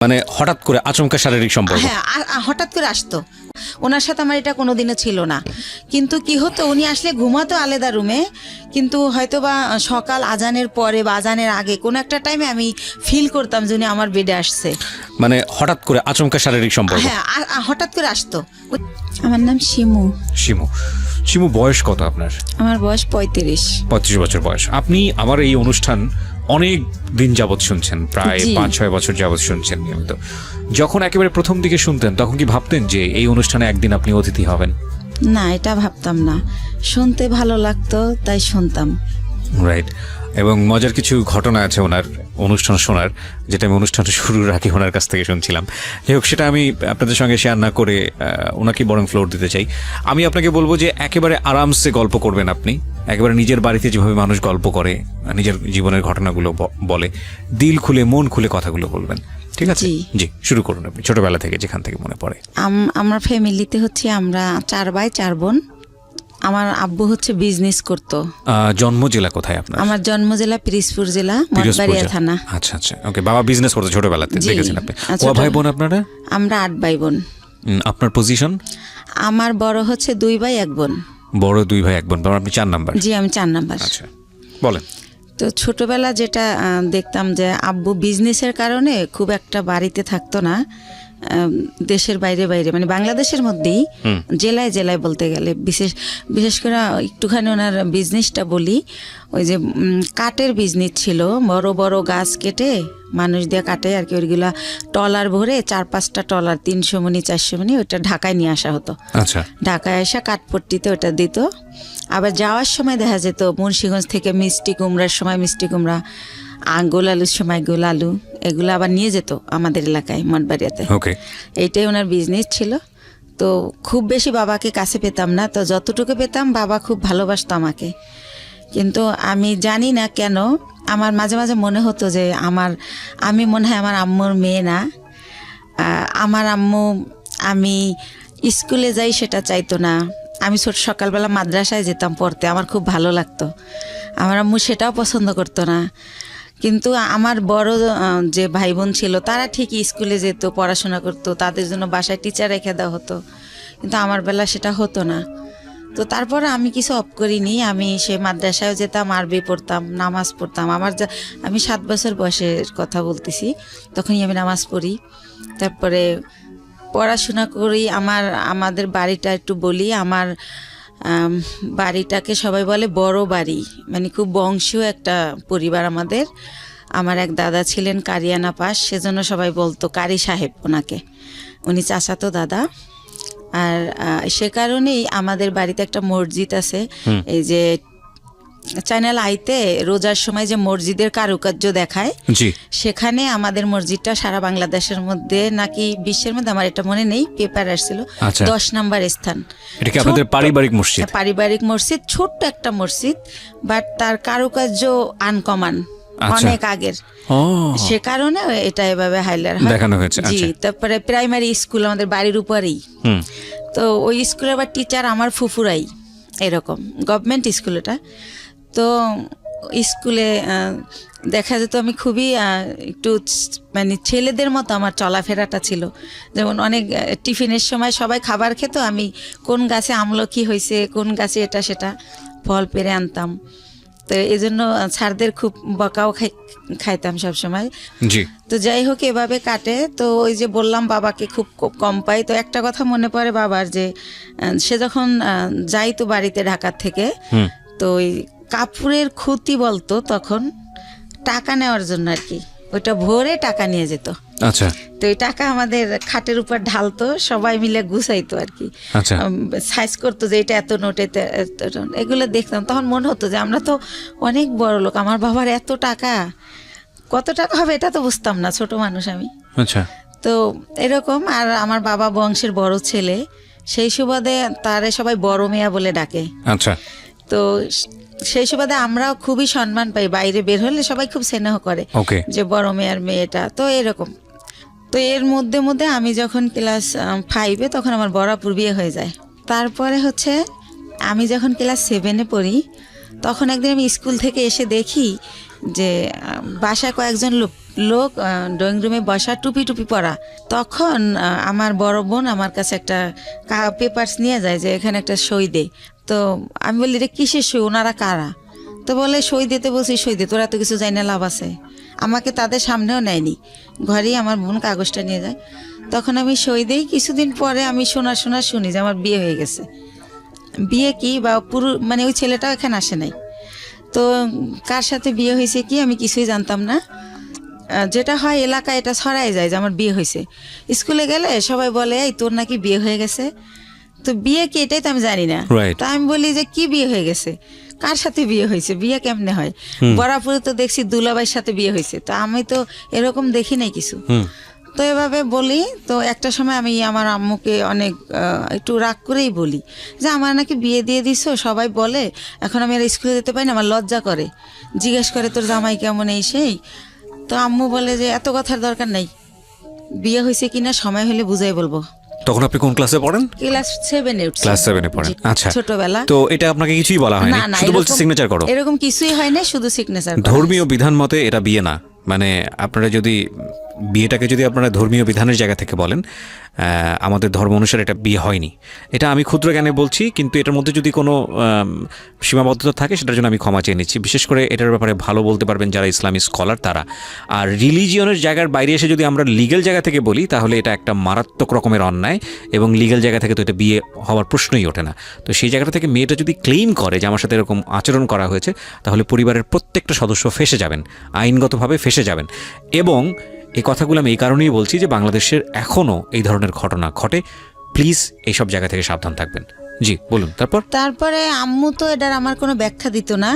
মানে হঠাৎ করে আচমকা শারীরিক সম্পর্ক? হ্যাঁ, হঠাৎ করে আসতো। ওনার সাথে আমার এটা কোনোদিনও ছিল না, কিন্তু কি হতো, উনি আসলে ঘুমাতো আলাদা রুমে, কিন্তু হয়তো বা সকাল আজানের পরে বা আজানের আগে কোনো একটা টাইমে আমি ফিল করতাম যে উনি আমার বেডে আসছে। মানে হঠাৎ করে আচমকা শারীরিক সম্পর্ক? হ্যাঁ, হঠাৎ করে আসতো। আমার নাম শিমু। শিমু, শিমু বয়স কত আপনার? আমার বয়স 35। 35 বছর বয়স। আপনি আমার এই অনুষ্ঠান অনেক দিন যাবৎ শুনছেন, প্রায় 5-6 বছর যাবৎ শুনছেন নিয়মিত। যখন একেবারে প্রথম দিকে শুনতেন তখন কি ভাবতেন যে এই অনুষ্ঠানে একদিন আপনি অতিথি হবেন? না, এটা ভাবতাম না, শুনতে ভালো লাগতো তাই শুনতাম। রাইট। এবং মজার কিছু ঘটনা আছে ওনার অনুষ্ঠান শোনার, যেটা আমি অনুষ্ঠানটা শুরুর আগে ওনার কাছ থেকে শুনছিলাম। যাই হোক, সেটা আমি আপনাদের সঙ্গে শেয়ার না করে ওনাকে বরং ফ্লোর দিতে চাই। আমি আপনাকে বলবো যে একেবারে আরামসে গল্প করবেন আপনি, একেবারে নিজের বাড়িতে যেভাবে মানুষ গল্প করে, নিজের জীবনের ঘটনাগুলো বলে, দিল খুলে মন খুলে কথাগুলো বলবেন, ঠিক আছে? জি, শুরু করুন আপনি ছোটবেলা থেকে যেখান থেকে মনে পড়ে। আমার ফ্যামিলিতে হচ্ছে আমরা 4 ভাই 4 বোন। আমার আব্বু হচ্ছে বিজনেস করতো। জন্ম জেলা কোথায় আপনার? আমার জন্ম জেলা পিরোজপুর জেলা, মঠবাড়িয়া থানা। আচ্ছা আচ্ছা, ওকে। বাবা বিজনেস করতো ছোটবেলাতে, দেখেছেন আপনি? কয় ভাই বোন আপনারা? আমরা 8 ভাই বোন। আপনার পজিশন? আমার বড় হচ্ছে 2 ভাই 1 বোন। বড় 2 ভাই 1 বোন, আপনি 4 নাম্বার? জি, আমি 4 নাম্বার। আচ্ছা, বলেন। তো ছোটবেলা যেটা দেখতাম যে আব্বু বিজনেসের কারণে খুব একটা বাড়িতে থাকতো না, দেশের বাইরে বাইরে, মানে বাংলাদেশের মধ্যেই জেলায় জেলায় বলতে গেলে, বিশেষ করে একটুখানি ওনার বিজনেসটা বলি। ওই যে কাঠের বিজনেস ছিল, বড় বড় গাছ কেটে মানুষ দিয়ে কাটে আর কি, ওইগুলা টলার ভরে 4-5টা টলার 300 মণি 400 মণি ওইটা ঢাকায় নিয়ে আসা হতো। আচ্ছা, ঢাকায় আসা কাঠপট্টিতে ওটা দিত। আবার যাওয়ার সময় দেখা যেত মুন্সিগঞ্জ থেকে মিষ্টি কুমড়ার সময় মিষ্টি কুমড়া, গোল আলুর সময় গোল আলু, এগুলো আবার নিয়ে যেত আমাদের এলাকায় মঠবাড়িয়াতে। এইটাই ওনার বিজনেস ছিল। তো খুব বেশি বাবাকে কাছে পেতাম না, তো যতটুকু পেতাম বাবা খুব ভালোবাসতো আমাকে। কিন্তু আমি জানি না কেন আমার মাঝে মাঝে মনে হতো যে আমি মনে হয় আমার আম্মুর মেয়ে না। আমার আম্মু আমি স্কুলে যাই সেটা চাইতো না। আমি সকালবেলা মাদ্রাসায় যেতাম পড়তে, আমার খুব ভালো লাগতো। আমার আম্মু সেটাও পছন্দ করতো না। কিন্তু আমার বড় যে ভাই বোন ছিল তারা ঠিকই স্কুলে যেত, পড়াশোনা করতো, তাদের জন্য বাসায় টিচার রেখে দেওয়া হতো, কিন্তু আমার বেলা সেটা হতো না। তো তারপরে আমি কিছু অফ করিনি, আমি সে মাদ্রাসায় যেতাম, আরবি পড়তাম, নামাজ পড়তাম। আমি 7 বছর বয়সের কথা বলতেছি, তখনই আমি নামাজ পড়ি। তারপরে পড়াশোনা করি। আমাদের বাড়িটা একটু বলি, আমার বাড়িটাকে সবাই বলে বড় বাড়ি, মানে খুব বংশীয় একটা পরিবার আমাদের। আমার এক দাদা ছিলেন কারিয়ানা পাস, সেজন্য সবাই বলতো কারি সাহেব ওনাকে, উনি চাচাতো দাদা। আর সে কারণেই আমাদের বাড়িতে একটা মসজিদ আছে। এই যে চ্যানেল আইতে রোজার সময় যে মসজিদের কারুকার্য দেখায়, সেখানে আমাদের মসজিদটা সারা বাংলাদেশের মধ্যে নাকি বিশ্বের মধ্যে, আমার এটা মনে নেই, পেপার আসছিল 10 নম্বর স্থান। এটা কি আপনাদের পারিবারিক মসজিদ? পারিবারিক মসজিদ, ছোট্ট একটা মসজিদ, বাট তার কারুকার্য আনকমন, অনেক আগের। সে কারণে এটা এভাবে হাইলার দেখানো হয়েছে। জি, তারপরে প্রাইমারি স্কুল আমাদের বাড়ির উপরেই। তো ওই স্কুলের আবার টিচার আমার ফুফুরাই, এরকম গভর্নমেন্ট স্কুল এটা। তো স্কুলে দেখা যেত আমি খুবই একটু মানে ছেলেদের মতো আমার চলাফেরাটা ছিল। যেমন অনেক টিফিনের সময় সবাই খাবার খেত, আমি কোন গাছে আমলকি হয়েছে, কোন গাছে এটা সেটা ফল পেরে আনতাম। তো এই জন্য স্যারদের খুব বকাও খাইতাম সবসময়। তো যাই হোক, এভাবে কাটে। তো ওই যে বললাম বাবাকে খুব কম পাই। তো একটা কথা মনে পড়ে বাবার, যে সে যখন যাইতো বাড়িতে ঢাকার থেকে, তো ওই কাপড়ের খুঁতি বলতো তখন, টাকা নেওয়ার জন্য আর কি, ওইটা ভরে টাকা নিয়ে যেত। আচ্ছা, তো এই টাকা আমাদের খাটের উপর ঢালতো, সবাই মিলে গুছাইতো আর কি, সাইজ করতো যে এটা এত নোট, এগুলো দেখতাম। তখন মনে হতো যে আমরা তো অনেক বড় লোক, আমার বাবার এত টাকা, কত টাকা হবে এটা তো বুঝতাম না, ছোট মানুষ আমি। আচ্ছা, তো এরকম। আর আমার বাবা বংশের বড় ছেলে, সেই সুবাদে তারে সবাই বড় মেয়া বলে ডাকে। আচ্ছা, তো সেই সুবাদে আমরাও খুবই সম্মান পাই, বাইরে বের হলে সবাই খুব স্নেহ করে যে বড় মেয়ের মেয়েটা। তো এরকম। তো এর মধ্যে মধ্যে আমি যখন ক্লাস 5-এ, তখন আমার বরাপুর বিয়ে হয়ে যায়। তারপরে হচ্ছে আমি যখন ক্লাস 7-এ পড়ি, তখন একদিন আমি স্কুল থেকে এসে দেখি যে বাসায় কয়েকজন লোক লোক ড্রয়িং রুমে বসা, টুপি টুপি পরা। তখন আমার বড় বোন আমার কাছে একটা পেপারস নিয়ে যায় যে এখানে একটা সই দে। তো আমি বলি রে কিসের সই, ওনারা কারা? তো বলে সই দিতে বলছি, সই দে, তোরা তো কিছু জানি না, লাভ আছে। আমাকে তাদের সামনেও নেয়নি, ঘরেই আমার বোন কাগজটা নিয়ে যায়। তখন আমি সই দিই। কিছুদিন পরে আমি শুনি যে আমার বিয়ে হয়ে গেছে। বিয়ে কি বা পুরো মানে ওই ছেলেটাও এখানে আসে নাই। তো কার সাথে বিয়ে হয়েছে কি আমি কিছুই জানতাম না। যেটা হয় এলাকায় এটা ছড়াই যায় যে আমার বিয়ে হয়েছে। স্কুলে গেলে সবাই বলে এই তোর নাকি বিয়ে হয়ে গেছে। তো বিয়ে কি এটাই তো আমি জানি না। তো আমি বলি যে কি বিয়ে হয়ে গেছে, কার সাথে বিয়ে হয়েছে, বিয়ে কেমনে হয়? বরাপুরে তো দেখছি দুলাভাইয়ের সাথে বিয়ে হয়েছে, তো আমি তো এরকম দেখি নাই কিছু। তো এভাবে বলি। তো একটা সময় আমি আমার আম্মুকে অনেক একটু রাগ করেই বলি যে আমার নাকি বিয়ে দিয়ে দিছো, সবাই বলে এখন আমি আর স্কুলে যেতে পারি না, আমার লজ্জা করে, জিজ্ঞেস করে তোর জামাই কেমন এই সেই। তো আম্মু বলে যে এত কথার দরকার নাই, বিয়ে হয়েছে কিনা সময় হলে বুঝাই বলবো। তখন আপনি কোন ক্লাসে পড়েন? ক্লাস 7 এ উঠছি। ক্লাস 7 এ পড়েন। আচ্ছা, ছোটবেলা। তো এটা আপনাকে কিছুই বলা হয়নি, শুধু বলছে সিগনেচার করো? এরকম কিছুই হয় না, শুধু সিগনেচার। ধর্মীয় বিধান মতে এটা বিয়ে না। মানে আপনারা যদি বিয়েটাকে যদি আপনারা ধর্মীয় বিধানের জায়গা থেকে বলেন, আমাদের ধর্ম অনুসারে এটা বিয়ে হয়নি। এটা আমি ক্ষুদ্র জ্ঞানে বলছি, কিন্তু এটার মধ্যে যদি কোনো সীমাবদ্ধতা থাকে সেটার জন্য আমি ক্ষমা চেয়ে নিচ্ছি। বিশেষ করে এটার ব্যাপারে ভালো বলতে পারবেন যারা ইসলামিক স্কলার তারা। আর রিলিজিয়নের জায়গার বাইরে এসে যদি আমরা লিগ্যাল জায়গা থেকে বলি তাহলে এটা একটা মারাত্মক রকমের অন্যায়, এবং লিগ্যাল জায়গা থেকে তো এটা বিয়ে হওয়ার প্রশ্নই ওঠে না। তো সেই জায়গাটা থেকে মেয়েটা যদি ক্লেইম করে যে আমার সাথে এরকম আচরণ করা হয়েছে, তাহলে পরিবারের প্রত্যেকটা সদস্য ফেঁসে যাবেন, আইনগতভাবে ফেঁসে যাবেন। এবং এই কথাগুলো আমি এই কারণেই বলছি যে বাংলাদেশের এখনও এই ধরনের ঘটনা ঘটে। প্লিজ এইসব জায়গা থেকে সাবধান থাকবেন। জি বলুন। তারপরে আম্মু তো এটার আমার কোনো ব্যাখ্যা দিত না।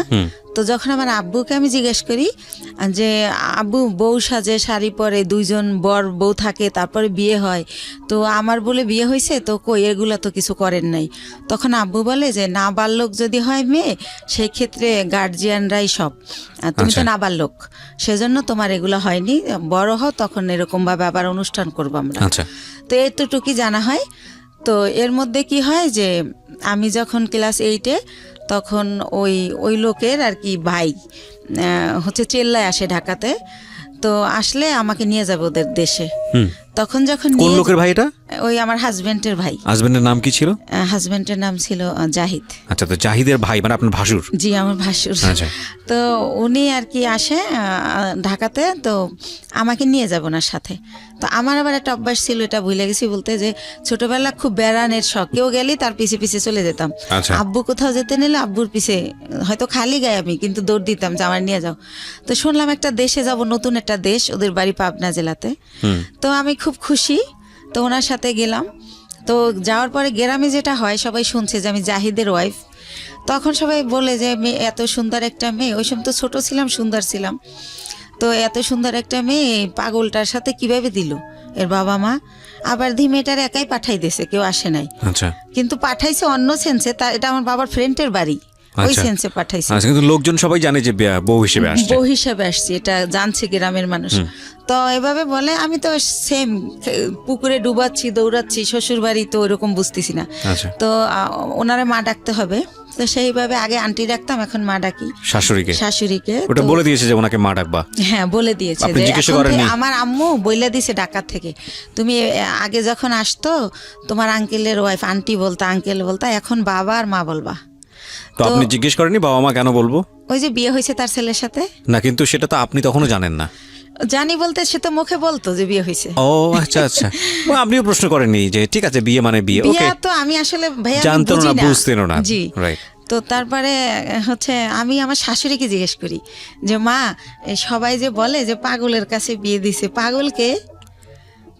তো যখন আমার আব্বুকে আমি জিজ্ঞেস করি যে আব্বু বউ সাজে, শাড়ি পরে, 2জন বর বউ থাকে, তারপরে বিয়ে হয়, তো আমার বলে বিয়ে হয়েছে, তো কই এগুলো তো কিছু করেন নাই। তখন আব্বু বলে যে নাবালক যদি হয় মেয়ে, সেই ক্ষেত্রে গার্জিয়ানরাই সব, তুমি তো নাবালক, সেজন্য তোমার এগুলো হয়নি, বড় হও তখন এরকমভাবে আবার অনুষ্ঠান করবো আমরা। তো এতটুকুই জানা হয়। তো এর মধ্যে কি হয় যে আমি যখন ক্লাস 8-এ, তখন ওই লোকের আর কি ভাই হচ্ছে চেল্লায় আসে ঢাকাতে। তো আসলে আমাকে নিয়ে যাবে ওদের দেশে। তখন যখন কোন লোকের ভাই এটা? ওই আমার হাজবেন্ডের ভাই। হাজবেন্ডের নাম কি ছিল? হাজবেন্ডের নাম ছিল জাহিদ। আচ্ছা, তো জাহিদের ভাই মানে আপনার ভাসুর? জি, আমার ভাসুর। আচ্ছা। তো উনি আর কি আসে ঢাকাতে, তো আমাকে নিয়ে যাব ওনার সাথে। তো আমার আবার একটা অভ্যাস ছিল, এটা ভুলে গেছি বলতে, যে ছোটবেলা খুব বেড়ানের শখ, কেউ গেলে তার পিছে পিছে চলে যেতাম। আব্বু কোথাও যেতে নিলে আব্বুর পিছে, হয়তো খালি গায়ে আমি, কিন্তু দৌড় দিতাম যে আমার নিয়ে যাও। তো শুনলাম একটা দেশে যাব, নতুন একটা দেশ, ওদের বাড়ি পাবনা জেলাতে। তো আমি খুব খুশি, তো ওনার সাথে গেলাম। তো যাওয়ার পরে গ্রামে যেটা হয়, সবাই শুনছে যে আমি জাহিদের ওয়াইফ। তখন সবাই বলে যে মেয়ে, এত সুন্দর একটা মেয়ে, ওই সময় তো ছোট ছিলাম, সুন্দর ছিলাম, তো এত সুন্দর একটা মেয়ে পাগলটার সাথে কিভাবে দিল এর বাবা মা। আবার মেয়েটার একাই পাঠাই দিয়েছে, কেউ আসে নাই। কিন্তু পাঠাইছে অন্য সেন্সে, এটা আমার বাবার ফ্রেন্ডের বাড়ি, ওই সেন্সে পাঠাইছে। কিন্তু লোকজন সবাই জানে যে বউ হিসেবে আসছে, এটা জানছে গ্রামের মানুষ। তো এভাবে বলে, আমি তো সেম পুকুরে ডুবাচ্ছি, দৌড়াচ্ছি, শ্বশুর বাড়ি, তো ওইরকম বুঝতেছি না। তো ওনারে মা ডাকতে হবে, তো সেইভাবে আগে আন্টি ডাকতাম, এখন মা ডাকি শাশুড়িকে। ওটা বলে দিয়েছে যে ওনাকে মা ডাকবা? হ্যাঁ, বলে দিয়েছে। আমার আম্মু বলে দিয়েছে ঢাকা থেকে, তুমি আগে যখন আসতো তোমার আঙ্কেলের ওয়াইফ আন্টি বলতা, আঙ্কেল বলতা, এখন বাবা আর মা বলবা। তো আপনি জিজ্ঞেস করেননি বাবা মা কেন বলবো? ওই যে বিয়ে হয়েছে তার ছেলের সাথে। না, কিন্তু সেটা তো আপনি তখনও জানেন না। জানি বলতে সে তো মুখে বলতো যে বিয়ে হয়েছে। ও আচ্ছা আচ্ছা। আপনিও প্রশ্ন করেননি যে ঠিক আছে বিয়ে মানে বিয়ে? ওকে, তো আমি আসলে ভাইয়া জানতেন না, বুঝতেন না। জি, রাইট। তো তারপরে হচ্ছে আমি আমার শাশুড়িকে জিজ্ঞেস করি যে মা, সবাই যে বলে যে পাগলের কাছে বিয়ে দিছে, পাগলকে?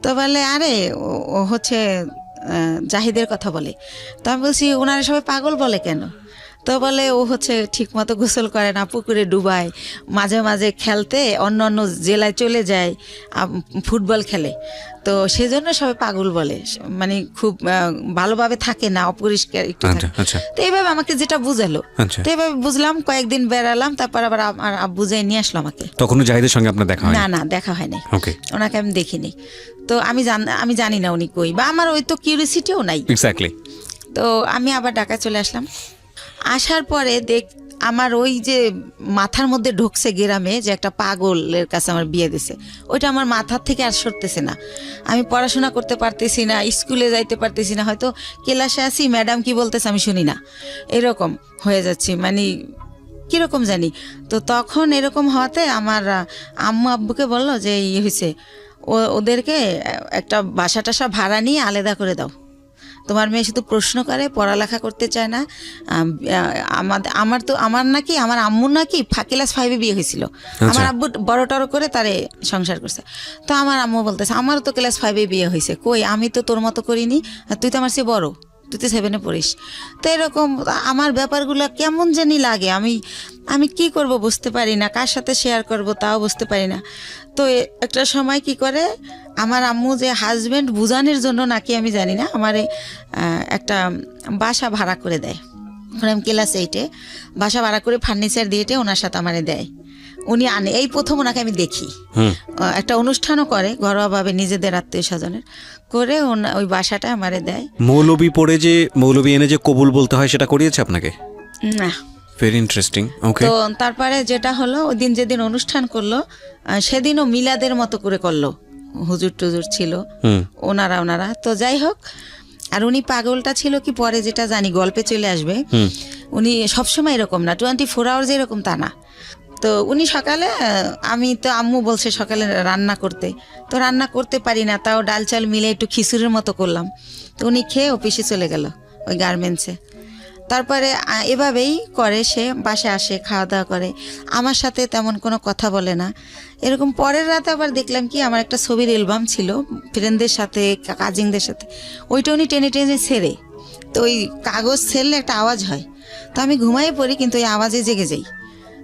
তো বলে আরে ও হচ্ছে জাহিদের কথা বলে। তো আমি বলছি ওনারা সবাই পাগল বলে কেন? তো বলে ও হচ্ছে ঠিক মতো গোসল করে না, পুকুরে ডুবায়, মাঝে মাঝে খেলতে অন্য অন্য জেলায় চলে যায়, ফুটবল খেলে, তো সেজন্য সবাই পাগল বলে, মানে খুব ভালোভাবে থাকে না, অপরিষ্কার একটু থাকে। তো এইভাবে আমাকে যেটা বুঝালো, তো এইভাবে বুঝলাম, কয়েকদিন বেড়ালাম, তারপর আবার আমার আব্বু যাই নিয়ে আসলো আমাকে। তখনও জাহিদের সঙ্গে আপনার দেখা হয়নি? না, দেখা হয়নি, ওনাকে আমি দেখিনি। তো আমি জানি না উনি কই, বা আমার ওই তো কিউরিওসিটিও নাই। এক্স্যাক্টলি। তো আমি আবার ঢাকা চলে আসলাম। আসার পরে আমার ওই যে মাথার মধ্যে ঢুকছে গ্রামে যে একটা পাগলের কাছে আমার বিয়ে দিছে, ওইটা আমার মাথার থেকে আর সরতেছে না। আমি পড়াশোনা করতে পারতেছি না, স্কুলে যাইতে পারতেছি না, হয়তো ক্লাসে আসি ম্যাডাম কি বলতেছে আমি শুনি না, এরকম হয়ে যাচ্ছি, মানে কীরকম জানি। তো তখন এরকম হওয়াতে আমার আম্মু আব্বুকে বললো যে হয়েছে, ওদেরকে একটা বাসা টাসা ভাড়া নিয়ে আলাদা করে দাও, তোমার মেয়ে শুধু প্রশ্ন করে, পড়ালেখা করতে চায় না। আমার নাকি আমার আম্মুর নাকি ক্লাস 5-এ বিয়ে হয়েছিল, আমার আব্বু বড় টড় করে তারে সংসার করছে। তো আমার আম্মু বলতেছে আমারও তো ক্লাস 5-এ বিয়ে হয়েছে, কই আমি তো তোর মতো করিনি, তুই তো আমার চেয়ে বড়, তুই তো 7-এ পড়িস। তো এরকম আমার ব্যাপারগুলো কেমন জানি লাগে, আমি কি করব বুঝতে পারি না, কার সাথে শেয়ার করব তাও বুঝতে পারি না। তো একটা সময় কি করে আমার আম্মু যে হাজব্যান্ড বুঝানোর জন্য নাকি আমি জানি না, আমার একটা বাসা ভাড়া করে দেয়। আমি ক্লাস 8-এ বাসা ভাড়া করে ফার্নিচার দিয়ে ওনার সাথে আমারে দেয়, উনি আনে। এই প্রথম ওনাকে আমি দেখি, একটা অনুষ্ঠানও করে ঘরোয়াভাবে নিজেদের আত্মীয় স্বজনের করে, ওই বাসাটা আমারে দেয়। মৌলবি পড়ে যে মৌলবি এনে যে কবুল বলতে হয় সেটা করিয়েছে আপনাকে? না। Very interesting. ওকে। তো তারপরে যেটা হলো, ওই দিন যেদিন অনুষ্ঠান করলো সেদিনও মিলাদের মতো করে করলো, হুজুর টুজুর ছিল ওনারা। তো যাই হোক, আর উনি পাগলটা ছিল কি পরে যেটা জানি গল্পে চলে আসবে, উনি সবসময় এরকম না, 24 আওয়ার্স এরকম তা না। তো উনি সকালে, আমি তো আম্মু বলছে সকালে রান্না করতে, তো রান্না করতে পারি না, তাও ডাল চাল মিলে একটু খিচুড়ির মতো করলাম। তো উনি খেয়ে অফিসে চলে গেল ওই গার্মেন্টসে। তারপরে এভাবেই করে, সে বাসে আসে, খাওয়া দাওয়া করে, আমার সাথে তেমন কোনো কথা বলে না। এরকম পরের রাতে আবার দেখলাম কি, আমার একটা ছবির অ্যালবাম ছিল ফ্রেন্ডদের সাথে, কাজিনদের সাথে, ওইটা উনি টেনে টেনে ছেড়ে, তো ওই কাগজ ছেড়লে একটা আওয়াজ হয়, তো আমি ঘুমাই পড়ি, কিন্তু ওই আওয়াজে জেগে যাই।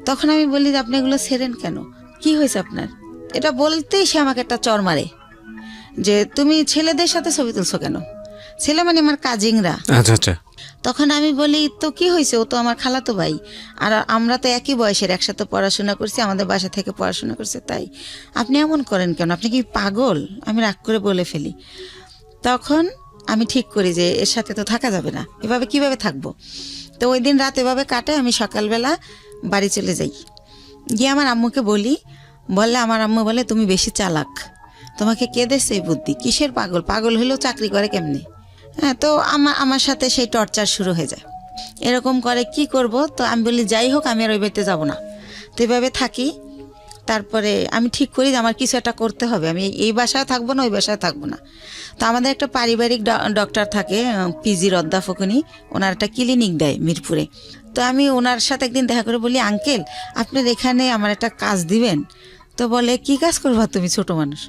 তখন আমি বলি যে আপনি এগুলো ছেড়েন কেন, কি হয়েছে আপনার? এটা বলতেই সে আমাকে একটা চর মারে যে তুমি ছেলেদের সাথে ছবি তুলছো কেন, ছেলে মানে আমার কাজিনরা। আচ্ছা আচ্ছা। তখন আমি বলি তো কি হয়েছে, ও তো আমার খালাতো ভাই, আর আমরা তো একই বয়সের, একসাথে পড়াশোনা করছি, আমাদের বাসা থেকে পড়াশোনা করছে, তাই আপনি এমন করেন কেন, আপনি কি পাগল? আমি রাগ করে বলে ফেলি। তখন আমি ঠিক করি যে এর সাথে তো থাকা যাবে না, এভাবে কিভাবে থাকবো। তো ওই দিন রাত এভাবে কাটে, আমি সকালবেলা বাড়ি চলে যাই, গিয়ে আমার আম্মুকে বললে আমার আম্মু বলে তুমি বেশি চালাক, তোমাকে কে দেছে এই বুদ্ধি, কিসের পাগল, পাগল হলেও চাকরি করে কেমনে? হ্যাঁ, তো আমার সাথে সেই টর্চার শুরু হয়ে যায়, এরকম করে কি করব। তো আমি বলি যাই হোক, আমি আর ওই বাড়িতে যাবো না, তো এইভাবে থাকি। তারপরে আমি ঠিক করি যে আমার কিছু একটা করতে হবে, আমি এই বাসায় থাকবো না, ওই বাসায় থাকবো না। তো আমাদের একটা পারিবারিক ডক্টর থাকে, পিজির অধ্যাপক, উনি ওনার একটা ক্লিনিক দেয় মিরপুরে। তো আমি ওনার সাথে একদিন দেখা করে বলি আঙ্কেল আপনার এখানে আমার একটা কাজ দিবেন? তো বলে কি কাজ করবা তুমি, ছোট মানুষ?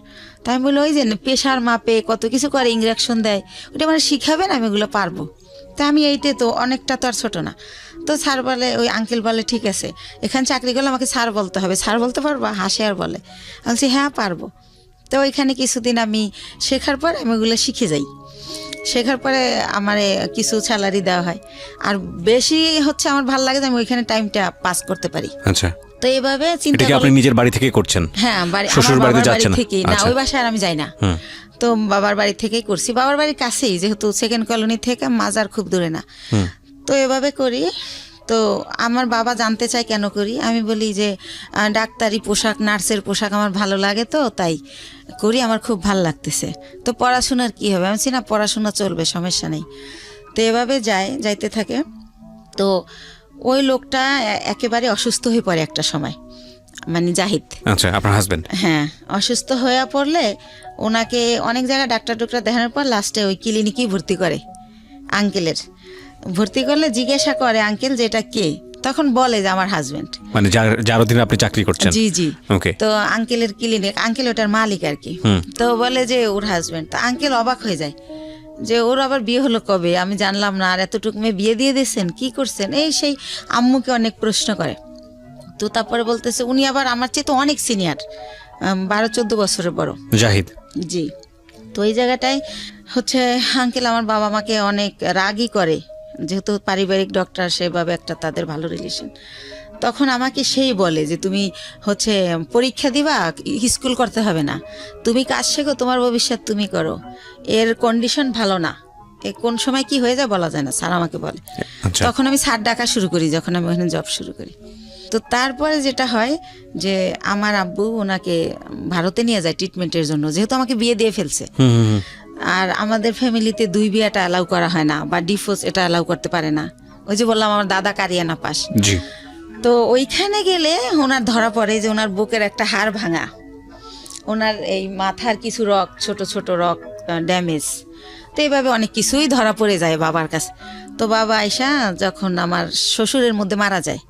তো আমি বলি ওই যে প্রেশার মাপে কত কিছু করে, ইঞ্জেকশন দেয়, ওটা মানে শিখাবেন, আমি এগুলো পারবো। তা আমি এইতে তো অনেকটা তো আর ছোটো না। তো স্যার বলে, ওই আঙ্কেল বলে ঠিক আছে, এখানে চাকরি করলে আমাকে স্যার বলতে হবে, স্যার বলতে পারবা? হাসে আর বলে। আমি বলছি হ্যাঁ পারবো। তো ওইখানে কিছুদিন আমি শেখার পর আমি ওগুলো শিখে যাই, শেখার পরে আমার কিছু স্যালারি দেওয়া হয়, আর বেশি হচ্ছে আমার ভালো লাগে যে আমি ওইখানে টাইমটা পাস করতে পারি। আচ্ছা। তো এইভাবে চিন্তা করি। আপনি নিজের বাড়ি থেকে করছেন? হ্যাঁ, শ্বশুর বাড়িতে যাচ্ছেন না, ওই বাসায় আমি যাই না, তো বাবার বাড়ি থেকেই করছি, বাবার বাড়ির কাছেই, যেহেতু সেকেন্ড কলোনি থেকে মাজার খুব দূরে না। তো এভাবে করি। তো আমার বাবা জানতে চায় কেন করি, আমি বলি যে ডাক্তারি পোশাক, নার্সের পোশাক আমার ভালো লাগে, তো তাই করি, আমার খুব ভালো লাগতেছে। তো পড়াশোনার কি হবে, আমি বলছি না পড়াশোনা চলবে, সমস্যা নেই। তো এভাবে যাইতে থাকে। তো ওই লোকটা একেবারে অসুস্থ হয়ে পড়ে একটা সময়, মানে জাহিদ। আচ্ছা, আপনার হাজবেন্ড? হ্যাঁ, অসুস্থ হয়ে পড়লে ওনাকে অনেক জায়গায় ডাক্তার দেখানোর পর লাস্টে ওই ক্লিনিকেই ভর্তি করে আঙ্কেলের। ভর্তি করলে জিজ্ঞাসা করে আঙ্কেল যে এটা কে, তখন বলে যে আমার হাজবেন্ড, মানে যার অধীনে আপনি চাকরি করছেন। জি জি। ওকে। তো আঙ্কেলের ক্লিনিক, আঙ্কেল ওটার মালিক আর কি। তো বলে যে ওর হাজবেন্ড। তো আঙ্কেল অবাক হয়ে যায় যে ওর আবার বিয়ে হলো কবে, আমি জানলাম না, আর এতটুকু মেয়ে বিয়ে দিয়ে দিয়েছেন, কি করছেন, এই সেই আম্মুকে অনেক প্রশ্ন করে। তো তারপরে বলতেছে উনি আবার আমার চেয়ে তো অনেক সিনিয়র, 12-14 বছরের বড়, জাহিদ। জি। তো এই জায়গাটায় হচ্ছে আঙ্কেল আমার বাবা মাকে অনেক রাগই করে, যেহেতু পারিবারিক ডক্টর, সেভাবে একটা তাদের ভালো রিলেশন। তখন আমাকে সেই বলে যে তুমি হচ্ছে পরীক্ষা দিবা, স্কুল করতে হবে না, তুমি কাজ শেখো, তোমার ভবিষ্যৎ তুমি করো, এর কন্ডিশন ভালো না, কোন সময় কি হয়ে যায় বলা যায় না, স্যার আমাকে বলে। আচ্ছা। তখন আমি স্যার ডাকা শুরু করি যখন আমি ওখানে জব শুরু করি। তো তারপরে যেটা হয় যে আমার আব্বু ওনাকে ভারতে নিয়ে যায় ট্রিটমেন্টের জন্য, যেহেতু আমাকে বিয়ে দিয়ে ফেলছে। আর আমাদের ফ্যামিলিতে 2 বিয়েটা অ্যালাউ করা হয় না, বা ডিভোর্স এটা অ্যালাউ করতে পারে না। ওই যে বললাম আমার দাদা কারিয়ানা পাস। জি। তো ওইখানে গেলে ওনার ধরা পড়ে যে ওনার বুকের একটা হাড় ভাঙা, ওনার এই মাথার কিছু রক, ছোট ছোট রক ড্যামেজ। তো এইভাবে অনেক কিছুই ধরা পড়ে যায় বাবার কাছে। তো বাবা আয়সা যখন আমার শ্বশুরের মধ্যে মারা যায়,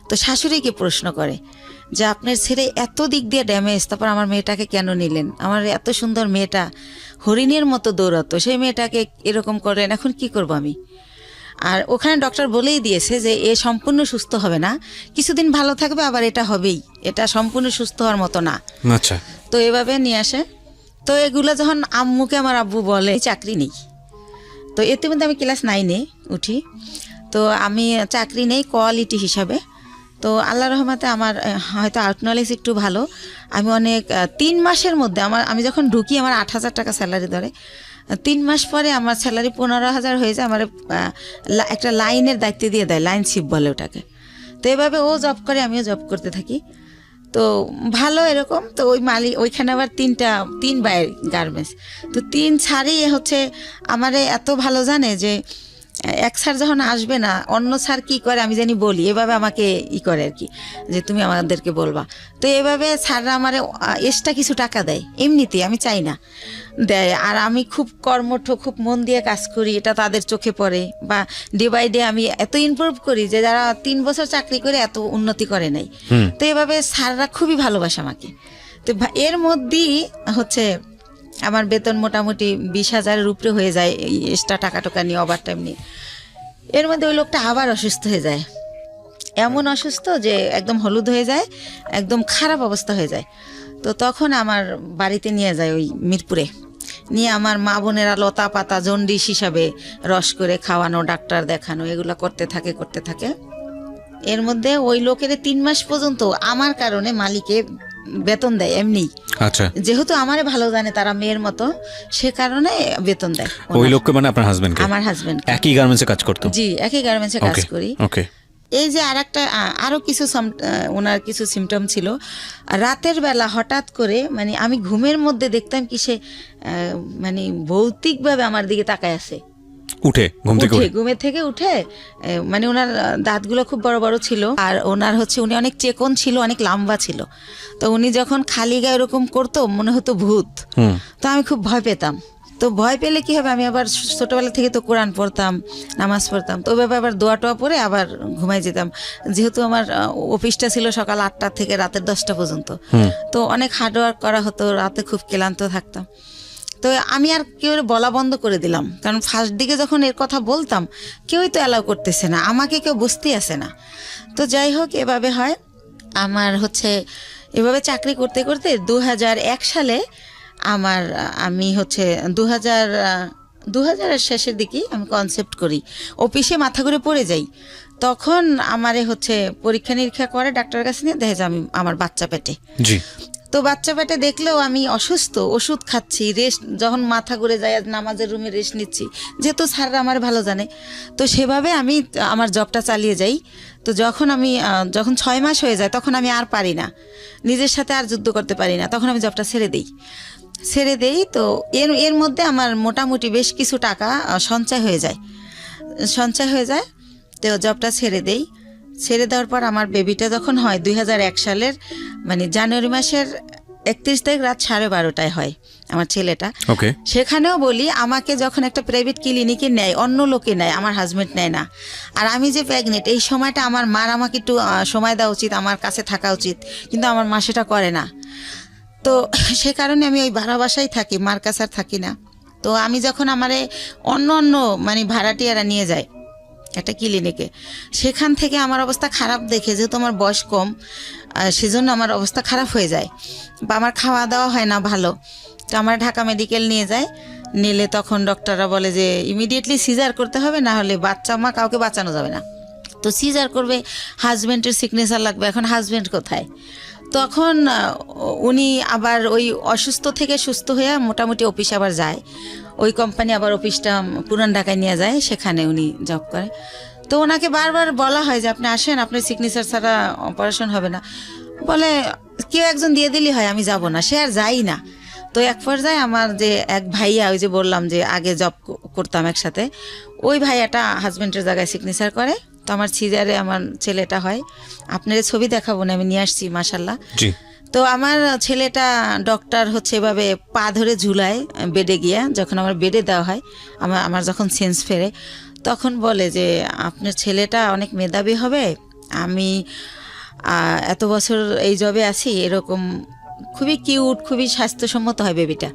তো শাশুড়িকে প্রশ্ন করে যে আপনার ছেলে এত দিক দিয়ে ড্যামেজ, তারপর আমার মেয়েটাকে কেন নিলেন? আমার এত সুন্দর মেয়েটা হরিণের মতো দৌড়াতো, সেই মেয়েটাকে এরকম করলেন, এখন কি করব আমি? আর ওখানে ডক্টর বলেই দিয়েছে যে এ সম্পূর্ণ সুস্থ হবে না, কিছুদিন ভালো থাকবে, আবার এটা হবেই, এটা সম্পূর্ণ সুস্থ হওয়ার মতো না। আচ্ছা। তো এভাবে নিয়ে আসে। তো এগুলো যখন আম্মুকে আমার আব্বু বলে চাকরি নেই, তো এতে মধ্যে আমি ক্লাস 9-এ উঠি। তো আমি চাকরি নেই কোয়ালিটি হিসাবে। তো আল্লাহ রহমতে আমার হয়তো আউট নলেজ একটু ভালো। আমি অনেক 3 মাসের মধ্যে আমি যখন ঢুকি আমার 8,000 টাকা স্যালারি ধরে। 3 মাস পরে আমার স্যালারি 15,000 হয়ে যায়। আমার একটা লাইনের দায়িত্ব দিয়ে দেয়, লাইন শিপ বলে ওটাকে। তো এভাবে ও জব করে, আমিও জব করতে থাকি। তো ভালো এরকম। তো ওই মালিক ওইখানে আবার 3 বাইরের গার্মেন্টস। তো 3 ছাড়ই হচ্ছে আমারে এত ভালো জানে যে এক স্যার যখন আসবে না, অন্য স্যার কি করে আমি জানি বলি, এভাবে আমাকে করে আর কি, যে তুমি আমাদেরকে বলবা। তো এভাবে স্যাররা আমারে এক্সট্রা কিছু টাকা দেয়, এমনিতে আমি চাই না দেয়। আর আমি খুব কর্মঠ, খুব মন দিয়ে কাজ করি, এটা তাদের চোখে পড়ে। বা ডে বাই ডে আমি এত ইমপ্রুভ করি যে যারা 3 বছর চাকরি করে এত উন্নতি করে নাই। তো এভাবে স্যাররা খুবই ভালোবাসে আমাকে। তো এর মধ্যেই হচ্ছে আমার বেতন মোটামুটি 20,000-এর উপরে হয়ে যায়, এই এক্সট্রা টাকা নিয়ে, ওভার টাইম নিয়ে। এর মধ্যে ওই লোকটা আবার অসুস্থ হয়ে যায়, এমন অসুস্থ যে একদম হলুদ হয়ে যায়, একদম খারাপ অবস্থা হয়ে যায়। তো তখন আমার বাড়িতে নিয়ে যায় ওই মিরপুরে, নিয়ে আমার মা বোনেরা লতা পাতা জন্ডিস হিসাবে রস করে খাওয়ানো, ডাক্তার দেখানো, এগুলো করতে থাকে। এর মধ্যে ওই লোকের 3 মাস পর্যন্ত আমার কারণে মালিকে বেতন দেয় এমনি। আচ্ছা। যেহেতু আমারে ভালো জানে তারা মেয়ের মতো, সে কারণে বেতন দেয়। ওই লোককে মানে আপনার হাজবেন্ডকে? আমার হাজবেন্ড একই গার্মেন্টসে কাজ করতো? জি, একই গার্মেন্টসে কাজ করি। ওকে। এই যে আরো কিছু ওনার কিছু সিমটম ছিল। রাতের বেলা হঠাৎ করে মানে আমি ঘুমের মধ্যে দেখতাম কি সে মানে ভৌতিকভাবে আমার দিকে তাকায় আছে। ঘুমের থেকে উঠে, মানে ওনার দাঁতগুলো খুব বড় বড় ছিল, আর ওনার হচ্ছে উনি অনেক চেকন ছিল, অনেক লম্বা ছিল। তো উনি যখন খালি গায়ে এরকম করতো মনে হতো ভূত। তো আমি খুব ভয় পেতাম। তো ভয় পেলে কি হবে, আমি আবার ছোটবেলা থেকে তো কোরআন পড়তাম, নামাজ পড়তাম। তো ওইভাবে আবার দোয়া টোয়া পরে আবার ঘুমাই যেতাম। যেহেতু আমার অফিসটা ছিল সকাল 8টা থেকে রাতের 10টা পর্যন্ত, তো অনেক হার্ডওয়ার্ক করা হতো, রাতে খুব ক্লান্ত থাকতাম। তো আমি আর কেউ বলা বন্ধ করে দিলাম, কারণ ফার্স্ট দিকে যখন এর কথা বলতাম কেউই তো অ্যালাউ করতেছে না, আমাকে কেউ বুঝতেই আসে না। তো যাই হোক, এভাবে হয় আমার হচ্ছে। এভাবে চাকরি করতে করতে 2001 সালে আমি হচ্ছে 2000-এর শেষের দিকে আমি কনসেপ্ট করি, অফিসে মাথা ঘুরে পড়ে যাই। তখন আমারে হচ্ছে পরীক্ষা নিরীক্ষা করে ডাক্তারের কাছে নিয়ে দেখে যে আমার বাচ্চা পেটে। জি। তো বাচ্চা পেটে দেখলেও আমি অসুস্থ, ওষুধ খাচ্ছি, রেস্ট, যখন মাথা ঘুরে যায় নামাজের রুমে রেস্ট নিচ্ছি, যেহেতু স্যাররা আমার ভালো জানে। তো সেভাবে আমি আমার জবটা চালিয়ে যাই। তো যখন 6 মাস হয়ে যায় তখন আমি আর পারি না, নিজের সাথে আর যুদ্ধ করতে পারি না, তখন আমি জবটা ছেড়ে দেই। তো এর মধ্যে আমার মোটামুটি বেশ কিছু টাকা সঞ্চয় হয়ে যায়। তো জবটা ছেড়ে দেওয়ার পর আমার বেবিটা যখন হয় 2001 সালের মানে জানুয়ারি মাসের 31 তারিখ রাত 12:30টায় হয় আমার ছেলেটা। সেখানেও বলি, আমাকে যখন একটা প্রাইভেট ক্লিনিকে নেয়, অন্য লোকে নেয়, আমার হাজবেন্ড নেয় না। আর আমি যে প্রেগনেন্ট, এই সময়টা আমার মার আমাকে একটু সময় দেওয়া উচিত, আমার কাছে থাকা উচিত, কিন্তু আমার মা সেটা করে না। তো সে কারণে আমি ওই ভাড়া বাসায় থাকি, মার কাছে আর থাকি না। তো আমি যখন আমারে অন্য মানে ভাড়াটিয়ারা নিয়ে যায় একটা ক্লিনিকে, সেখান থেকে আমার অবস্থা খারাপ দেখে, যেহেতু আমার বয়স কম, সেজন্য আমার অবস্থা খারাপ হয়ে যায়, বা আমার খাওয়া দাওয়া হয় না ভালো। তো আমার ঢাকা মেডিকেল নিলে তখন ডক্টররা বলে যে ইমিডিয়েটলি সিজার করতে হবে, না হলে বাচ্চা মা কাউকে বাঁচানো যাবে না। তো সিজার করবে, হাজব্যান্ডের সিগনেচার লাগবে। এখন হাজব্যান্ড কোথায়? তখন উনি আবার ওই অসুস্থ থেকে সুস্থ হয়ে মোটামুটি অফিস আবার যায়, ওই কোম্পানি আবার অফিসটা পুরান ঢাকায় নিয়ে যায়, সেখানে উনি জব করে। তো ওনাকে বারবার বলা হয় যে আপনি আসেন, আপনার সিগনেচার ছাড়া অপারেশন হবে না। বলে কেউ একজন দিয়ে দিলেই হয়, আমি যাব না, সে আর যাই না। তো এক পর্যায়ে আমার যে এক ভাইয়া, ওই যে বললাম যে আগে জব করতাম একসাথে, ওই ভাইয়াটা হাজবেন্ডের জায়গায় সিগনেচার করে। তো আমার সিজারে আমার ছেলেটা হয়, আপনার ছবি দেখাবো না, আমি নিয়ে আসছি মাশাল্লাহ। তো আমার ছেলেটা ডক্টর হচ্ছে এভাবে পা ধরে ঝুলায় বেডে গিয়া, যখন আমার বেডে দেওয়া হয়, আমার যখন সেন্স ফেরে, তখন বলে যে আপনার ছেলেটা অনেক মেধাবী হবে, আমি এত বছর এই জবে আছি, এরকম খুবই কিউট, খুবই স্বাস্থ্যসম্মত হয় বেবিটা,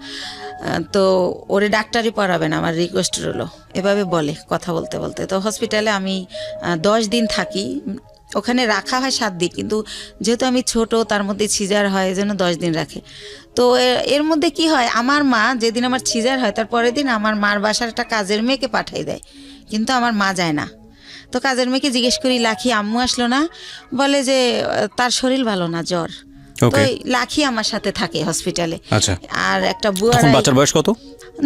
তো ওরে ডাক্তারি পড়াবেন, আমার রিকোয়েস্ট রইলো, এভাবে বলে কথা বলতে বলতে। তো হসপিটালে আমি 10 দিন থাকি, ওখানে রাখা হয় 7 দিন, কিন্তু যেহেতু আমি ছোট, তার মধ্যে সিজার হয়, এই জন্য 10 দিন রাখে। তো এর মধ্যে কি হয়, আমার মা যেদিন আমার সিজার হয় তার পরের দিন আমার মার বাসার একটা কাজের মেয়েকে পাঠিয়ে দেয়, কিন্তু আমার মা যায় না। তো কাজের মেয়েকে জিজ্ঞেস করি, লাখি আম্মু আসলো না? বলে যে তার শরীর ভালো না, জ্বর। তো লাখি আমার সাথে থাকে হসপিটালে। আর একটা বুয়া, বাচ্চার বয়স কত?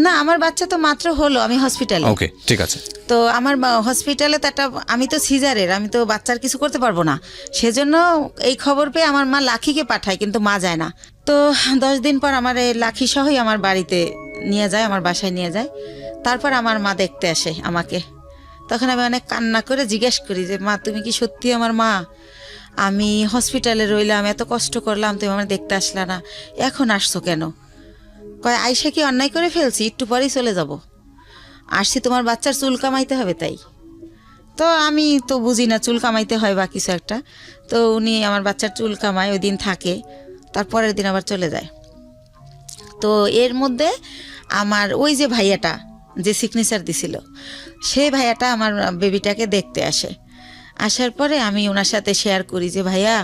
না, আমার বাচ্চা তো মাত্র হলো, আমি হসপিটালে। ওকে, ঠিক আছে। তো আমার হসপিটালে তো একটা, আমি তো সিজারের, আমি তো বাচ্চার কিছু করতে পারবো না, সেজন্য এই খবর পেয়ে আমার মা লাখিকে পাঠায়, কিন্তু মা যায় না। তো 10 দিন পর আমার এই লাখি সহই আমার বাড়িতে নিয়ে যায়, আমার বাসায় নিয়ে যায়। তারপর আমার মা দেখতে আসে আমাকে। তখন আমি অনেক কান্না করে জিজ্ঞেস করি যে মা, তুমি কি সত্যি আমার মা? আমি হসপিটালে রইলাম, এত কষ্ট করলাম, তুমি আমার দেখতে আসলা না, এখন আসছো কেন? কয় আয়সা কি অন্যায় করে ফেলছি, একটু পরেই চলে যাব, আসছি তোমার বাচ্চার চুল কামাইতে হবে তাই। তো আমি তো বুঝি না চুল কামাইতে হয় বা কিছু একটা। তো উনি আমার বাচ্চার চুল কামায়, ওই দিন থাকে, তারপরের দিন আবার চলে যায়। তো এর মধ্যে আমার ওই যে ভাইয়াটা যে সিগনেচার দিছিল, সেই ভাইয়াটা আমার বেবিটাকে দেখতে আসে। আসার পরে আমি ওনার সাথে শেয়ার করি যে ভাইয়া,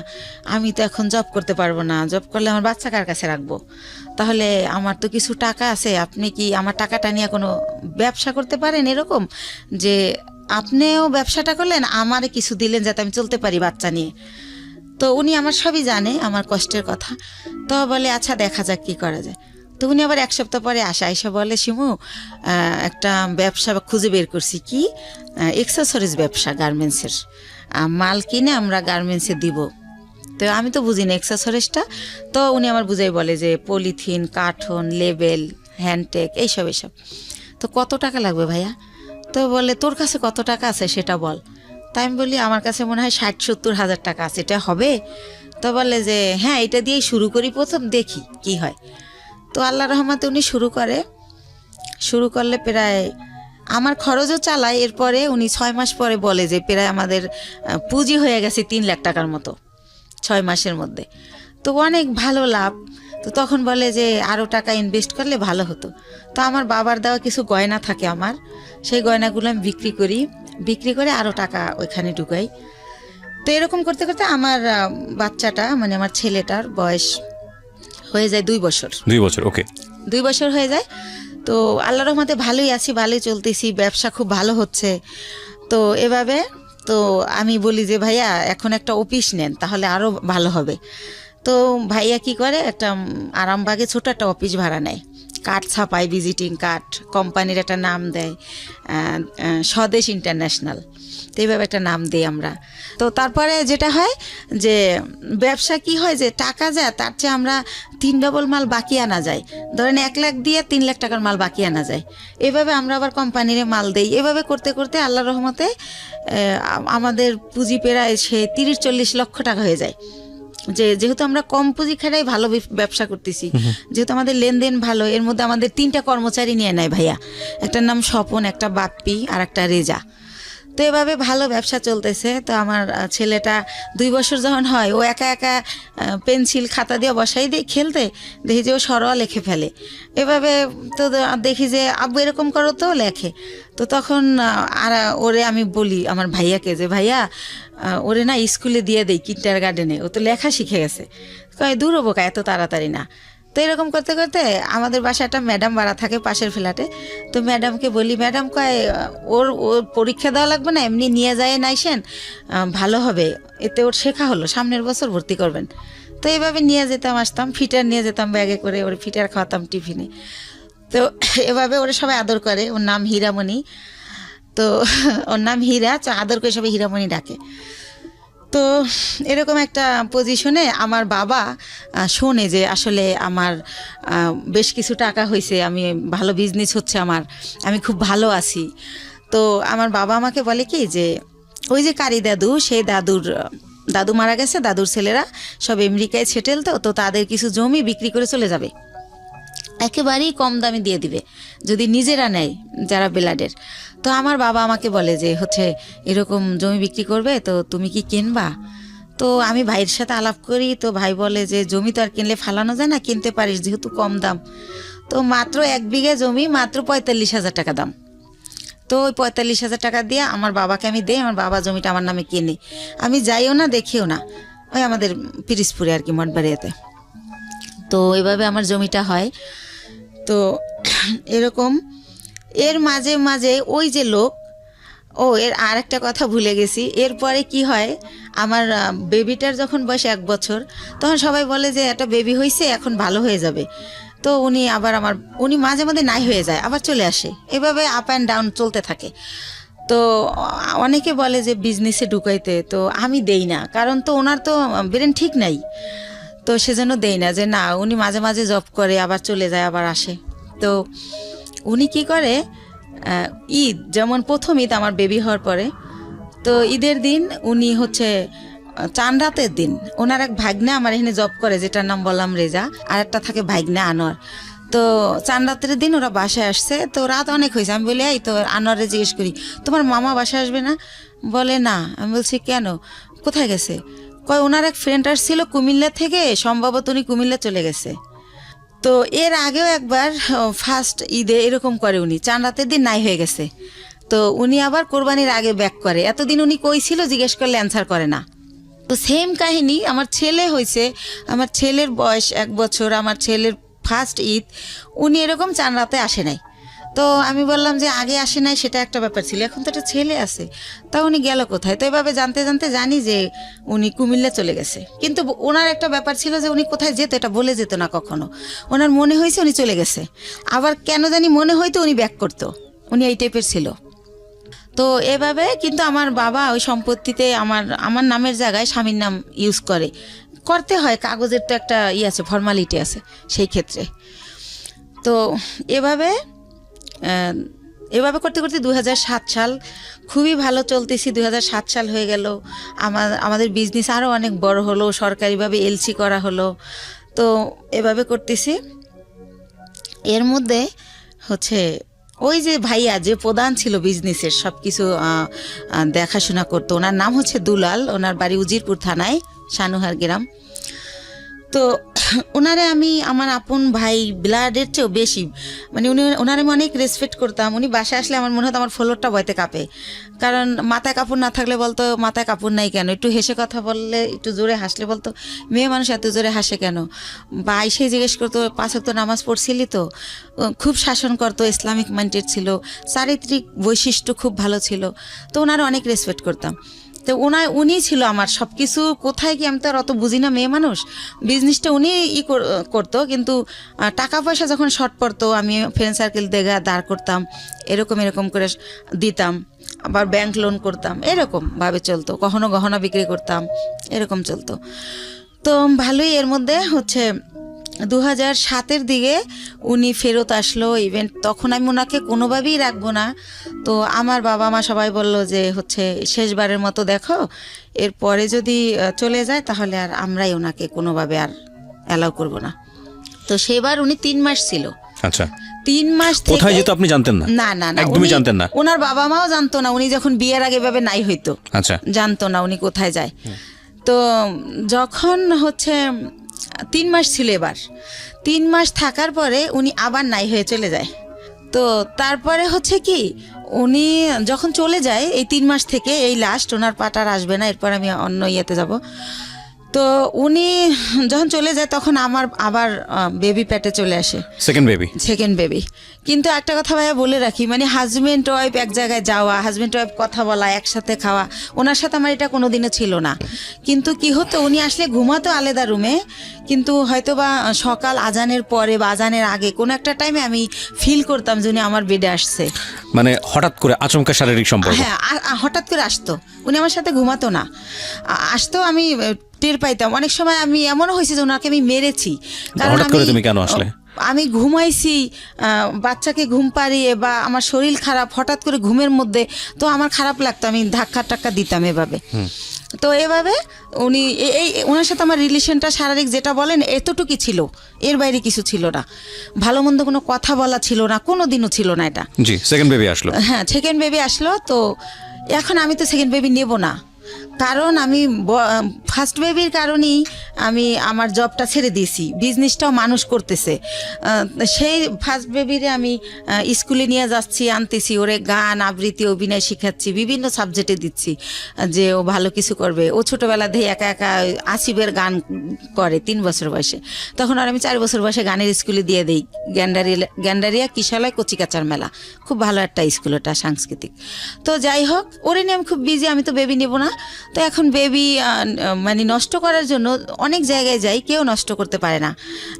আমি তো এখন জব করতে পারবো না, জব করলে আমার বাচ্চা কার কাছে রাখবো? তাহলে আমার তো কিছু টাকা আছে, আপনি কি আমার টাকাটা নিয়ে কোনো ব্যবসা করতে পারেন, এরকম যে আপনিও ব্যবসাটা করলেন, আমারে কিছু দিলেন যাতে আমি চলতে পারি বাচ্চা নিয়ে। তো উনি আমার সবই জানে, আমার কষ্টের কথা। তো বলে আচ্ছা দেখা যাক কি করা যায়। তো উনি আবার 1 সপ্তাহ পরে এসে বলে, শিমু একটা ব্যবসা খুঁজে বের করছি। কি? এক্সেসরিজ ব্যবসা, গার্মেন্টসের মাল কিনে আমরা গার্মেন্টসে দিব। তো আমি তো বুঝি না এক্সেসরিজটা। তো উনি আমার বুঝাই বলে যে পলিথিন, কার্টন, লেবেল, হ্যান্ডটেক, এইসব। তো কত টাকা লাগবে ভাইয়া? তো বলে তোর কাছে কত টাকা আছে সেটা বল। তাই আমি বলি আমার কাছে মনে হয় 60-70 হাজার টাকা আছে, এটা হবে? তো বলে যে হ্যাঁ, এটা দিয়েই শুরু করি, প্রথম দেখি কি হয়। তো আল্লাহ রহমতে উনি শুরু করলে প্রায় আমার খরচও চালায়। এরপরে উনি 6 মাস পরে বলে যে প্রায় আমাদের পুঁজি হয়ে গেছে 3 লাখ টাকার মতো 6 মাসের মধ্যে। তো অনেক ভালো লাভ। তো তখন বলে যে আরও টাকা ইনভেস্ট করলে ভালো হতো। তো আমার বাবার দেওয়া কিছু গয়না থাকে আমার, সেই গয়নাগুলো আমি বিক্রি করে আরও টাকা ওইখানে ঢুকাই। তো এরকম করতে করতে আমার বাচ্চাটা, মানে আমার ছেলেটার বয়স হয়ে যায় 2 বছর। 2 বছর, ওকে, 2 বছর হয়ে যায়। তো আল্লাহর রহমতে ভালোই আছি, ভালোই চলতেছি, ব্যবসা খুব ভালো হচ্ছে। তো এভাবে তো আমি বলি যে ভাইয়া এখন একটা অফিস নেন, তাহলে আরও ভালো হবে। তো ভাইয়া কি করে, একটা আরামবাগে ছোট একটা অফিস ভাড়া নেয়, কার্ড ছাপায়, ভিজিটিং কার্ড, কোম্পানির একটা নাম দেয়, স্বদেশ ইন্টারন্যাশনাল, তো এইভাবে একটা নাম দিই আমরা। তো তারপরে যেটা হয় যে ব্যবসা কি হয় যে টাকা যায়, তার চেয়ে আমরা 3 ডবল মাল বাকি আনা যায়। ধরেন 1 লাখ দিয়ে 3 লাখ টাকার মাল বাকি আনা যায়। এভাবে আমরা আবার কোম্পানির মাল দেই। এভাবে করতে করতে আল্লাহর রহমতে আমাদের পুঁজি প্রায় 30-40 লক্ষ টাকা হয়ে যায়। যেহেতু আমরা কম পুঁজি খাটাই ভালো ব্যবসা করতেছি, যেহেতু আমাদের লেনদেন ভালো। এর মধ্যে আমাদের 3টা কর্মচারী নিয়ে নেয় ভাইয়া, একটার নাম স্বপন, একটা বাপ্পি, আর একটা রেজা। তো এভাবে ভালো ব্যবসা চলতেছে। তো আমার ছেলেটা 2 বছর যখন হয়, ও একা একা পেন্সিল খাতা দিয়ে বসাই দিয়ে খেলতে দেখি যে ও সরোয়া লিখে ফেলে। এভাবে তো দেখি যে আব্বু এরকম করো, তো লেখে। তো তখন আর ওরে আমি বলি আমার ভাইয়াকে যে ভাইয়া ওরে না স্কুলে দিয়ে দেই, কিন্ডারগার্টেনে, ও তো লেখা শিখে গেছে। কয় দূর হবো কা, এত তাড়াতাড়ি না। তো এরকম করতে করতে আমাদের বাসায় একটা ম্যাডাম ভাড়া থাকে পাশের ফ্ল্যাটে। তো ম্যাডামকে বলি, ম্যাডাম কয় ওর পরীক্ষা দেওয়া লাগবে না, এমনি নিয়ে যায় নাইসেন, ভালো হবে, এতে ওর শেখা হলো, সামনের বছর ভর্তি করবেন। তো এইভাবে নিয়ে যেতাম, আসতাম, ফিটার নিয়ে যেতাম ব্যাগে করে, ওর ফিটার খাওয়াতাম টিফিনে। তো এভাবে ওরা সবাই আদর করে, ওর নাম হীরামণি। তো ওর নাম হীরা, তো আদর করে সবাই হীরামণি ডাকে। তো এরকম একটা পজিশনে আমার বাবা শোনে যে আসলে আমার বেশ কিছু টাকা হয়েছে, আমি ভালো বিজনেস হচ্ছে আমার, আমি খুব ভালো আছি। তো আমার বাবা আমাকে বলে কি যে ওই যে কারি দাদু, সেই দাদু মারা গেছে, দাদুর ছেলেরা সব আমেরিকায় সেটেল, তো তাদের কিছু জমি বিক্রি করে চলে যাবে, একেবারেই কম দামে দিয়ে দিবে যদি নিজেরা নেয় যারা বেলাডের। তো আমার বাবা আমাকে বলে যে হচ্ছে এরকম জমি বিক্রি করবে, তো তুমি কি কিনবা? তো আমি ভাইয়ের সাথে আলাপ করি, তো ভাই বলে যে জমি তো আর কিনলে ফালানো যায় না, কিনতে পারিস যেহেতু কম দাম। তো মাত্র 1 বিঘা জমি মাত্র 45,000 টাকা দাম। তো ওই 45,000 টাকা দিয়ে আমার বাবাকে আমি দেই, আমার বাবা জমিটা আমার নামে কিনে, আমি যাইও না দেখিও না, ওই আমাদের পিরিজপুরে আর কি, মঠবাড়িয়াতে। তো এইভাবে আমার জমিটা হয়। তো এরকম এর মাঝে মাঝে ওই যে লোক, এর আর একটা কথা ভুলে গেছি, এরপরে কি হয়, আমার বেবিটার যখন বয়স 1 বছর, তখন সবাই বলে যে একটা বেবি হয়েছে, এখন ভালো হয়ে যাবে। তো উনি মাঝে মাঝে নাই হয়ে যায়, আবার চলে আসে, এভাবে আপ অ্যান্ড ডাউন চলতে থাকে। তো অনেকে বলে যে বিজনেসে ঢুকাইতে, তো আমি দেই না, কারণ তো ওনার তো ব্রেন ঠিক নাই, তো সেজন্য দেই না, যে না, উনি মাঝে মাঝে জব করে, আবার চলে যায়, আবার আসে। তো উনি কি করে, ঈদ যেমন প্রথম ঈদ আমার বেবি হওয়ার পরে, তো ঈদের দিন উনি হচ্ছে চান রাতের দিন, ওনার এক ভাগ্নে আমার এখানে জব করে, যেটার নাম বললাম রেজা, আর একটা থাকে ভাগ্নে আনোয়ার। তো চান রাতের দিন ওরা বাসায় আসছে, তো রাত অনেক হয়েছে, আমি বলি এই, তো আনোয়ারে জিজ্ঞেস করি তোমার মামা বাসায় আসবে না? বলে না। আমি বলছি কেন, কোথায় গেছে? কয় ওনার এক ফ্রেন্ড আসছিল কুমিল্লা থেকে, সম্ভবত উনি কুমিল্লা চলে গেছে। তো এর আগেও একবার ফার্স্ট ঈদে এরকম করে, উনি চান রাতের দিন নাই হয়ে গেছে, তো উনি আবার কোরবানির আগে ব্যাক করে। এতদিন উনি কই ছিল জিজ্ঞেস করলে অ্যান্সার করে না। তো সেম কাহিনী আমার ছেলে হয়েছে, আমার ছেলের বয়স 1 বছর, আমার ছেলের ফার্স্ট ঈদ উনি এরকম চান রাতে আসে নাই। তো আমি বললাম যে আগে আসে নাই সেটা একটা ব্যাপার ছিল, এখন তো একটা ছেলে আছে, তা উনি গেল কোথায়? তো এভাবে জানতে জানতে জানি যে উনি কুমিল্লা চলে গেছে। কিন্তু ওনার একটা ব্যাপার ছিল যে উনি কোথায় যেত এটা বলে যেত না কখনো, ওনার মনে হয়েছে উনি চলে গেছে, আবার কেন জানি মনে হয়তো উনি ব্যাক করতো, উনি এই টাইপের ছিল। তো এভাবে কিন্তু আমার বাবা ওই সম্পত্তিতে আমার নামের জায়গায় স্বামীর নাম ইউজ করতে হয়, কাগজের তো একটা আছে, ফর্মালিটি আছে সেই ক্ষেত্রে। তো এভাবে করতে করতে 2007 সাল খুবই ভালো চলতেছি। 2007 সাল হয়ে গেল, আমাদের বিজনেস আরও অনেক বড় হলো, সরকারিভাবে এলসি করা হলো। তো এভাবে করতেছি। এর মধ্যে হচ্ছে ওই যে ভাইয়া যে প্রধান ছিল বিজনেসের, সব কিছু দেখাশোনা করতো, ওনার নাম হচ্ছে দুলাল, ওনার বাড়ি উজিরপুর থানায়, সানুহার গ্রাম। তো ওনারে আমি আমার আপন ভাই, ব্লাডের চেয়েও বেশি, মানে ওনারে আমি অনেক রেসপেক্ট করতাম। উনি বাসায় আসলে আমার মনে হতো আমার ফ্লোরটা বইতে কাঁপে, কারণ মাথায় কাপড় না থাকলে বলতো মাথায় কাপড় নাই কেন, একটু হেসে কথা বললে, একটু জোরে হাসলে বলতো মেয়ে মানুষ এত জোরে হাসে কেন, বা এসে জিজ্ঞেস করতো 5 ওয়াক্ত নামাজ পড়ছিলি তো। খুব শাসন করতো, ইসলামিক মাইন্ডেড ছিল, চারিত্রিক বৈশিষ্ট্য খুব ভালো ছিল। তো ওনারা অনেক রেসপেক্ট করতাম। তো উনি ছিল আমার সব কিছু। কোথায় কি, আমি তো আর অত বুঝি না, মেয়ে মানুষ, বিজনেসটা উনি করতো, কিন্তু টাকা পয়সা যখন শর্ট পড়তো আমি ফ্রেন্ড সার্কেল দেখে দাঁড় করতাম, এরকম করে দিতাম, আবার ব্যাংক লোন করতাম, এরকম ভাবে চলতো। কখনো গহনা বিক্রি করতাম, এরকম চলতো। তো ভালোই। এর মধ্যে হচ্ছে 2007-এর দিকে উনি ফেরত আসলো ইভেন্ট, তখন আমি ওনাকে কোনোভাবেই রাখবো না। তো আমার বাবা মা সবাই বলল যে হচ্ছে শেষবারের মতো দেখো, এরপরে যদি চলে যায় তাহলে আর আমরাই ওনাকে কোনোভাবে আর অ্যালাউ করব না। তো সেবার উনি 3 মাস ছিল। আচ্ছা, 3 মাস থেকে কোথায় যেত আপনি জানতেন না? না, একদমই জানতেন না। ওনার বাবা মাও জানতো না, উনি যখন বিয়ের আগে ভাবে নাই হইতো, আচ্ছা, জানতো না উনি কোথায় যায়। তো যখন হচ্ছে 3 মাস ছিল, এবার 3 মাস থাকার পরে উনি আবার নাই হয়ে চলে যায়। তো তারপরে হচ্ছে কি, উনি যখন চলে যায় এই 3 মাস থেকে, এই লাস্ট, ওনার পাটার আসবে না, এরপর আমি অন্য ইয়েতে যাব। তো উনি যখন চলে যায় তখন আমার আবার বেবি পেটে চলে আসে, সেকেন্ড বেবি। কিন্তু একটা কথা ভাইয়া বলে রাখি, মানে হাজব্যান্ড ওয়াইফ এক জায়গায় যাওয়া, হাজব্যান্ড ওয়াইফ কথা বলা, একসাথে খাওয়া, ওনার সাথে আমার এটা কোনোদিনও ছিল না। কিন্তু কি হতো, উনি আসলে ঘুমাতো আলাদা রুমে, কিন্তু হয়তো বা সকাল আজানের পরে বা আজানের আগে কোনো একটা টাইমে আমি ফিল করতাম যে উনি আমার বেডে আসছে। মানে হঠাৎ করে আচমকা শারীরিক সম্পর্ক? হ্যাঁ, হঠাৎ করে আসতো, উনি আমার সাথে ঘুমাতো না, আসতো, আমি টের পাইতাম। অনেক সময় আমি এমনও হয়েছে যে ওনাকে আমি মেরেছি। কারণ তুমি কেন আসলে? আমি ঘুমাইছি, বাচ্চাকে ঘুম পাড়িয়ে, বা আমার শরীর খারাপ, হঠাৎ করে ঘুমের মধ্যে, তো আমার খারাপ লাগতো, আমি ধাক্কা টাক্কা দিতাম এভাবে। তো এভাবে উনি ওনার সাথে আমার রিলেশনটা শারীরিক যেটা বলেন এতটুকুই ছিল, এর বাইরে কিছু ছিল না। ভালো মন্দ কোনো কথা বলা ছিল না, কোনো দিনও ছিল না এটা। জি, সেকেন্ড বেবি আসলো। হ্যাঁ, সেকেন্ড বেবি আসলো। তো এখন আমি তো সেকেন্ড বেবি নেব না, কারণ আমি ফার্স্ট বেবির কারণেই আমি আমার জবটা ছেড়ে দিয়েছি, বিজনেসটাও মানুষ করতেছে। সেই ফার্স্ট বেবিরে আমি স্কুলে নিয়ে যাচ্ছি, আনতেছি, ওরে গান আবৃত্তি অভিনয় শেখাচ্ছি, বিভিন্ন সাবজেক্টে দিচ্ছি যে ও ভালো কিছু করবে। ও ছোটোবেলা দিয়ে একা একা আসিফের গান করে 3 বছর বয়সে, তখন আর আমি 4 বছর বয়সে গানের স্কুলে দিয়ে দিই, গ্যান্ডারিয়া কিশালয় কচিকাচার মেলা, খুব ভালো একটা স্কুল ওটা, সাংস্কৃতিক। তো যাই হোক, ওরে নিয়ে আমি খুব বিজি, আমি তো বেবি নেব না। তো এখন বেবি মানে নষ্ট করার জন্য অনেক জায়গায় যাই, কেউ নষ্ট করতে পারে না,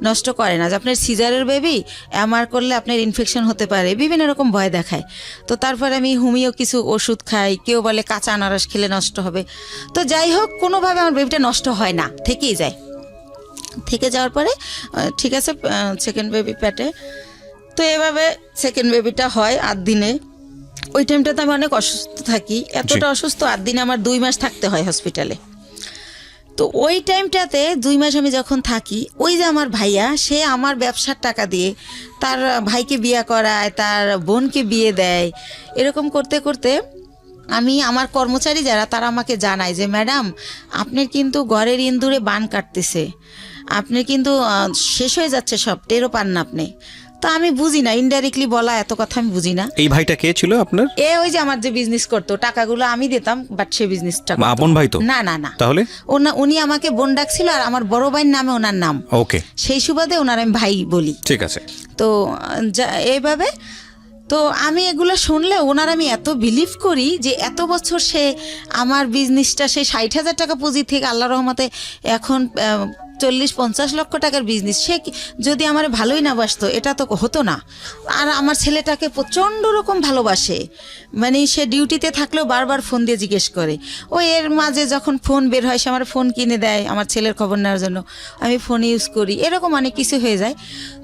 নষ্ট করে না। যে আপনার সিজারের বেবি এমআর করলে আপনার ইনফেকশন হতে পারে, বিভিন্ন রকম ভয় দেখায়। তো তারপরে আমি হোমিও কিছু ওষুধ খাই, কেউ বলে কাঁচা আনারস খেলে নষ্ট হবে। তো যাই হোক, কোনোভাবে আমার বেবিটা নষ্ট হয় না, থেকেই যায়। থেকে যাওয়ার পরে ঠিক আছে, সেকেন্ড বেবি পেটে। তো এভাবে সেকেন্ড বেবিটা হয় 8 দিনে। ওই টাইমটাতে আমি অনেক অসুস্থ থাকি, এতটা অসুস্থ, 8 দিনে আমার 2 মাস থাকতে হয় হসপিটালে। তো ওই টাইমটাতে 2 মাস আমি যখন থাকি, ওই যে আমার ভাইয়া, সে আমার ব্যবসার টাকা দিয়ে তার ভাইকে বিয়ে করায়, তার বোনকে বিয়ে দেয়। এরকম করতে করতে আমি, আমার কর্মচারী যারা, তারা আমাকে জানায় যে ম্যাডাম, আপনার কিন্তু ঘরের ইন্দুরে বান কাটতেছে, আপনি কিন্তু শেষ হয়ে যাচ্ছে সব, টেরও পান না আপনি। তো আমি বুঝি না, ইনডাইরেক্টলি বলা এত কথা আমি বুঝি না। এই ভাইটা কে ছিল আপনার? ওই যে আমার যে বিজনেস করতো, টাকাগুলো আমি দিতাম, বাট সে বিজনেসটা আপন ভাই তো না? না না। তাহলে উনি আমাকে বোন ডাকছিল, আর আমার বড় ভাইয়ের নামে ওনার নাম। ওকে, সেই সুবাদে ওনার আমি ভাই বলি। ঠিক আছে। তো এইভাবে, তো আমি এগুলো শুনলে ওনার আমি এত বিলিভ করি যে এত বছর সে আমার বিজনেসটা, সে 60,000 টাকা পুঁজি থেকে আল্লাহ রহমতে এখন 40-50 লক্ষ টাকার বিজনেস। সে যদি আমার ভালোই না বাসতো, এটা তো হতো না। আর আমার ছেলেটাকে প্রচণ্ড রকম ভালোবাসে, মানে সে ডিউটিতে থাকলেও বারবার ফোন দিয়ে জিজ্ঞেস করে। ও এর মাঝে যখন ফোন বের হয়, সে আমার ফোন কিনে দেয় আমার ছেলের খবর নেওয়ার জন্য, আমি ফোন ইউজ করি, এরকম অনেক কিছু হয়ে যায়।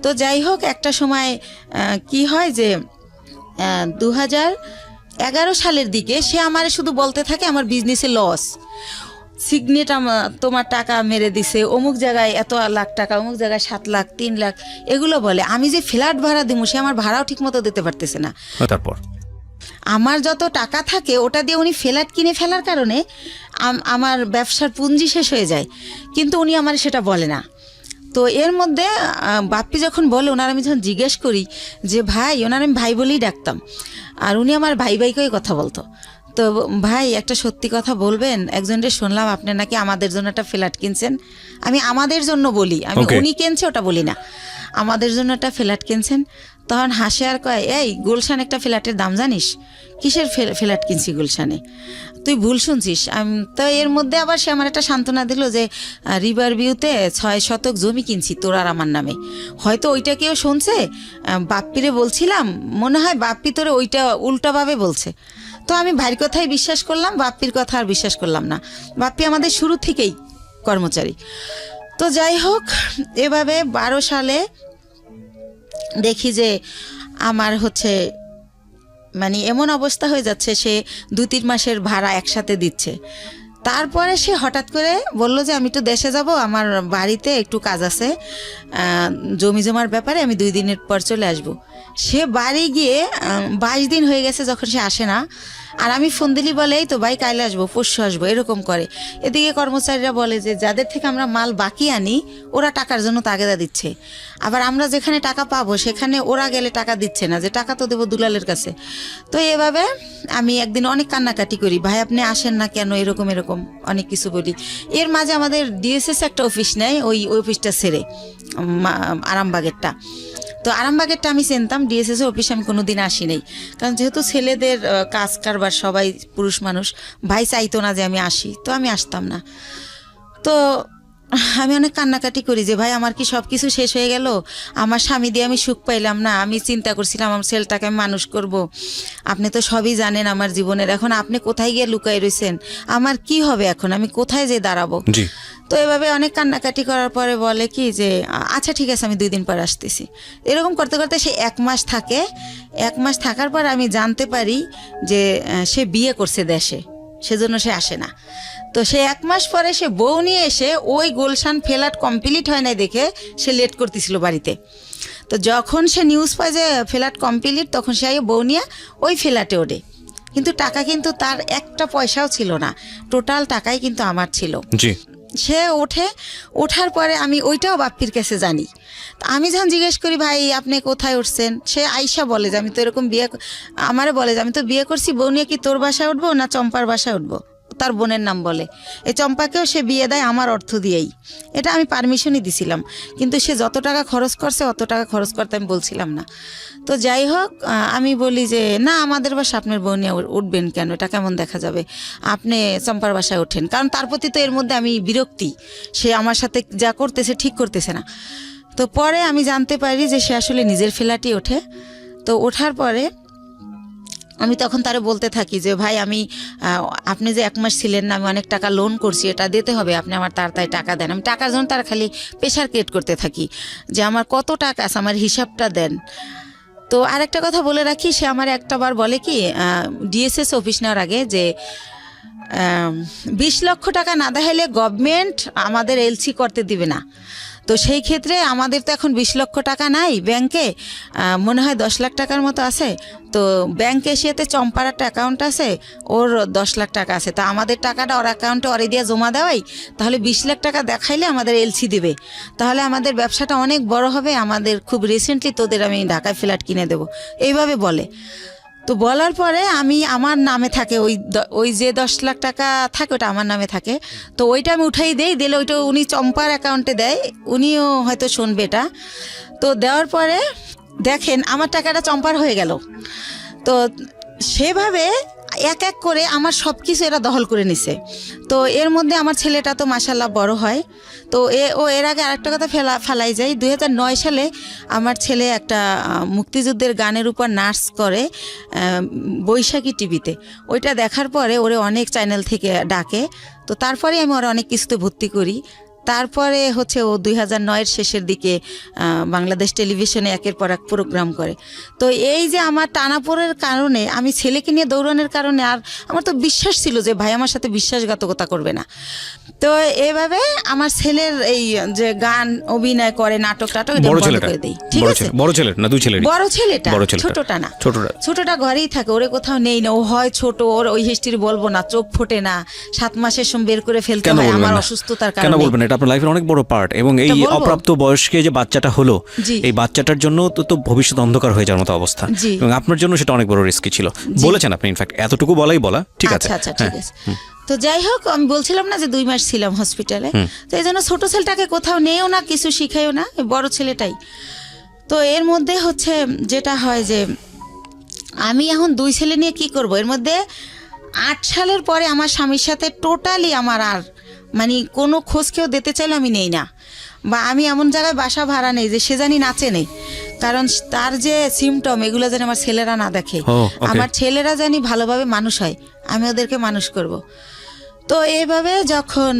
তো যাই হোক, একটা সময় কি হয় যে 2011 সালের দিকে সে আমার শুধু বলতে থাকে আমার বিজনেসে লস, সিগনেট তোমার টাকা মেরে দিছে, অমুক জায়গায় এত লাখ টাকা, অমুক জায়গায় 7 লাখ, 3 লাখ, এগুলো বলে। আমি যে ফ্ল্যাট ভাড়া দিব, সে আমার ভাড়াও ঠিক মতো দিতে পারতেছে না। তারপর আমার যত টাকা থাকে ওটা দিয়ে উনি ফ্ল্যাট কিনে ফেলার কারণে আমার ব্যবসার পুঁজি শেষ হয়ে যায়, কিন্তু উনি আমার সেটা বলে না। তো এর মধ্যে বাপ্পি যখন বলে, ওনার আমি যখন জিজ্ঞেস করি যে ভাই, ওনার আমি ভাই বলেই ডাকতাম, আর উনি আমার ভাই ভাইকেই কথা বলতো। তো ভাই, একটা সত্যি কথা বলবেন, একজনকে শুনলাম আপনি নাকি আমাদের জন্য একটা ফ্ল্যাট কিনছেন। আমি আমাদের জন্য বলি, আমি উনি কিনছে ওটা বলি না, আমাদের জন্য একটা ফ্ল্যাট কিনছেন। তখন হাসে আর কয়, এই গুলশান একটা ফ্ল্যাটের দাম জানিস? কিসের ফ্ল্যাট কিনছি গুলশানে? তুই ভুল শুনছিস। তো এর মধ্যে আবার সে আমার একটা সান্ত্বনা দিল যে রিভার ভিউতে 6 শতক জমি কিনছি তোর আর আমার নামে। হয়তো ওইটা কেউ শুনছে, বাপ্পিরে বলছিলাম, মনে হয় বাপ্পি তোরে ওইটা উল্টাভাবে বলছে। তো আমি ভাইয়ের কথাই বিশ্বাস করলাম, বাপ্পির কথা আর বিশ্বাস করলাম না। বাপ্পি আমাদের শুরু থেকেই কর্মচারী। তো যাই হোক, এভাবে 12 সালে দেখি যে আমার হচ্ছে মানে এমন অবস্থা হয়ে যাচ্ছে, সে 2-3 মাসের ভাড়া একসাথে দিচ্ছে। তারপরে সে হঠাৎ করে বলল যে আমি তো দেশে যাব, আমার বাড়িতে একটু কাজ আছে, জমি জমার ব্যাপারে, আমি 2 দিনের পর চলে আসব। সে বাড়ি গিয়ে 22 দিন হয়ে গেছে যখন সে আসে না, আর আমি ফোন দিলি বলে এই তো ভাই কাইলে আসবো, পরশু আসবো, এরকম করে। এদিকে কর্মচারীরা বলে যে যাদের থেকে আমরা মাল বাকি আনি ওরা টাকার জন্য তাগেদা দিচ্ছে, আবার আমরা যেখানে টাকা পাবো সেখানে ওরা গেলে টাকা দিচ্ছে না, যে টাকা তো দেবো দুলালের কাছে। তো এভাবে আমি একদিন অনেক কান্নাকাটি করি, ভাই আপনি আসেন না কেন, এরকম এরকম অনেক কিছু বলি। এর মাঝে আমাদের ডিএসএস একটা অফিস নেয়, ওই অফিসটা ছেড়ে আরামবাগেরটা। তো আরামবাগেরটা আমি চিনতাম, ডিএসএস অফিসে আমি কোনোদিন আসি নাই, কারণ যেহেতু ছেলেদের কাজ কারবার সবাই পুরুষ মানুষ, ভাই চাইতো না যে আমি আসি, তো আমি আসতাম না। তো আমি অনেক কান্নাকাটি করি যে ভাই আমার কি সব কিছু শেষ হয়ে গেল, আমার স্বামী দিয়ে আমি সুখ পাইলাম না, আমি চিন্তা করছিলাম আমার ছেলেটাকে আমি মানুষ করব, আপনি তো সবই জানেন আমার জীবনের, এখন আপনি কোথায় গিয়ে লুকাই রয়েছেন, আমার কি হবে এখন, আমি কোথায় যে দাঁড়াবো। তো এভাবে অনেক কান্নাকাটি করার পরে বলে কি যে আচ্ছা ঠিক আছে আমি 2 দিন পর আসতেছি। এরকম করতে করতে সে 1 মাস থাকে। 1 মাস থাকার পর আমি জানতে পারি যে সে বিয়ে করছে দেশে, সেজন্য সে আসে না। তো সে 1 মাস পরে সে বউ নিয়ে এসে ওই গুলশান ফ্ল্যাট কমপ্লিট হয় নাই দেখে সে লেট করতেছিল বাড়িতে। তো যখন সে নিউজ পায় যে ফ্ল্যাট কমপ্লিট, তখন সে বউ নিয়ে ওই ফ্ল্যাটে ওঠে, কিন্তু টাকা কিন্তু তার একটা পয়সাও ছিল না, টোটাল টাকাই কিন্তু আমার ছিল। জি। সে ওঠার পরে আমি ওইটাও বাপ্পির কাছে জানি। আমি যখন জিজ্ঞেস করি ভাই আপনি কোথায় উঠছেন, সে আইসা বলে যে আমি তো এরকম আমারে বলে যে আমি তো বিয়ে করছি, বউ নিয়ে কি তোর বাসায় উঠবো না চম্পার বাসায় উঠবো, তার বোনের নাম বলে। এই চম্পাকেও সে বিয়ে দেয় আমার অর্থ দিয়েই, এটা আমি পারমিশনই দিছিলাম, কিন্তু সে যত টাকা খরচ করছে অত টাকা খরচ করতে আমি বলছিলাম না। তো যাই হোক, আমি বলি যে না আমাদের বাসা আপনার বউ নিয়ে উঠবেন কেন, এটা কেমন দেখা যাবে, আপনি চম্পার বাসায় ওঠেন। কারণ তার প্রতি তো এর মধ্যে আমি বিরক্তি, সে আমার সাথে যা করতেছে ঠিক করতেছে না। তো পরে আমি জানতে পারি যে সে আসলে নিজের ফ্ল্যাটই ওঠে। তো ওঠার পরে আমি তখন তারে বলতে থাকি যে ভাই আমি আপনি যে 1 মাস ছিলেন না, আমি অনেক টাকা লোন করছি, এটা দিতে হবে, আপনি আমার তাড়াতাড়ি টাকা দেন। আমি টাকার জন্য তার খালি প্রেশার ক্রিয়েট করতে থাকি যে আমার কত টাকা আছে, আমার হিসাবটা দেন। তো আরেকটা কথা বলে রাখি, সে আমার একটাবার বলে কি ডিএসএস অফিস নেওয়ার আগে যে 20 লক্ষ টাকা না দেখাইলে গভর্নমেন্ট আমাদের এলসি করতে দিবে না। তো সেই ক্ষেত্রে আমাদের তো এখন 20 লক্ষ টাকা নাই ব্যাংকে, মনে হয় 10 লাখ টাকার মতো আছে। তো ব্যাংক এশিয়াতে চম্পার একটা অ্যাকাউন্ট আছে, ওর 10 লাখ টাকা আছে, তো আমাদের টাকাটা ওর অ্যাকাউন্টে ওরে দিয়ে জমা দেওয়াই, তাহলে 20 লাখ টাকা দেখাইলে আমাদের এলসি দেবে, তাহলে আমাদের ব্যবসাটা অনেক বড় হবে, আমাদের খুব রিসেন্টলি তোদের আমি ঢাকায় ফ্ল্যাট কিনে দেবো, এইভাবে বলে। তো বলার পরে আমি আমার নামে থাকে ওই যে 10 লাখ টাকা থাকে ওটা আমার নামে থাকে, তো ওইটা আমি উঠাই দিলে ওইটা উনি চম্পার অ্যাকাউন্টে দেয়, উনিও হয়তো শুনবে এটা। তো দেওয়ার পরে দেখেন আমার টাকাটা চম্পার হয়ে গেল। তো সেভাবে এক এক করে আমার সব কিছু এরা দখল করে নিছে। তো এর মধ্যে আমার ছেলেটা তো মাশাআল্লাহ বড় হয়। তো এর আগে আরেকটা কথা ফেলাই যায়, 2009 সালে আমার ছেলে একটা মুক্তিযুদ্ধের গানের উপর নাচ করে বৈশাখী টিভিতে, ওইটা দেখার পরে ওরে অনেক চ্যানেল থেকে ডাকে। তো তারপরে আমি ওরা অনেক কিছুতে ভর্তি করি। তারপরে হচ্ছে ও 2009-এর শেষের দিকে বাংলাদেশ টেলিভিশনে একের পর এক প্রোগ্রাম করে। তো এই যে আমার টানাপোড়ের কারণে, আমি ছেলেকে নিয়ে দৌড়ানোর কারণে, আর আমার তো বিশ্বাস ছিল যে ভাই আমার সাথে বিশ্বাসঘাতকতা করবে না। তো এভাবে আমার ছেলের এই যে গান অভিনয় করে, নাটক বন্ধ করে দিই। ঠিক আছে, বড় ছেলে না দুই ছেলে? বড় ছেলেটা, ছোটটা না, ছোটটা ঘরেই থাকে, ওরে কোথাও নেই না, ও হয় ছোট, ওর ওই হিস্ট্রি বলবো না, চোখ ফোটে না, 7 মাসের সময় বের করে ফেলতে হয় আমার অসুস্থতার কারণে। কেন বলবেন, এটা আপনার লাইফের অনেক বড় পার্ট, এবং এই অপ্রাপ্ত বয়স্কে যে বাচ্চাটা হলো, এই বাচ্চাটার জন্য তো ভবিষ্যৎ অন্ধকার হয়ে যাওয়ার মতো অবস্থা, এবং আপনার জন্য সেটা অনেক বড় রিস্কি ছিল বলেছেন আপনি। ইনফ্যাক্ট এতটুকু বলা ঠিক আছে। আচ্ছা ঠিক আছে। তো যাই হোক, আমি বলছিলাম না যে 2 মাস ছিলাম হসপিটালে, তো এই জন্য ছোট ছেলেটাকে কোথাও নেও না, কিছু শিখাইও না, বড় ছেলেটাই। তো এর মধ্যে হচ্ছে যেটা হয় যে আমি এখন 2 ছেলে নিয়ে কি করব। এর মধ্যে 8 সালের পরে আমার স্বামীর সাথে টোটালি আমার আর মানে কোনো খোঁজ কেউ দিতে চাইলে আমি নেই না, বা আমি এমন জায়গায় বাসা ভাড়া নেই যে সে জানি নাচে নেই, কারণ তার যে সিমটম এগুলো যেন আমার ছেলেরা না দেখে, আমার ছেলেরা জানি ভালোভাবে মানুষ হয়, আমি ওদেরকে মানুষ করব। তো এইভাবে যখন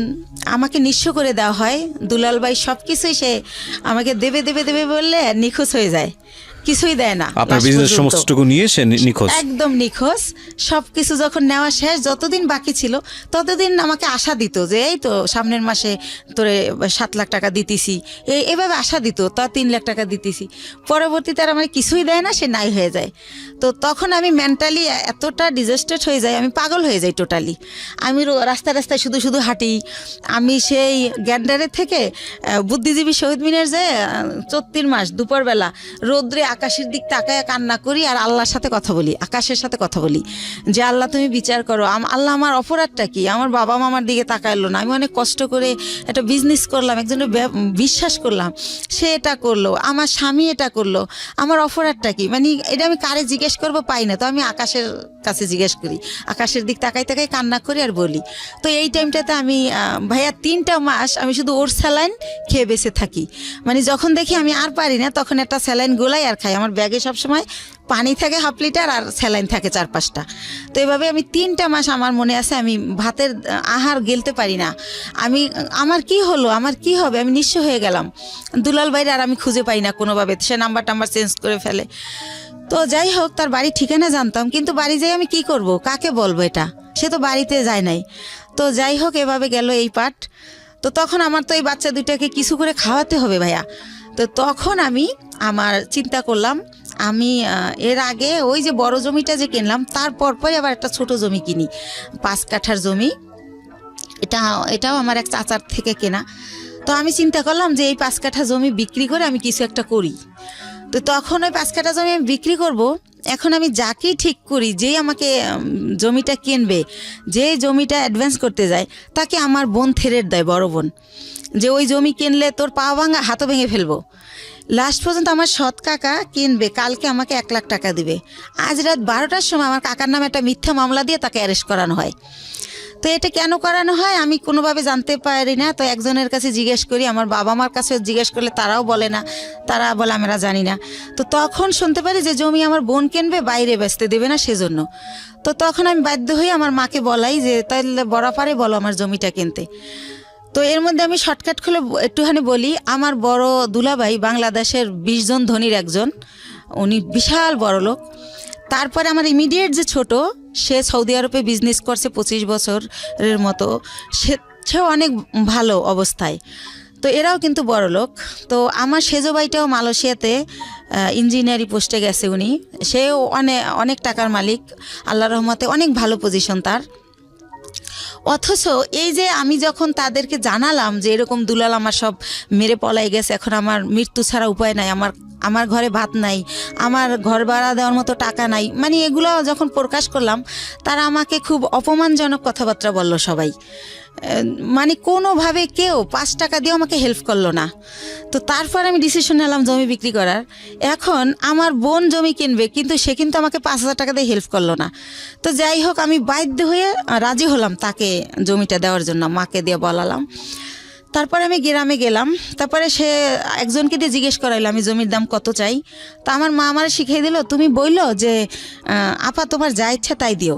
আমাকে নিঃস্ব করে দেওয়া হয়, দুলাল ভাই সব কিছুই সে আমাকে দেবে বললে নিখোঁজ হয়ে যায়। কিছুই দেয় না। আপনার বিজনেস সমস্তটুকু নিয়ে সে নিখোঁজ, একদম নিখোঁজ। সবকিছু যখন নেওয়া শেষ, যতদিন বাকি ছিল ততদিন আমাকে আশা দিত যে এই তো সামনের মাসে তোরে 7 লাখ টাকা দিতেছি, এভাবে আশা দিত, তা 3 লাখ টাকা দিতেছি। পরবর্তীতে আর আমার কিছুই দেয় না, সে নাই হয়ে যায়। তো তখন আমি মেন্টালি এতটা ডিজাস্টেড হয়ে যাই, আমি পাগল হয়ে যাই টোটালি। আমি রাস্তায় রাস্তায় শুধু শুধু হাঁটি। আমি সেই গ্যান্ডারের থেকে বুদ্ধিজীবী শহীদ মিনার যায় 34 মাস দুপুরবেলা রোদ্রে আকাশের দিক তাকায় কান্না করি আর আল্লাহর সাথে কথা বলি, আকাশের সাথে কথা বলি যে আল্লাহ তুমি বিচার করো, আল্লাহ আমার অপরাধটা কি? আমার বাবা মামার দিকে তাকাইলো না, আমি অনেক কষ্ট করে একটা বিজনেস করলাম, একজনের বিশ্বাস করলাম, সে এটা করলো, আমার স্বামী এটা করলো, আমার অপরাধটা কি? মানে এটা আমি কারে জিজ্ঞেস করবো পাই না, তো আমি আকাশের কাছে জিজ্ঞেস করি, আকাশের দিক তাকাই তাকাই কান্না করি আর বলি। তো এই টাইমটাতে আমি ভাইয়া 3টা মাস আমি শুধু ওর স্যালাইন খেয়ে বেঁচে থাকি। মানে যখন দেখি আমি আর পারি না তখন একটা স্যালাইন গোলাই আর খাই। আমার ব্যাগে সবসময় পানি থাকে 1/2 লিটার আর স্যালাইন থাকে 4-5টা। তো এভাবে আমি 3টা মাস, আমার মনে আছে, আমি ভাতের আহার গেলতে পারি না। আমার কি হলো, আমার কি হবে, আমি নিঃস্ব হয়ে গেলাম। দুলাল ভাইয়ের আর আমি খুঁজে পাই না কোনোভাবে, সে নাম্বার চেঞ্জ করে ফেলে। তো যাই হোক, তার বাড়ি ঠিকানা জানতাম, কিন্তু বাড়ি যাই আমি কি করব, কাকে বলবো এটা? সে তো বাড়িতে যায় নাই। তো যাই হোক, এভাবে গেল এই পাঠ। তো তখন আমার তো এই বাচ্চা দুইটাকে কিছু করে খাওয়াতে হবে ভাইয়া। তো তখন আমি চিন্তা করলাম, আমি এর আগে ওই যে বড় জমিটা যে কিনলাম তার পরপরই আবার একটা ছোট জমি কিনি, 5 কাঠার জমি। এটাও আমার এক চাচার থেকে কেনা। তো আমি চিন্তা করলাম যে এই 5 কাঠা জমি বিক্রি করে আমি কিছু একটা করি। তো তখন ওই 5 কাঠা জমি আমি বিক্রি করব। এখন আমি যাকেই ঠিক করি, যেই আমাকে জমিটা কিনবে, যে জমিটা অ্যাডভান্স করতে যায়, তাকে আমার বোন থেরেট দেয়, বড় বোন, যে ওই জমি কিনলে তোর পা ভাঙা হাতও ভেঙে ফেলবো। লাস্ট পর্যন্ত আমার সৎ কাকা কিনবে, কালকে আমাকে 1 লাখ টাকা দিবে। আজ রাত 12টার সময় আমার কাকার নামে একটা মিথ্যা মামলা দিয়ে তাকে অ্যারেস্ট করানো হয়। তো এটা কেন করানো হয় আমি কোনোভাবে জানতে পারি না। তো একজনের কাছে জিজ্ঞেস করি, আমার বাবা মার কাছে জিজ্ঞেস করলে তারাও বলে না, তারা বলে আমরা জানি না। তো তখন শুনতে পারি যে জমি আমার বোন কিনবে, বাইরে বেচতে দেবে না সেজন্য। তো তখন আমি বাধ্য হয়ে আমার মাকে বলাই যে তাহলে বরাপারে বলো আমার জমিটা কিনতে। তো এর মধ্যে আমি শর্টকাট খুলে একটুখানি বলি, আমার বড় দুলাভাই বাংলাদেশের 20 জন ধনীর একজন, উনি বিশাল বড় লোক। তারপরে আমার ইমিডিয়েট যে ছোট, সে সৌদি আরবে বিজনেস করছে 25 বছরের মতো, সেও অনেক ভালো অবস্থায়। তো এরাও কিন্তু বড় লোক। তো আমার সেজো ভাইটাও মালয়েশিয়াতে ইঞ্জিনিয়ারিং পোস্টে গেছে উনি, সেও অনেক টাকার মালিক, আল্লাহর রহমতে অনেক ভালো পজিশন তার। অথচ এই যে আমি যখন তাদেরকে জানালাম যে এরকম দুলাল আমার সব মেরে পলাই গেছে, এখন আমার মৃত্যু ছাড়া উপায় নাই, আমার ঘরে ভাত নাই, আমার ঘর ভাড়া দেওয়ার মতো টাকা নাই, মানে এগুলো যখন প্রকাশ করলাম, তারা আমাকে খুব অপমানজনক কথাবার্তা বলল সবাই। মানে কোনোভাবে কেউ 5 টাকা দিয়েও আমাকে হেল্প করলো না। তো তারপর আমি ডিসিশন নিলাম জমি বিক্রি করার। এখন আমার বোন জমি কিনবে, কিন্তু সে কিন্তু আমাকে 5,000 টাকা দিয়ে হেল্প করলো না। তো যাই হোক, আমি বাধ্য হয়ে রাজি হলাম তাকে জমিটা দেওয়ার জন্য, মাকে দিয়ে বলালাম। তারপরে আমি গ্রামে গেলাম, তারপরে সে একজনকে দিয়ে জিজ্ঞেস করাইলো আমি জমির দাম কত চাই। তা আমার মা আমার শিখিয়ে দিল, তুমি বললো যে আপা তোমার যা ইচ্ছা তাই দিও,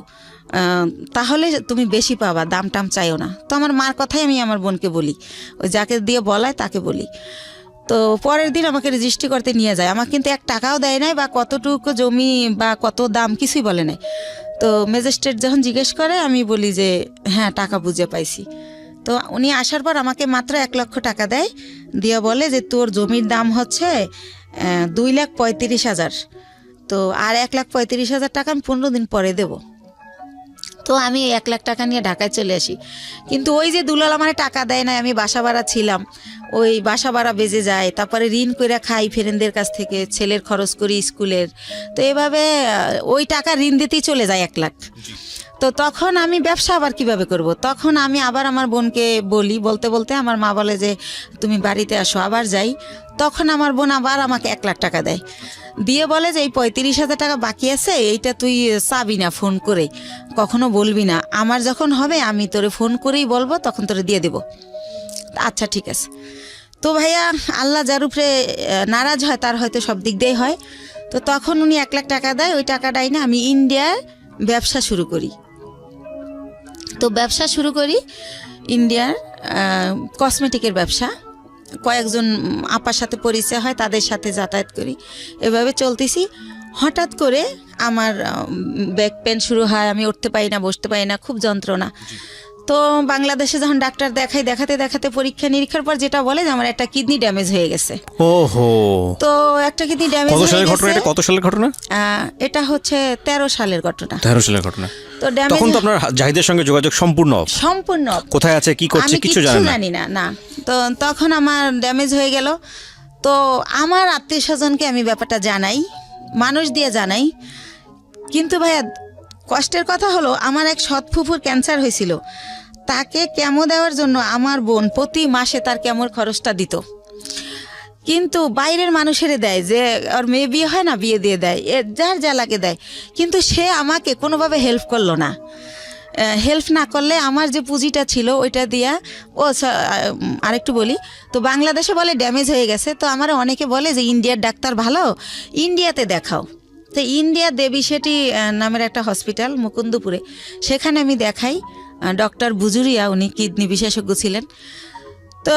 তাহলে তুমি বেশি পাবা, দাম টাম চাইও না। তো আমার মার কথাই আমি আমার বোনকে বলি, ওই যাকে দিয়ে বলায় তাকে বলি। তো পরের দিন আমাকে রেজিস্ট্রি করতে নিয়ে যায়, আমাকে কিন্তু 1 টাকাও দেয় নাই, বা কতটুকু জমি বা কত দাম কিছুই বলে নাই। তো ম্যাজিস্ট্রেট যখন জিজ্ঞেস করে আমি বলি যে হ্যাঁ টাকা বুঝে পাইছি। তো উনি আসার পর আমাকে মাত্র 1 লক্ষ টাকা দেয়, দিয়ে বলে যে তোর জমির দাম হচ্ছে 2,35,000, তো আর 1,35,000 টাকা আমি 15 দিন পরে দেবো। তো আমি 1 লাখ টাকা নিয়ে ঢাকায় চলে আসি। কিন্তু ওই যে দুলাল আমার টাকা দেয় না, আমি বাসা ভাড়া ছিলাম, ওই বাসা ভাড়া বেজে যায়, তারপরে ঋণ করে খাই ফ্রেন্ডদের কাছ থেকে, ছেলের খরচ করি স্কুলের। তো এভাবে ওই টাকা ঋণ দিতেই চলে যায় 1 লাখ। তো তখন আমি ব্যবসা আবার কিভাবে করব? তখন আমি আবার আমার বোনকে বলতে বলতে আমার মা বলে যে তুমি বাড়িতে আসো, আবার যাই। তখন আমার বোন আবার আমাকে 1 লাখ টাকা দেয়, দিয়ে বলে যে এই 35,000 টাকা বাকি আছে, এইটা তুই চাবি না, ফোন করে কখনো বলবি না, আমার যখন হবে আমি তোরে ফোন করেই বলবো, তখন তোরে দিয়ে দেব। আচ্ছা ঠিক আছে। তো ভাইয়া, আল্লাহ যার উপরে নারাজ হয় তার হয়তো সব দিক দিয়েই হয়। তো তখন উনি 1 লাখ টাকা দেয়, ওই টাকাটাই না আমি ইন্ডিয়ার ব্যবসা শুরু করি। তো ব্যবসা শুরু করি ইন্ডিয়ার কসমেটিকের ব্যবসা। কয়েকজন আপার সাথে পরিচয় হয়, তাদের সাথে যাতায়াত করি, এভাবে চলতেছি। হঠাৎ করে আমার ব্যাক পেন শুরু হয়, আমি উঠতে পারি না, বসতে পারি না, খুব যন্ত্রণা। তো বাংলাদেশে যখন ডাক্তার দেখাতে দেখাতে পরীক্ষা নিরীক্ষার পর যেটা বলে যে আমার একটা কিডনি ড্যামেজ হয়ে গেছে। ওহো। তো একটা কিডনি ড্যামেজ কত সালের ঘটনা এটা? কত সালের ঘটনা? এটা হচ্ছে 13 সালের ঘটনা। 13 সালের ঘটনা। তো ড্যামেজ, তখন তো আপনার জাহিদের সঙ্গে যোগাযোগ সম্পূর্ণ কোথায় আছে কি করছে কিছু জানি না। না, তো তখন আমার ড্যামেজ হয়ে গেল। তো আমার আত্মীয় স্বজনকে আমি ব্যাপারটা জানাই, মানুষ দিয়ে জানাই, কিন্তু ভাইয়া কষ্টের কথা হলো আমার এক সৎ ফুফুর ক্যান্সার হয়েছিল, তাকে কেমো দেওয়ার জন্য আমার বোন প্রতি মাসে তার কেমোর খরচটা দিত। কিন্তু বাইরের মানুষের দেয়, যে ওর মেয়ে বিয়ে হয় না, বিয়ে দিয়ে দেয়, যার যা লাগে দেয়, কিন্তু সে আমাকে কোনোভাবে হেল্প করলো না। হেল্প না করলে আমার যে পুঁজিটা ছিল ওইটা দিয়া, আরেকটু বলি, তো বাংলাদেশে বলে ড্যামেজ হয়ে গেছে, তো আমার অনেকে বলে যে ইন্ডিয়ার ডাক্তার ভালো, ইন্ডিয়াতে দেখাও। তো ইন্ডিয়া দেবী সেটি নামের একটা হসপিটাল মুকুন্দপুরে, সেখানে আমি দেখাই। ডক্টর বুজুরিয়া, উনি কিডনি বিশেষজ্ঞ ছিলেন। তো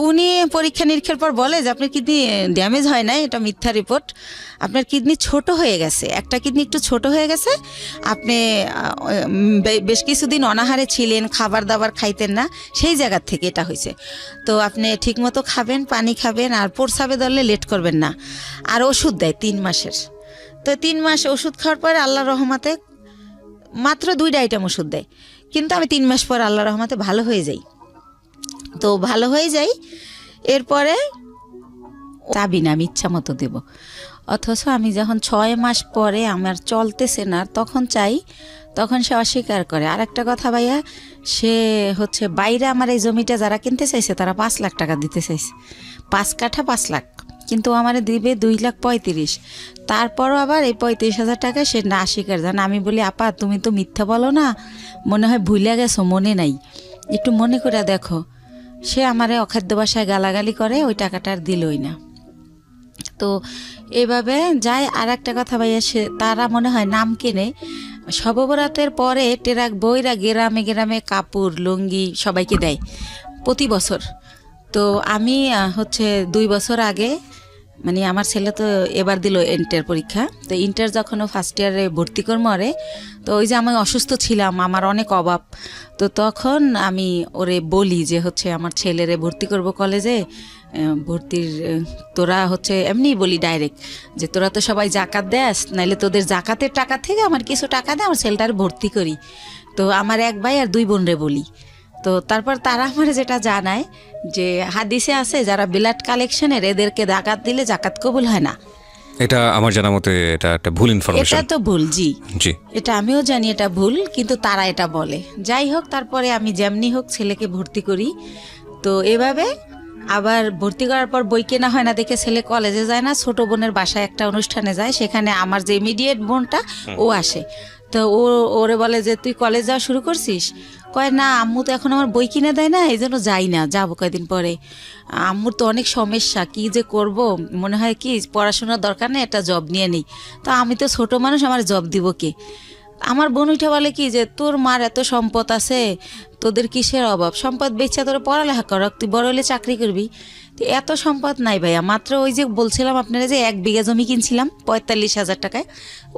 উনি পরীক্ষা নিরীক্ষার পর বলে যে আপনার কিডনি ড্যামেজ হয় নাই, এটা মিথ্যা রিপোর্ট, আপনার কিডনি ছোট হয়ে গেছে, একটা কিডনি একটু ছোট হয়ে গেছে, আপনি বেশ কিছুদিন অনাহারে ছিলেন, খাবার দাবার খাইতেন না, সেই জায়গার থেকে এটা হয়েছে। তো আপনি ঠিকমতো খাবেন, পানি খাবেন, আর প্রস্রাবে ধরলে লেট করবেন না, আর ওষুধ দেয় 3 মাসের। তো 3 মাস ওষুধ খাওয়ার পরে আল্লাহর রহমতে মাত্র 2টা আইটেম ওষুধ দেয়, কিন্তু আমি 3 মাস পর আল্লাহর রহমতে ভালো হয়ে যাই। তো ভালো হয়ে যাই, এরপরে চাবি না, আমি ইচ্ছা মতো দেব, অথচ আমি যখন 6 মাস পরে আমার চলতেছে না তখন চাই, তখন সে অস্বীকার করে। আর একটা কথা ভাইয়া, সে হচ্ছে বাইরে আমার এই জমিটা যারা কিনতে চাইছে তারা 5 লাখ টাকা দিতে চাইছে, 5 কাঠা 5 লাখ, কিন্তু আমার দিবে 2,35,000। তারপরও আবার এই 35,000 টাকা সে না স্বীকার জান। আমি বলি, আপা তুমি তো মিথ্যা বলো না, মনে হয় ভুলে গেছো, মনে নাই, একটু মনে করে দেখো। সে আমারে অখাদ্য ভাষায় গালাগালি করে, ওই টাকাটা আর দিলই না। তো এইভাবে যায়। আর একটা কথা ভাইয়া, সে তারা মনে হয় নাম কিনে শববরাতের পরে টেরাক বইরা গ্রামে গ্রামে কাপড় লুঙ্গি সবাইকে দেয় প্রতি বছর। তো আমি হচ্ছে 2 বছর আগে, মানে আমার ছেলে তো এবার দিল ইন্টার পরীক্ষা, তো ইন্টার যখন ও ফার্স্ট ইয়ারে ভর্তি করবো ওরে, তো ওই যে আমি অসুস্থ ছিলাম, আমার অনেক অভাব, তো তখন আমি ওরে বলি যে হচ্ছে আমার ছেলেরে ভর্তি করব কলেজে, ভর্তির তোরা হচ্ছে এমনি বলি ডাইরেক্ট যে তোরা তো সবাই জাকাত দেস, নাইলে তোদের জাকাতের টাকা থেকে আমার কিছু টাকা দে, আমার ছেলেটার ভর্তি করি। তো আমার 1 ভাই আর 2 বোনরে বলি। তো তারপর তারা আমার যেটা জানায় যে হাদিসে আছে যারা ব্লাড কালেকশনের এদেরকে জাকাত দিলে জাকাত কবুল হয় না। এটা আমার জানা মতে এটা একটা ভুল ইনফরমেশন। এটা তো ভুল, জি, এটা আমিও জানি এটা ভুল, কিন্তু তারা এটা বলে। যাই হোক, তারপরে আমি যেমনি হোক ছেলেকে ভর্তি করি। তো এভাবে আবার ভর্তি করার পর বই কেনা হয় না দেখে ছেলে কলেজে যায় না, ছোট বোনের বাসায় একটা অনুষ্ঠানে যায়, সেখানে আমার যে ইমিডিয়েট বোনটা ও আসে। তো ওরে বলে যে তুই কলেজ যাওয়া শুরু করছিস? কয় না, আম্মু তো এখন আমার বই কিনে দেয় না, এই জন্য যাই না, যাবো কয়েকদিন পরে। আম্মুর তো অনেক সমস্যা, কি যে করব, মনে হয় কি পড়াশোনার দরকার নেই, একটা জব নিয়ে নিই। তো আমি তো ছোট মানুষ, আমার জব দিব কে? আমার বোন উঠে বলে কি যে তোর মার এত সম্পদ আছে, তোদের কিসের অভাব, সম্পদ বেচা তোর পড়ালেখা কর, তুই বড় হলে চাকরি করবি। তো এত সম্পদ নাই ভাইয়া, মাত্র ওই যে বলছিলাম আপনারা যে 1 বিঘা জমি কিনছিলাম 45,000 টাকায়,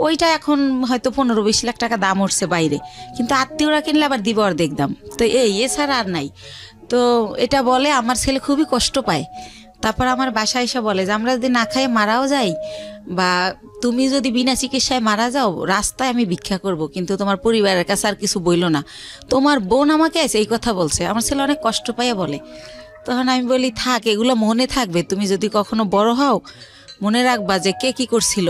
ওইটা এখন হয়তো 15-20 লাখ টাকা দাম উঠছে বাইরে, কিন্তু আত্মীয়রা কিনলে আবার দিব অর্ধেক দাম। তো এছাড়া আর নাই। তো এটা বলে আমার ছেলে খুবই কষ্ট পায়। তারপর আমার বাসায় এসে বলে যে আমরা যদি না খাই মারাও যাই, বা তুমি যদি বিনা চিকিৎসায় মারা যাও, রাস্তায় আমি ভিক্ষা করব, কিন্তু তোমার পরিবারের কাছে আর কিছু বইল না। তোমার বোন আমাকে এই কথা বলছে। আমার ছেলে অনেক কষ্ট পাইয়া বলে। তখন আমি বলি থাক, এগুলো মনে থাকবে, তুমি যদি কখনো বড় হও মনে রাখবা যে কে কি করছিল।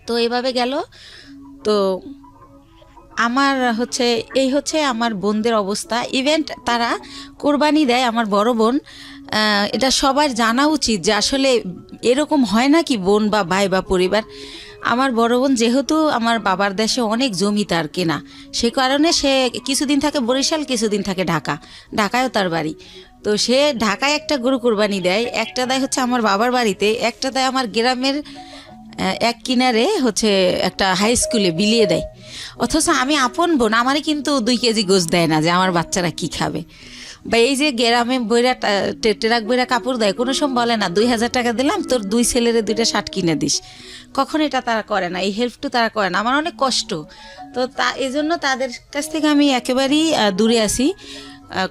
তো এইভাবে গেল। তো আমার হচ্ছে এই হচ্ছে আমার বোনদের অবস্থা। ইভেন্ট তারা কোরবানি দেয়, আমার বড় বোন, এটা সবার জানা উচিত যে আসলে এরকম হয় না কি বোন বা ভাই বা পরিবার। আমার বড় বোন যেহেতু আমার বাবার দেশে অনেক জমি তার কেনা, সে কারণে সে কিছুদিন থাকে বরিশাল, কিছুদিন থাকে ঢাকায়ও তার বাড়ি। তো সে ঢাকায় একটা গরু কোরবানি দেয়, একটা দেয় হচ্ছে আমার বাবার বাড়িতে, একটা দেয় আমার গ্রামের এক কিনারে হচ্ছে একটা হাই স্কুলে বিলিয়ে দেয়। অথচ আমি আপন বোন, আমারই কিন্তু 2 কেজি গোশ দেয় না যে আমার বাচ্চারা কি খাবে। বা এই যে গ্রামে বইরা ট্রাক বইরা কাপড় দেয়, কোনো সময় বলে না 2,000 টাকা দিলাম তোর 2 ছেলের 2টা শার্ট কিনে দিস, কখন এটা তারা করে না, এই হেল্পটু তারা করে না। আমার অনেক কষ্ট, তো এই জন্য তাদের কাছ থেকে আমি একেবারেই দূরে আছি,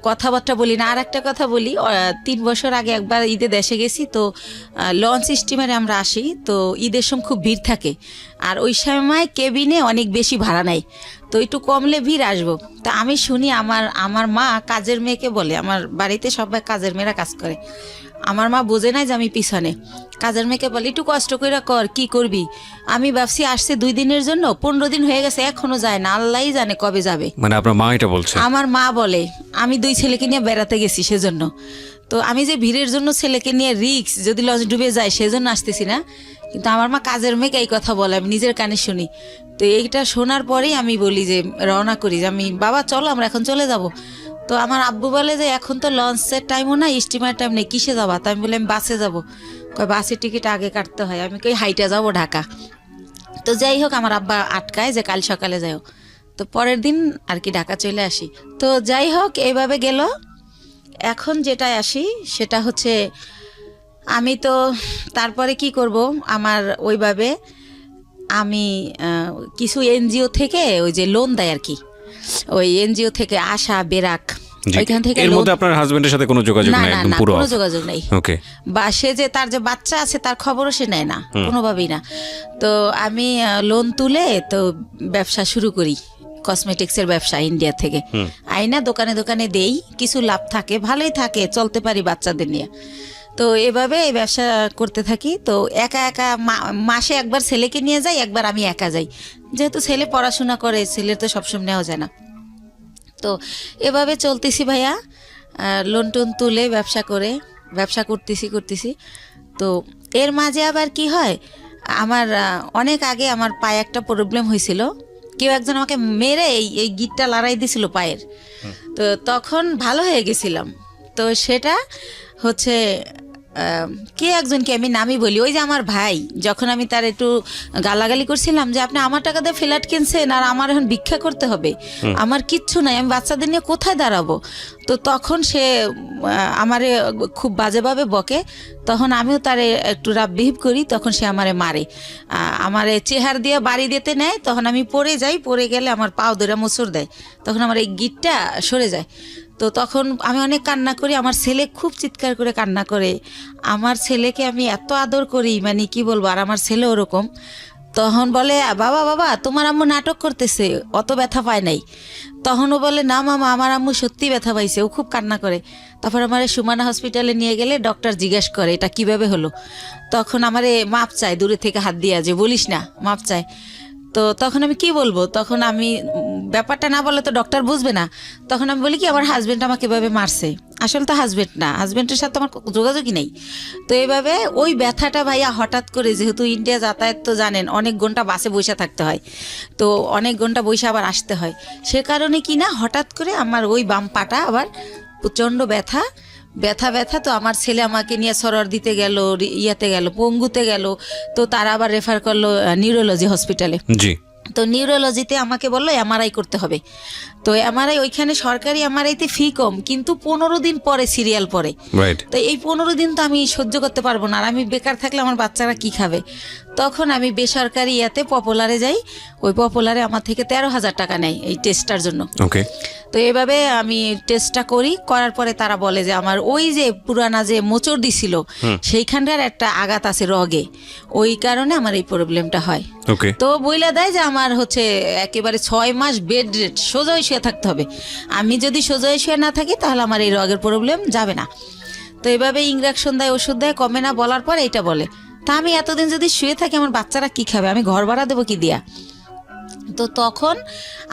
কথাবার্তা বলি না। আর একটা কথা বলি, 3 বছর আগে একবার ঈদে দেশে গেছি, তো লঞ্চ স্টিমারে আমরা আসি, তো ঈদের সময় খুব ভিড় থাকে, আর ওই সময় কেবিনে অনেক বেশি ভাড়া নেয়, তো একটু কমলে ভিড় আসবো। তা আমি শুনি আমার মা কাজের মেয়েকে বলে, আমার বাড়িতে সবাই কাজের মেয়েরা কাজ করে, আমার মা বোঝে নাই যে আমি পিছনে, কাজের মেয়েকে বলে একটু কষ্ট করে কর, কি করবি। আমি ভাবছি আসছে 2 দিনের জন্য, 15 দিন হয়ে গেছে এখনো যায় না, আল্লাহই জানে কবে যাবে। মানে আপনার মা এটা বলছে? আমার মা বলে, আমি 2 ছেলেকে নিয়ে বেড়াতে গেছি সেজন্য, তো আমি যে ভিড়ের জন্য ছেলেকে নিয়ে রিক্স, যদি লঞ্চ ডুবে যায় সেজন্য আসতেছি না। কিন্তু আমার মা কাজের মেয়েকে এই কথা বলে, আমি নিজের কানে শুনি। তো এইটা শোনার পরেই আমি বলি যে রওনা করি, যে আমি বাবা চলো আমরা এখন চলে যাব। তো আমার আব্বু বলে যে এখন তো লঞ্চের টাইমও না, স্টিমার টাইম নেই, কিসে যাবা? তো আমি বলি আমি বাসে যাবো। কয় বাসের টিকিট আগে কাটতে হয়। আমি কই হাইটা যাবো ঢাকা। তো যাই হোক, আমার আব্বা আটকায় যে কাল সকালে যাও। তো পরের দিন আর কি ঢাকা চলে আসি। তো যাই হোক, এইভাবে গেল। এখন যেটা আসি সেটা হচ্ছে, আমি তো তারপরে কি করব, আমার ওইভাবে আমি কিছু এনজিও থেকে ওই যে লোন দেয় আর কি, ওই এনজিও থেকে আশা বেরাক, ওইখান থেকে। এর মধ্যে আপনার হাজবেন্ডের সাথে কোনো যোগাযোগ নাই? একদম পুরো কোনো যোগাযোগ নাই। ওকে। বা সে যে তার যে বাচ্চা আছে তার খবরও সে নেয় না, কোনোভাবেই না। তো আমি লোন তুলে তো ব্যবসা শুরু করি, কসমেটিক্সের ব্যবসা ইন্ডিয়া থেকে আইনা দোকানে দোকানে দেই, কিছু লাভ থাকে, ভালোই থাকে, চলতে পারি বাচ্চাদের নিয়ে। তো এভাবে এই ব্যবসা করতে থাকি। তো একা একা মাসে একবার ছেলেকে নিয়ে যাই, একবার আমি একা যাই, যেহেতু ছেলে পড়াশোনা করে, ছেলের তো সবসময় নেওয়া যায় না। তো এভাবে চলতেছি ভাইয়া, লোন টোন তুলে ব্যবসা করতেছি। তো এর মাঝে আবার কি হয়, আমার অনেক আগে আমার পায়ে একটা প্রবলেম হয়েছিল, কেউ একজন আমাকে মেরে এই গিটটা লড়াই দিছিল পায়ের। তো তখন ভালো হয়ে গেছিলাম। তো সেটা হচ্ছে কে একজনকে আমি নামই বলি, ওই যে আমার ভাই, যখন আমি তার একটু গালাগালি করছিলাম যে আপনি আমার টাকা দিয়ে ফ্ল্যাট কিনছেন আর আমার এখন ভিক্ষা করতে হবে, আমার কিচ্ছু নাই, আমি বাচ্চাদের নিয়ে কোথায় দাঁড়াবো। তো তখন সে আমারে খুব বাজেভাবে বকে, তখন আমিও তারে একটু রাব বিহেভ করি, তখন সে আমারে মারে, আমারে চেহার দিয়ে বাড়ি দিতে নেয়। তখন আমি পড়ে যাই, পড়ে গেলে আমার পাও ধরে মোচড় দেয়, তখন আমার এই গিটটা সরে যায়। তো তখন আমি অনেক কান্না করি, আমার ছেলে খুব চিৎকার করে কান্না করে। আমার ছেলেকে আমি এত আদর করি, মানে কি বলবো, আর আমার ছেলে ওরকম। তখন বলে বাবা তোমার আম্মু নাটক করতেছে, অত ব্যথা পায় নাই। তখন ও বলে না মামা, আমার আম্মু সত্যি ব্যথা পাইছে, ও খুব কান্না করে। তারপর আমার সুমানা হসপিটালে নিয়ে গেলে ডক্টর জিজ্ঞেস করে এটা কিভাবে হলো। তখন আমারে মাপ চায়, দূরে থেকে হাত দিয়া, যে বলিস না, মাপ চায়। তো তখন আমি কি বলবো, তখন আমি ব্যাপারটা না বলে তো ডক্টর বুঝবে না। তখন আমি বলি কি আমার হাজবেন্ড আমাকে এভাবে মারছে, আসলে তো হাজবেন্ড না, হাজবেন্ডের সাথে আমার যোগাযোগই নেই। তো এইভাবে ওই ব্যথাটা ভাইয়া হঠাৎ করে, যেহেতু ইন্ডিয়া যাতায়াত তো জানেন, অনেক ঘন্টা বাসে বসে থাকতে হয়, তো অনেক ঘন্টা বসে আবার আসতে হয়, সে কারণে কি না হঠাৎ করে আমার ওই বাম পাটা আবার প্রচণ্ড ব্যথা। তো আমার ছেলে আমাকে নিয়ে সরর দিতে গেল, ইয়াতে গেল, পঙ্গুতে গেল। তো তারা আবার রেফার করলো নিউরোলজি হসপিটালে। জি। তো নিউরোলজিতে আমাকে বললো এমআরআই করতে হবে। তো এমআরআই ওইখানে সরকারি এমআরআইতে ফি কম, কিন্তু 15 দিন পরে সিরিয়াল পরে। তো এই 15 দিন তো আমি সহ্য করতে পারবো না, আর আমি বেকার থাকলে আমার বাচ্চারা কি খাবে। তখন আমি বেসরকারি ইয়াতে পপুলারে যাই, ওই পপুলারে আমার থেকে 13,000 টাকা নেয় এই টেস্টটার জন্য। ওকে। তো এইভাবে আমি টেস্টটা করার পরে তারা বলে যে আমার ওই যে পুরানা যে মোচড় দিছিল সেইখানটার একটা আঘাত আছে রগে, ওই কারণে আমার এই প্রবলেমটা হয়। তো বইলা দেয় যে আমার হচ্ছে একেবারে 6 মাস বেড রেস্ট, সোজাই শুয়ে থাকতে হবে। আমি যদি সোজাই শুয়ে না থাকি তাহলে আমার এই রগের প্রবলেম যাবে না। তো এইভাবে ইঞ্জেকশন দেয়, ওষুধ দেয়, কমে না, বলার পর এইটা বলে। তা আমি এতদিন যদি শুয়ে থাকি আমার বাচ্চারা কি খাবে, আমি ঘর ভাড়া দেবো কি দিয়া। তো তখন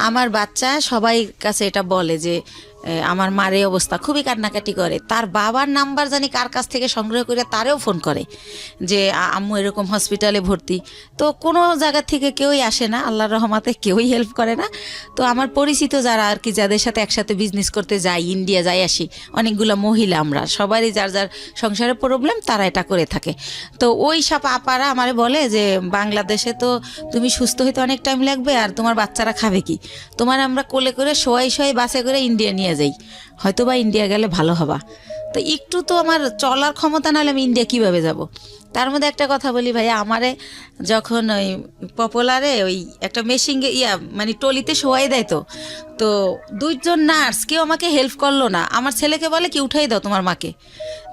আমার বাচ্চা সবাই কাছে এটা বলে যে আমার মার এই অবস্থা, খুবই কান্নাকাটি করে। তার বাবার নাম্বার জানি কার কাছ থেকে সংগ্রহ করে তারেও ফোন করে যে আম্মু এরকম হসপিটালে ভর্তি। তো কোনো জায়গা থেকে কেউই আসে না, আল্লাহর রহমতে কেউই হেল্প করে না। তো আমার পরিচিত যারা আর কি, যাদের সাথে একসাথে বিজনেস করতে যাই, ইন্ডিয়া যাই আসি, অনেকগুলো মহিলা, আমরা সবারই যার যার সংসারের প্রবলেম, তারা এটা করে থাকে। তো ওই সব আপারা আমারে বলে যে বাংলাদেশে তো তুমি সুস্থ হইতে অনেক টাইম লাগবে, আর তোমার বাচ্চারা খাবে কি, তোমার আমরা কোলে করে শোয়াই বাসে করে ইন্ডিয়া নিয়ে যাই, হয়তো বা ইন্ডিয়া গেলে ভালো হবা। তো একটু তো আমার চলার ক্ষমতা নাহলে আমি ইন্ডিয়া কিভাবে যাব। তার মধ্যে একটা কথা বলি ভাইয়া, আমারে যখন ওই পপুলারে ওই একটা মেশিন মানে টলিতে শোয়াই দেয়, তো 2জন নার্স কেউ আমাকে হেল্প করলো না। আমার ছেলেকে বলে কি উঠাই দাও তোমার মাকে।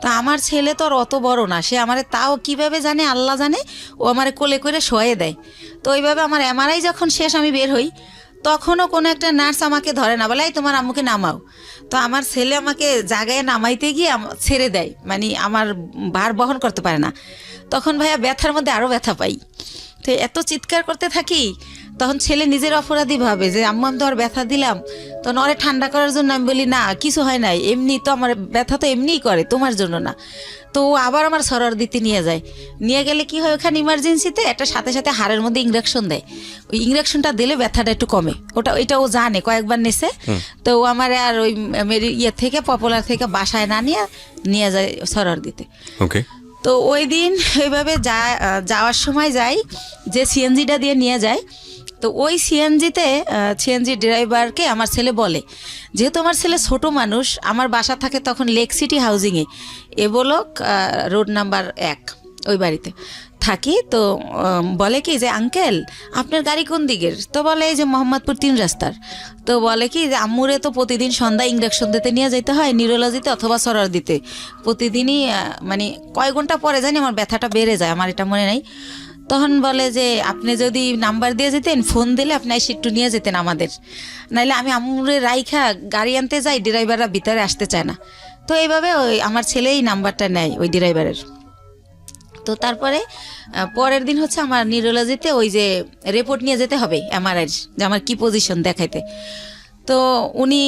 তা আমার ছেলে তো আর অত বড় না, সে আমারে তাও কিভাবে জানে আল্লাহ জানে, ও আমারে কোলে করে শোয়াই দেয়। তো ওইভাবে আমার এমআরআই যখন শেষ আমি বের হই, তখনও কোনো একটা নার্স আমাকে ধরে না, বলে এই তোমার আম্মুকে নামাও। তো আমার ছেলে আমাকে জায়গায় নামাইতে গিয়ে ছেড়ে দেয়, মানে আমার ভার বহন করতে পারে না। তখন ভাইয়া ব্যথার মধ্যে আরও ব্যথা পাই, তো এত চিৎকার করতে থাকি। তখন ছেলে নিজের অপরাধী ভাবে যে আম্মু আমি তো আর ব্যথা দিলাম। তখন ওরে ঠান্ডা করার জন্য আমি বলি না কিছু হয় নাই, এমনি তো আমার ব্যথা তো এমনিই করে, তোমার জন্য না। তো আবার আমার সরর দিতে নিয়ে যায়, নিয়ে গেলে কি হয় ওখানে ইমার্জেন্সিতে একটা সাথে সাথে হাড়ের মধ্যে ইঞ্জেকশন দেয়। ওই ইঞ্জেকশনটা দিলে ব্যথাটা একটু কমে, এটা ও জানে, কয়েকবার নেছে। তো ও আমার আর ওই থেকে পপুলার থেকে বাসায় না নিয়ে যায় সরর দিতে। ওকে। তো ওই দিন ওইভাবে যাওয়ার সময় যাই, যে সিএনজিটা দিয়ে নিয়ে যায়, তো ওই সিএনজি ড্রাইভারকে আমার ছেলে বলে, যেহেতু আমার ছেলে ছোট মানুষ, আমার বাসা থাকে তখন লেক সিটি হাউজিংয়ে, এবলক রোড নাম্বার 1 ওই বাড়িতে থাকি। তো বলে কি যে আঙ্কেল আপনার গাড়ি কোন দিকের? তো বলে এই যে মোহাম্মদপুর 3 রাস্তার। তো বলে কি যে আম্মুরে তো প্রতিদিন সন্ধ্যা ইঞ্জেকশন দিতে নিয়ে যেতে হয়, নিউরোলজিতে অথবা সরার দিতে প্রতিদিনই, মানে কয় ঘন্টা পরে জানি আমার ব্যথাটা বেড়ে যায়, আমার এটা মনে নাই। তখন বলে যে আপনি যদি নাম্বার দিয়ে যেতেন, ফোন দিলে আপনি এসে একটু নিয়ে যেতেন আমাদের, নাইলে আমি আম্মুরে রাইখা গাড়ি আনতে যাই, ড্রাইভাররা ভিতরে আসতে চায় না। তো এইভাবে ওই আমার ছেলেই নাম্বারটা নেয় ওই ড্রাইভারের। তো তারপরে পরের দিন হচ্ছে আমার নিউরোলজিতে ওই যে রিপোর্ট নিয়ে যেতে হবে এমআরআই, যে আমার কি পজিশন দেখাইতে। তো উনি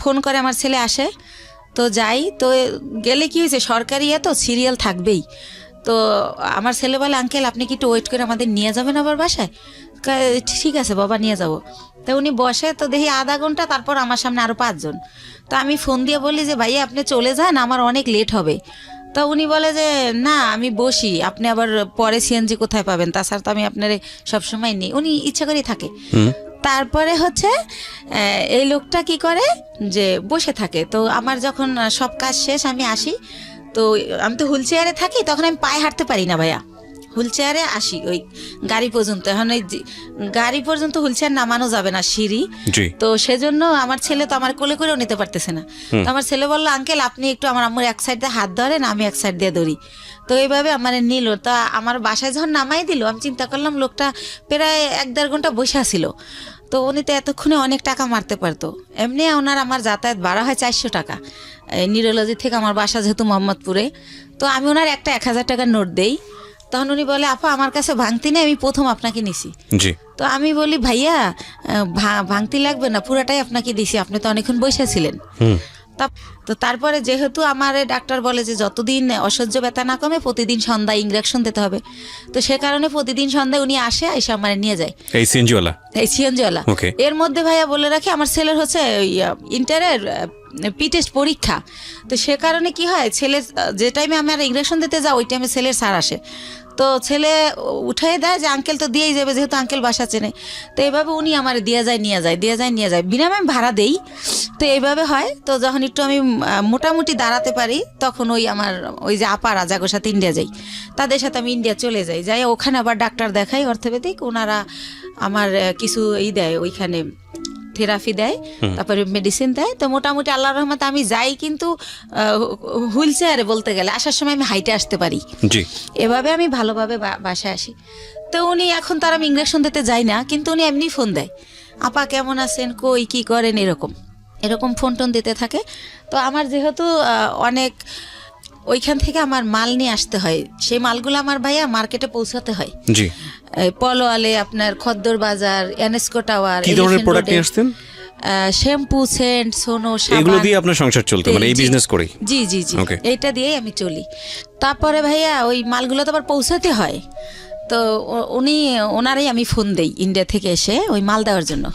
ফোন করে, আমার ছেলে আসে, তো যাই। তো গেলে কি হয়েছে, সরকারি তো সিরিয়াল থাকবেই। তো আমার ছেলে বলে আঙ্কেল আপনি কি একটু ওয়েট করে আমাদের নিয়ে যাবেন আবার বাসায়? ঠিক আছে বাবা নিয়ে যাব। তো উনি বসে, তো দেখি আধা ঘন্টা, তারপর আমার সামনে আরও 5 জন। তো আমি ফোন দিয়ে বলি যে ভাইয়া আপনি চলে যান, আমার অনেক লেট হবে। তো উনি বলে যে না আমি বসি, আপনি আবার পরে সিএনজি কোথায় পাবেন, তাছাড়া তো আমি আপনার সবসময় নিই। উনি ইচ্ছা করেই থাকে। তারপরে হচ্ছে এই লোকটা কি করে যে বসে থাকে। তো আমার যখন সব কাজ শেষ আমি আসি, তো আমি তো হুইল চেয়ারে থাকি, তখন আমি পায়ে হাঁটতে পারি না ভাইয়া, হুইল চেয়ারে আসি ওই গাড়ি পর্যন্ত। এখন ওই গাড়ি পর্যন্ত হুইল চেয়ার নামানো যাবে না, সিঁড়ি। তো সেজন্য আমার ছেলে তো আমার কোলে করেও নিতে পারতেছে না। তো আমার ছেলে বললো আঙ্কেল আপনি একটু আমার আম্মুর এক সাইড দিয়ে হাত ধরেন, আমি এক সাইড দিয়ে ধরি। তো এইভাবে আমার নিল। তা আমার বাসায় যখন নামাই দিল, আমি চিন্তা করলাম লোকটা প্রায় 1-1.5 ঘন্টা বসে আসিল। তো উনি তো এতক্ষণে অনেক টাকা মারতে পারতো। এমনি আমার যাতায়াত ভাড়া হয় 400 টাকা নিউরোলজি থেকে আমার বাসা যেহেতু মোহাম্মদপুরে। তো আমি ওনার একটা 1000 টাকার নোট দেই। তখন উনি বলে আপা আমার কাছে ভাঙতি নেই, আমি প্রথম আপনাকে নিছি। তো আমি বলি ভাইয়া ভাঙতি লাগবে না, পুরাটাই আপনাকে দিছি, আপনি তো অনেকক্ষণ বসেছিলেন। তো তারপরে যেহেতু আমার ডাক্তার বলে যে যতদিন অসহ্য ব্যথা না কমে প্রতিদিন সন্ধ্যায় ইঞ্জেকশন দিতে হবে, তো সে কারণে প্রতিদিন সন্ধ্যায় উনি আসে, এসে আমার নিয়ে যায় এই সিএনজিওয়ালা। এর মধ্যে ভাইয়া বলে রাখি আমার ছেলের হচ্ছে ইন্টারের পি টেস্ট পরীক্ষা। তো সে কারণে কি হয়, ছেলের যে টাইমে আমি আর ইঞ্জেকশন দিতে যাই ওই টাইমে ছেলের স্যার আসে। তো ছেলে উঠাই দেয় যে আঙ্কেল তো দিয়েই যাবে, যেহেতু আঙ্কেল বাসা চেনে। তো এইভাবে উনি আমার দিয়ে যায় নিয়ে যায় বিনামে আমি ভাড়া দেই। তো এইভাবে হয়। তো যখন একটু আমি মোটামুটি দাঁড়াতে পারি, তখন ওই যে আপারা যাগোর সাথে ইন্ডিয়া যাই, তাদের সাথে আমি ইন্ডিয়া চলে যাই ওখানে আবার ডাক্তার দেখাই অর্থোপেডিক। ওনারা আমার কিছু দেয়, ওইখানে থেরাপি দেয়, তারপরে মেডিসিন দেয়। তো মোটামুটি আল্লাহর রহমতে আমি যাই, কিন্তু হুইল চেয়ারে বলতে গেলে আসার সময় আমি হাইটে আসতে পারি। এভাবে আমি ভালোভাবে বাসায় আসি। তো উনি এখন তার আমি ইঞ্জেকশন দিতে যাই না, কিন্তু উনি এমনি ফোন দেয়, আপা কেমন আছেন, কই কি করেন, এরকম ফোন টোন দিতে থাকে। তো আমার যেহেতু অনেক ওইখান থেকে আমার মাল নিয়ে আসতে হয়, সেই মালগুলো আমার ভাইয়া মার্কেটে পৌঁছাতে হয়। পলোয়ালে আপনার খদ্দর বাজার, এনএসকো টাওয়ার, কি ধরনের প্রোডাক্ট নিয়ে আসতেন? শ্যাম্পু, সেন্ট, সোনো, সাবান। এগুলো দিয়ে আপনার সংসার চলতো, মানে এই বিজনেস করেই? জি এইটা দিয়েই আমি চলি। তারপরে ভাইয়া ওই মালগুলো তো আবার পৌঁছাতে হয়। তো ওনারাই আমি ফোন দেই ইন্ডিয়া থেকে এসে ওই মাল দেওয়ার জন্য।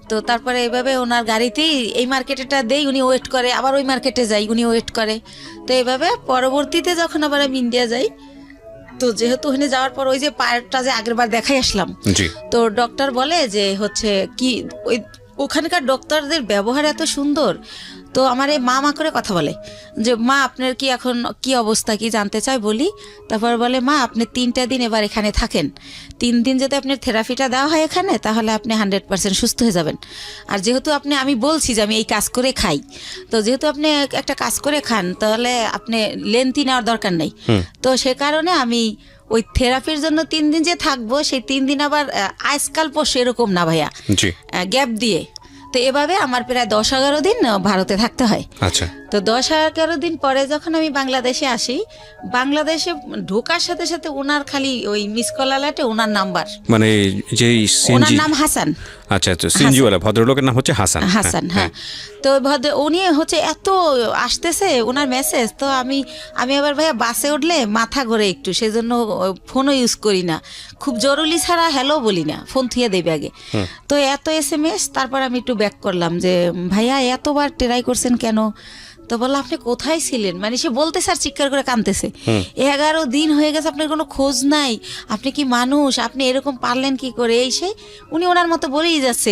তো তারপরে এইভাবে ওনার গাড়িতেই এই মার্কেটেটা দেই, উনি ওয়েট করে, আবার ওই মার্কেটে যাই, উনি ওয়েট করে। তো এইভাবে পরবর্তীতে যখন আবার আমি ইন্ডিয়া যাই, তো যেহেতু ওখানে যাওয়ার পর ওই যে পায়েরটা যে আগের বার দেখাই আসলাম, তো ডক্টর বলে যে হচ্ছে কি ওই ওখানকার ডক্টরদের ব্যবহার এত সুন্দর। তো আমার এই মা করে কথা বলে যে মা আপনার কি এখন কি অবস্থা কি জানতে চাই বলি। তারপর বলে মা আপনি 3টা দিন এবার এখানে থাকেন, 3 দিন যদি আপনার থেরাপিটা দেওয়া হয় এখানে তাহলে আপনি 100% সুস্থ হয়ে যাবেন। আর যেহেতু আমি বলছি যে আমি এই কাজ করে খাই, তো যেহেতু আপনি একটা কাজ করে খান তাহলে আপনি লেন্থি নেওয়ার দরকার নেই। তো সে কারণে আমি ওই থেরাপির জন্য 3 দিন যে থাকবো সেই 3 দিন আবার আজকাল পরশু এরকম না ভাইয়া, গ্যাপ দিয়ে। তো এভাবে আমার প্রায় 10-11 দিন ভারতে থাকতে হয়। আচ্ছা। তো 10-11 দিন পরে যখন আমি বাংলাদেশে আসি, বাংলাদেশে ঢোকার সাথে সাথে ওনার খালি ওই মিস কল অ্যালার্টে ওনার নাম্বার, মানে যে ওনার নাম হাসান। আচ্ছা আচ্ছা, সিএনজিওয়ালা ভদ্রলোকের নাম হচ্ছে হাসান। হাসান, হ্যাঁ। তো উনি হচ্ছে এত আসতেছে ওনার মেসেজ, তো আমি আবার ভাইয়া বাসে উঠলে মাথা ঘোরে একটু, সেজন্য ফোনও ইউজ করি না, খুব জরুরি ছাড়া হ্যালো বলি না, ফোন থুয়ে দেবে আগে। তো এত SMS, তারপর আমি একটু ব্যাক করলাম যে ভাইয়া এতবার ট্রাই করছেন কেন? তো বললো আপনি কোথায় ছিলেন, মানে সে বলতে স্যার চিৎকার করে কাঁদতেছে, 11 দিন হয়ে গেছে আপনার কোনো খোঁজ নাই, আপনি কি মানুষ, আপনি এরকম পারলেন কি করে, এই সেই উনি ওনার মতো বলেই যাচ্ছে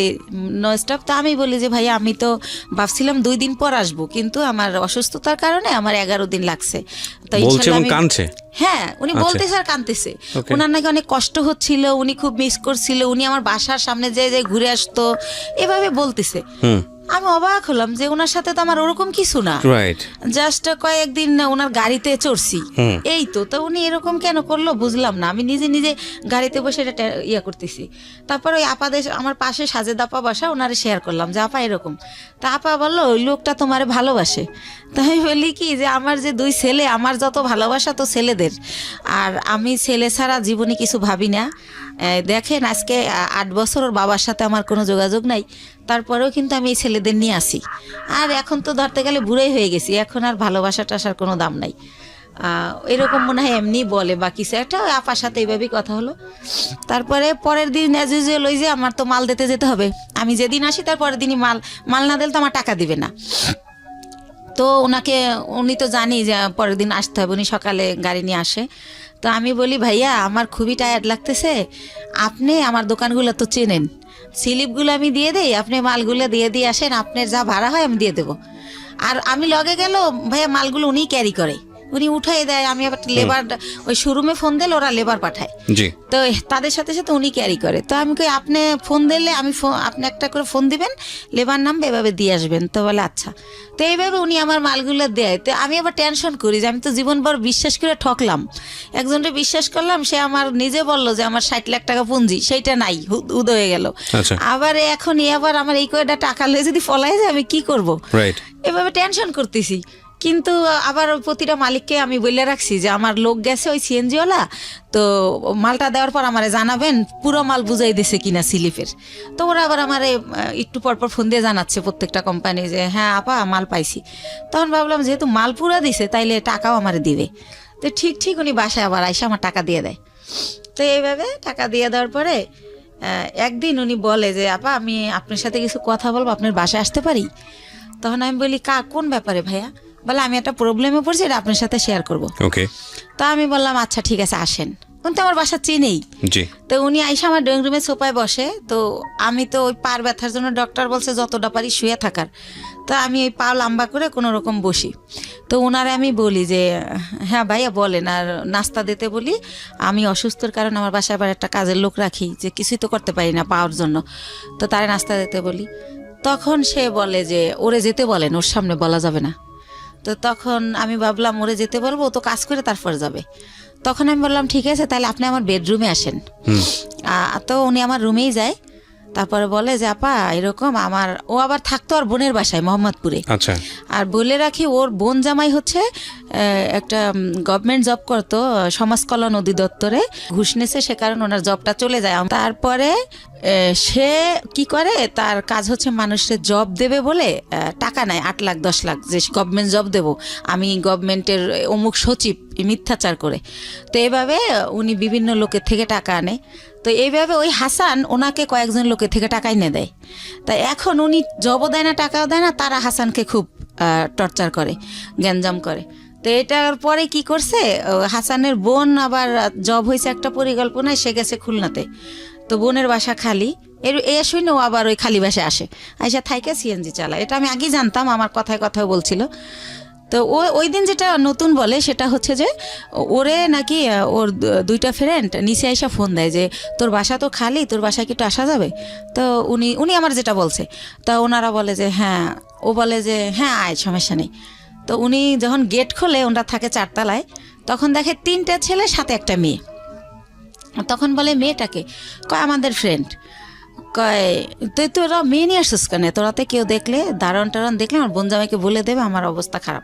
নো স্টপ। তো আমি বলি যে ভাইয়া আমি তো ভাবছিলাম 2 দিন পর আসবো, কিন্তু আমার অসুস্থতার কারণে আমার 11 দিন লাগছে। তো হ্যাঁ, উনি বলতে স্যার কাঁদতেছে, ওনার নাকি অনেক কষ্ট হচ্ছিল, উনি খুব মিস করছিল, উনি আমার বাসার সামনে যে ঘুরে আসতো, এভাবে বলতেছে। আমি অবাক হলাম যে ওনার সাথে তো আমার ওরকম কিছু না, জাস্ট কয়েকদিন ওনার গাড়িতে চড়ছি, এই তো। তো উনি এরকম কেন করলো বুঝলাম না, আমি নিজে নিজে গাড়িতে বসে এটা ইয়ে করতেছি। তারপর ওই আপাদের আমার পাশে সাজেদ আপা বসা, ওনারে শেয়ার করলাম যে আপা এরকম। তা আপা বললো ওই লোকটা তোমারে ভালোবাসে। তাই আমি বলি কি যে আমার যে 2 ছেলে, আমার যত ভালোবাসা তো ছেলেদের, আর আমি ছেলে ছাড়া জীবনে কিছু ভাবি না। দেখেন আজকে 8 বছর ওর বাবার সাথে আমার কোনো যোগাযোগ নাই, তারপরেও কিন্তু আমি এই ছেলেদের নিয়ে আসি। আর এখন তো ধরতে গেলে বুড়োই হয়ে গেছি, এখন আর ভালোবাসা টাসার কোনো দাম নাই। এরকম মনে হয় এমনি বলে বা কিছু একটা, আপার সাথে এইভাবেই কথা হলো। তারপরে পরের দিন অ্যাজ ইউজুয়াল ওই যে আমার তো মাল দিতে যেতে হবে, আমি যেদিন আসি তার পরের দিনই মাল না দিলে তো আমার টাকা দিবে না। তো উনি তো জানি যে পরের দিন আসতে হবে, উনি সকালে গাড়ি নিয়ে আসে। তো আমি বলি ভাইয়া আমার খুবই টায়ার্ড লাগতেছে, আপনি আমার দোকানগুলো তো চেনেন, স্লিপগুলো আমি দিয়ে দেই, আপনি মালগুলো দিয়ে আসেন, আপনার যা ভাড়া হয় আমি দিয়ে দেবো। আর আমি লগে গেল ভাইয়া মালগুলো উনিই ক্যারি করে, উনি উঠাই দেয়, আমি আবার লেবার ওই শোরুমে ফোন দিলে ওরা লেবার পাঠায়, তো তাদের সাথে সাথে উনি ক্যারি করে। তো আমি কই আপনি ফোন দিলে আপনি একটা করে ফোন দিবেন, লেবার নামবে, এভাবে দিয়ে আসবেন। তো বলে আচ্ছা। তো এইভাবে উনি আমার মালগুলো দেয়। তো আমি আবার টেনশন করি যে আমি তো জীবনভর বিশ্বাস করে ঠকলাম, একজনকে বিশ্বাস করলাম, সে আমার নিজে বললো যে আমার 60 লাখ টাকা পুঁজি, সেইটা নাই, উদয় হয়ে গেল। আবার এখন আবার আমার এই কয়টা টাকা লয়ে যদি ফলাই যায় আমি কি করব, এভাবে টেনশন করতেছি। কিন্তু আবার প্রতিটা মালিককে আমি বলে রাখছি যে আমার লোক গেছে ওই সিএনজিওয়ালা, তো মালটা দেওয়ার পর আমারে জানাবেন পুরো মাল বুঝাই দিছে কিনা স্লিপের। তো ওরা আবার আমারে একটু পরপর ফোন দিয়ে জানাচ্ছে প্রত্যেকটা কোম্পানি যে হ্যাঁ আপা মাল পাইছি। তখন ভাবলাম যেহেতু মাল পুরা দিছে তাইলে টাকাও আমারে দিবে। তো ঠিক উনি বাসায় আবার আইসা আমার টাকা দিয়ে দেয়। তো এইভাবে টাকা দিয়ে দেওয়ার পরে একদিন উনি বলে যে আপা আমি আপনার সাথে কিছু কথা বলবো, আপনার বাসায় আসতে পারি? তখন আমি বলি কোন ব্যাপারে ভাইয়া? বলে আমি একটা প্রবলেমে পড়ছি, এটা আপনার সাথে শেয়ার করবো। তো আমি বললাম আচ্ছা ঠিক আছে আসেন। কিন্তু আমার বাসা চিনেই। তো উনি আইসা আমার ড্রয়িং রুমে সোফায় বসে। তো আমি তো ওই পার ব্যথার জন্য ডক্টর বলছে যতটা পারি শুয়ে থাকার, তো আমি ওই পা লম্বা করে কোনো রকম বসি। তো ওনারে আমি বলি যে হ্যাঁ ভাইয়া বলেন, আর নাস্তা দিতে বলি, আমি অসুস্থর কারণে আমার বাসায় আবার একটা কাজের লোক রাখি যে কিছুই তো করতে পারি না পাওয়ার জন্য, তো তারে নাস্তা দিতে বলি। তখন সে বলে যে ওরে যেতে বলেন, ওর সামনে বলা যাবে না। তো তখন আমি ভাবলাম ওরে যেতে বলবো, ও তো কাজ করে তারপর যাবে। তখন আমি বললাম ঠিক আছে তাহলে আপনি আমার বেডরুমে আসেন। তো উনি আমার রুমেই যায়। তারপরে বলে যে আপা এরকম ও আবার থাকতো আর বোনের বাসায় মোহাম্মদপুরে। আর বলে রাখি ওর বোন জামাই হচ্ছে একটা গভর্নমেন্ট জব করতো সমাজ কল্যাণ অধিদপ্তরে, ঘুষ নেছে, সে কারণে ওনার জবটা চলে যায়। তারপরে সে কি করে, তার কাজ হচ্ছে মানুষের জব দেবে বলে টাকা নেয় 8 লাখ 10 লাখ, যে গভর্নমেন্ট জব দেবো আমি, গভর্নমেন্টের অমুক সচিব, মিথ্যাচার করে। তো এইভাবে উনি বিভিন্ন লোকের থেকে টাকা আনে। তো এইভাবে ওই হাসান ওনাকে কয়েকজন লোকের থেকে টাকা এনে দেয়। তাই এখন উনি জবও দেয় না টাকাও দেয় না, তারা হাসানকে খুব টর্চার করে, গ্যাঞ্জাম করে। তো এটার পরে কি করছে, হাসানের বোন আবার জব হয়েছে একটা পরিকল্পনায়, সে গেছে খুলনাতে। তো বোনের বাসা খালি, এর শুনে ও আবার ওই খালি বাসে আসে, আইসা থাইকে সিএনজি চালায়। এটা আমি আগেই জানতাম, আমার কথায় কথায় বলছিল। তো ওই দিন যেটা নতুন বলে সেটা হচ্ছে যে ওরে নাকি ওর দুইটা ফ্রেন্ড নিচে আইসা ফোন দেয় যে তোর বাসা তো খালি, তোর বাসায় কি একটু আসা যাবে? তো উনি আমার যেটা বলছে, তা ওনারা বলে যে হ্যাঁ, ও বলে যে হ্যাঁ আয়, সমস্যা নেই। তো উনি যখন গেট খোলে, ওনারা থাকে 4 তলায়, তখন দেখে 3টা ছেলে সাথে একটা মেয়ে। তখন বলে মেয়েটাকে, কয় আমাদের ফ্রেন্ড। কয় তুই তোরা মেয়ে নিয়ে আসছিস কেন? তোরাতে কেউ দেখলে, দারণ টারণ দেখলে আমার বোন জামাইকে বলে দেবে আমার অবস্থা খারাপ।